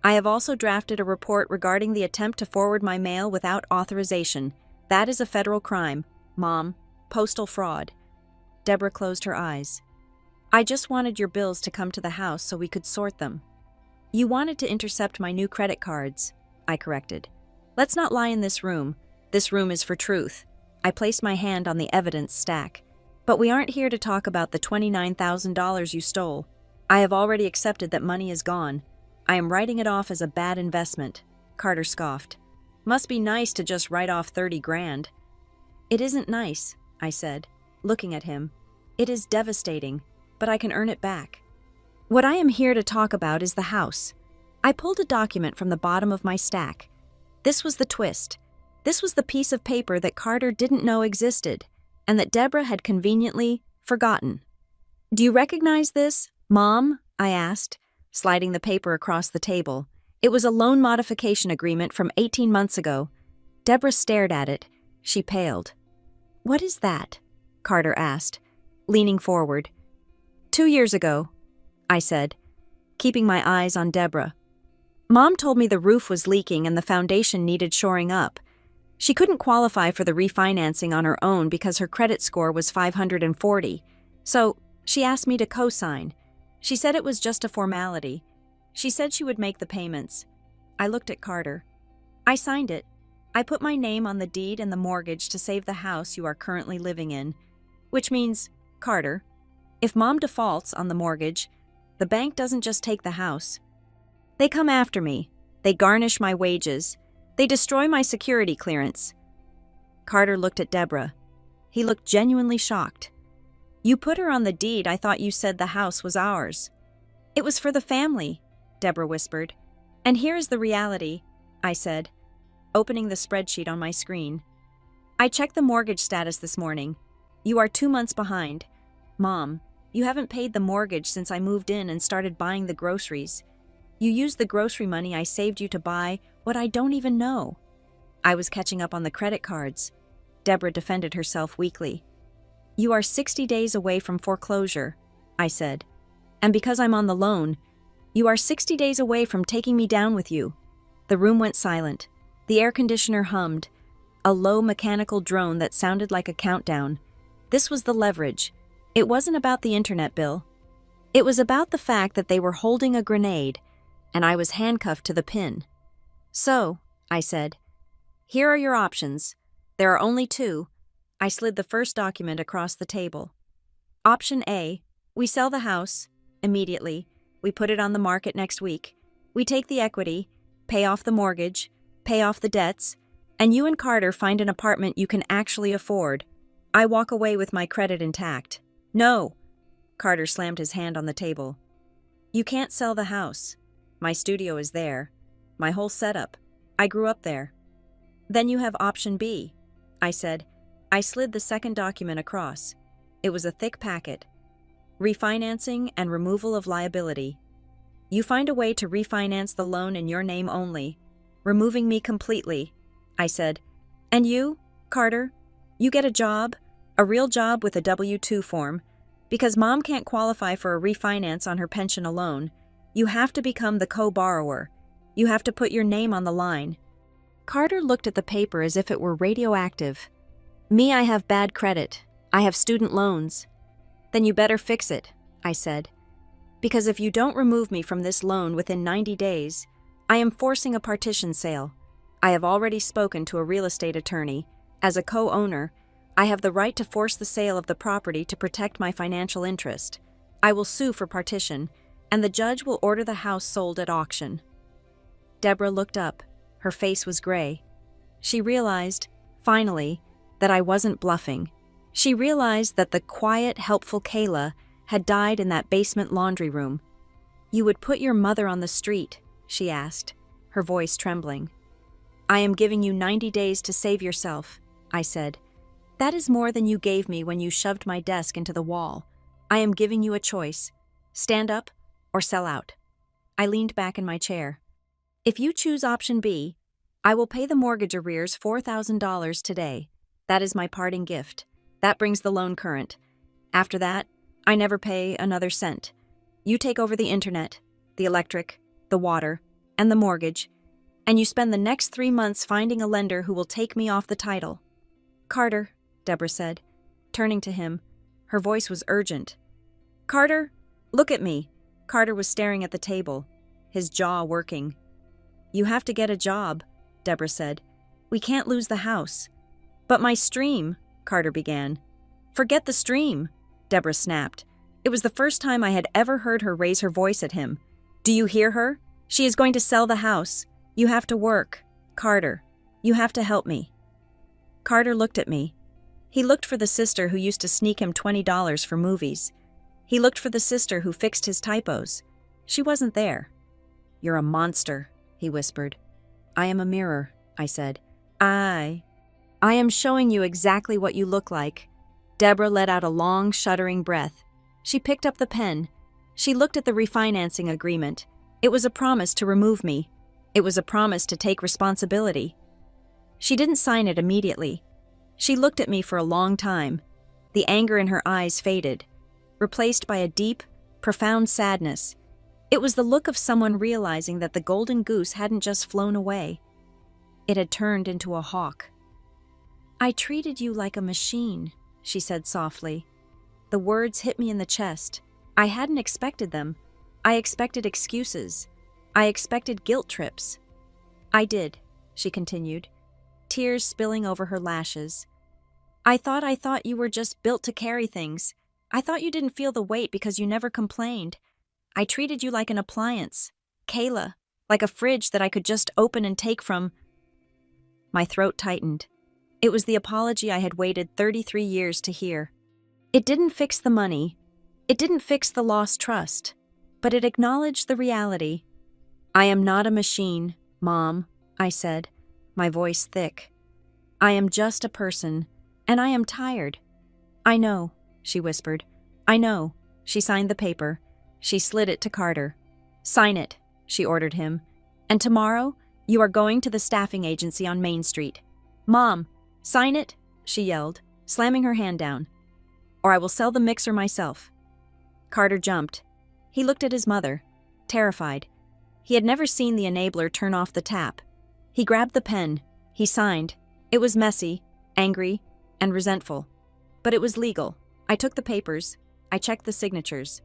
I have also drafted a report regarding the attempt to forward my mail without authorization. That is a federal crime, Mom. Postal fraud." Deborah closed her eyes. "I just wanted your bills to come to the house so we could sort them." "You wanted to intercept my new credit cards," I corrected. "Let's not lie in this room. This room is for truth." I placed my hand on the evidence stack. "But we aren't here to talk about the $29,000 you stole. I have already accepted that money is gone. I am writing it off as a bad investment." Carter scoffed. "Must be nice to just write off 30 grand. "It isn't nice," I said, looking at him. "It is devastating, but I can earn it back. What I am here to talk about is the house." I pulled a document from the bottom of my stack. This was the twist. This was the piece of paper that Carter didn't know existed, and that Deborah had conveniently forgotten. "Do you recognize this, Mom?" I asked, sliding the paper across the table. It was a loan modification agreement from 18 months ago. Deborah stared at it. She paled. "What is that?" Carter asked, leaning forward. 2 years ago," I said, keeping my eyes on Deborah. "Mom told me the roof was leaking and the foundation needed shoring up. She couldn't qualify for the refinancing on her own because her credit score was 540. So she asked me to co-sign. She said it was just a formality. She said she would make the payments." I looked at Carter. "I signed it. I put my name on the deed and the mortgage to save the house you are currently living in. Which means, Carter, if Mom defaults on the mortgage, the bank doesn't just take the house. They come after me. They garnish my wages. They destroy my security clearance." Carter looked at Deborah. He looked genuinely shocked. "You put her on the deed. I thought you said the house was ours." "It was for the family," Deborah whispered. "And here is the reality," I said, opening the spreadsheet on my screen. "I checked the mortgage status this morning. You are 2 months behind. Mom, you haven't paid the mortgage since I moved in and started buying the groceries. You used the grocery money I saved you to buy what I don't even know." I was catching up on the credit cards. Deborah defended herself weakly. "You are 60 days away from foreclosure," I said. "And because I'm on the loan, you are 60 days away from taking me down with you." The room went silent. The air conditioner hummed, a low mechanical drone that sounded like a countdown. This was the leverage. It wasn't about the internet bill. It was about the fact that they were holding a grenade, and I was handcuffed to the pin. "So," I said, "here are your options. There are only 2. I slid the first document across the table. "Option A, we sell the house immediately. We put it on the market next week. We take the equity, pay off the mortgage, pay off the debts, and you and Carter find an apartment you can actually afford. I walk away with my credit intact." "No!" Carter slammed his hand on the table. "You can't sell the house. My studio is there. My whole setup. I grew up there." "Then you have option B," I said. I slid the second document across. It was a thick packet. "Refinancing and removal of liability. You find a way to refinance the loan in your name only, removing me completely," I said. "And you, Carter, you get a job, a real job with a W-2 form. Because Mom can't qualify for a refinance on her pension alone, you have to become the co-borrower. You have to put your name on the line." Carter looked at the paper as if it were radioactive. "Me, I have bad credit. I have student loans." Then you better fix it, I said. Because if you don't remove me from this loan within 90 days, I am forcing a partition sale. I have already spoken to a real estate attorney. As a co-owner, I have the right to force the sale of the property to protect my financial interest. I will sue for partition, and the judge will order the house sold at auction. Deborah looked up. Her face was gray. She realized, finally, that I wasn't bluffing. She realized that the quiet, helpful Kayla had died in that basement laundry room. "You would put your mother on the street?" she asked, her voice trembling. "I am giving you 90 days to save yourself," I said. "That is more than you gave me when you shoved my desk into the wall. I am giving you a choice. Stand up or sell out." I leaned back in my chair. "If you choose option B, I will pay the mortgage arrears $4,000 today. That is my parting gift. That brings the loan current. After that, I never pay another cent. You take over the internet, the electric, the water, and the mortgage, and you spend the next 3 months finding a lender who will take me off the title." "Carter," Deborah said, turning to him. Her voice was urgent. "Carter, look at me." Carter was staring at the table, his jaw working. "You have to get a job," Deborah said. "We can't lose the house." "But my stream," Carter began. "Forget the stream," Deborah snapped. It was the first time I had ever heard her raise her voice at him. "Do you hear her? She is going to sell the house. You have to work. Carter, you have to help me." Carter looked at me. He looked for the sister who used to sneak him $20 for movies. He looked for the sister who fixed his typos. She wasn't there. "You're a monster," he whispered. "I am a mirror," I said. I am showing you exactly what you look like." Deborah let out a long, shuddering breath. She picked up the pen. She looked at the refinancing agreement. It was a promise to remove me. It was a promise to take responsibility. She didn't sign it immediately. She looked at me for a long time. The anger in her eyes faded, replaced by a deep, profound sadness. It was the look of someone realizing that the golden goose hadn't just flown away. It had turned into a hawk. "I treated you like a machine," she said softly. The words hit me in the chest. I hadn't expected them. I expected excuses. I expected guilt trips. "I did," she continued, tears spilling over her lashes. I thought you were just built to carry things. I thought you didn't feel the weight because you never complained. I treated you like an appliance, Kayla, like a fridge that I could just open and take from." My throat tightened. It was the apology I had waited 33 years to hear. It didn't fix the money. It didn't fix the lost trust. But it acknowledged the reality. "I am not a machine, Mom," I said, my voice thick. "I am just a person, and I am tired." "I know," she whispered. "I know." She signed the paper. She slid it to Carter. "Sign it," she ordered him. "And tomorrow, you are going to the staffing agency on Main Street." "Mom, sign it," she yelled, slamming her hand down. "Or I will sell the mixer myself." Carter jumped. He looked at his mother, terrified. He had never seen the enabler turn off the tap. He grabbed the pen. He signed. It was messy, angry, and resentful. But it was legal. I took the papers. I checked the signatures.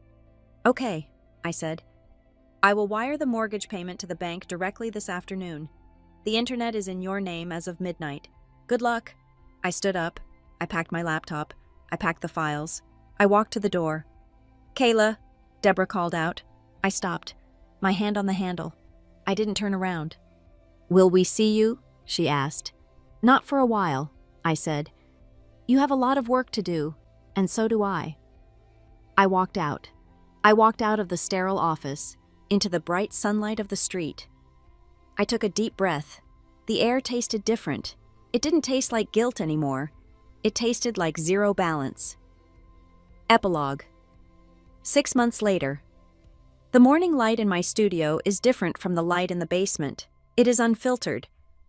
"Okay," I said. "I will wire the mortgage payment to the bank directly this afternoon. The internet is in your name as of midnight. Good luck." I stood up. I packed my laptop. I packed the files. I walked to the door. "Kayla," Deborah called out. I stopped, my hand on the handle. I didn't turn around. "Will we see you?" she asked. "Not for a while," I said. "You have a lot of work to do, and so do I." I walked out. I walked out of the sterile office, into the bright sunlight of the street. I took a deep breath. The air tasted different. It didn't taste like guilt anymore. It tasted like zero balance. Epilogue. 6 months later. The morning light in my studio is different from the light in the basement. It is unfiltered.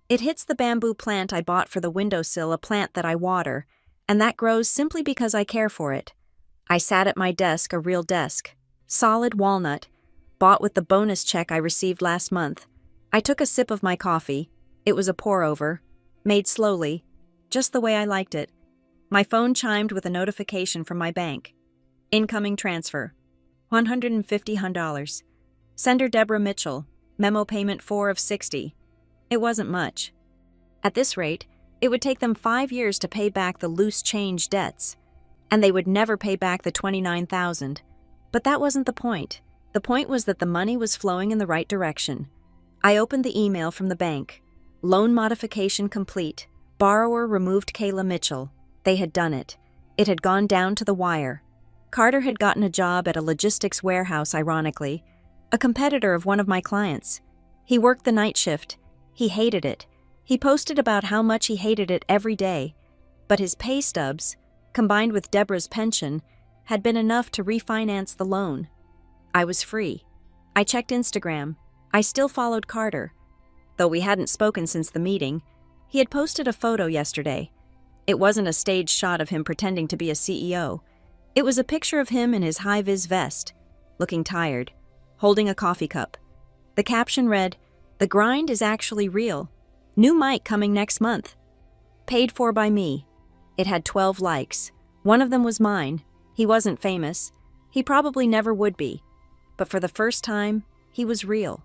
It hits the bamboo plant I bought for the windowsill, a plant that I water, and that grows simply because I care for it. I sat at my desk, a real desk, solid walnut, bought with the bonus check I received last month. I took a sip of my coffee. It was a pour-over, made slowly, just the way I liked it. My phone chimed with a notification from my bank. Incoming transfer. $150. Sender Deborah Mitchell. Memo payment 4 of 60. It wasn't much. At this rate, it would take them 5 years to pay back the loose change debts, and they would never pay back the $29,000. But that wasn't the point. The point was that the money was flowing in the right direction. I opened the email from the bank. Loan modification complete. Borrower removed Kayla Mitchell. They had done it. It had gone down to the wire. Carter had gotten a job at a logistics warehouse, ironically, a competitor of one of my clients. He worked the night shift. He hated it. He posted about how much he hated it every day, but his pay stubs, combined with Deborah's pension, had been enough to refinance the loan. I was free. I checked Instagram. I still followed Carter. Though we hadn't spoken since the meeting, he had posted a photo yesterday. It wasn't a staged shot of him pretending to be a CEO. It was a picture of him in his high-vis vest, looking tired, holding a coffee cup. The caption read, "The grind is actually real. New mic coming next month. Paid for by me." It had 12 likes. One of them was mine. He wasn't famous. He probably never would be. But for the first time, he was real.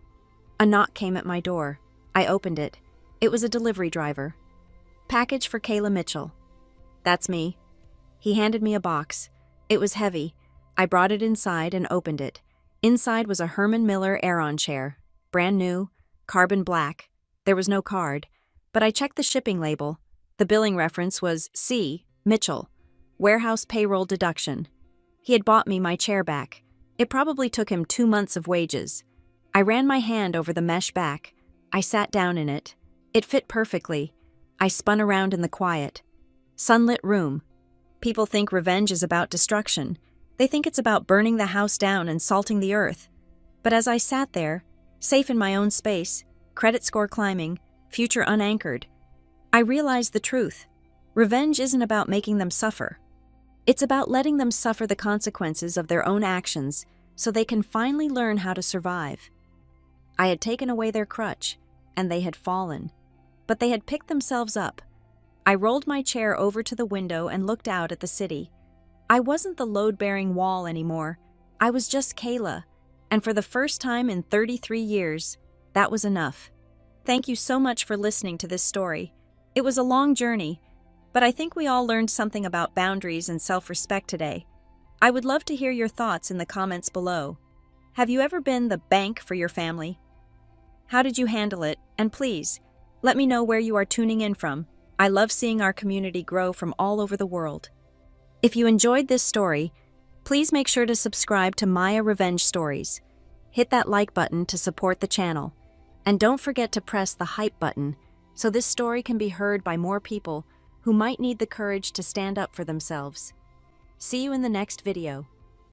A knock came at my door. I opened it. It was a delivery driver. "Package for Kayla Mitchell." "That's me." He handed me a box. It was heavy. I brought it inside and opened it. Inside was a Herman Miller Aeron chair. Brand new, carbon black. There was no card, but I checked the shipping label. The billing reference was C. Mitchell, warehouse payroll deduction. He had bought me my chair back. It probably took him 2 months of wages. I ran my hand over the mesh back. I sat down in it. It fit perfectly. I spun around in the quiet. Sunlit room. People think revenge is about destruction. They think it's about burning the house down and salting the earth. But as I sat there, safe in my own space, credit score climbing, future unanchored, I realized the truth. Revenge isn't about making them suffer. It's about letting them suffer the consequences of their own actions so they can finally learn how to survive. I had taken away their crutch, and they had fallen. But they had picked themselves up. I rolled my chair over to the window and looked out at the city. I wasn't the load-bearing wall anymore. I was just Kayla, and for the first time in 33 years, that was enough. Thank you so much for listening to this story. It was a long journey, but I think we all learned something about boundaries and self-respect today. I would love to hear your thoughts in the comments below. Have you ever been the bank for your family? How did you handle it? And please, let me know where you are tuning in from. I love seeing our community grow from all over the world. If you enjoyed this story, please make sure to subscribe to Maya Revenge Stories. Hit that like button to support the channel. And don't forget to press the hype button so this story can be heard by more people who might need the courage to stand up for themselves. See you in the next video.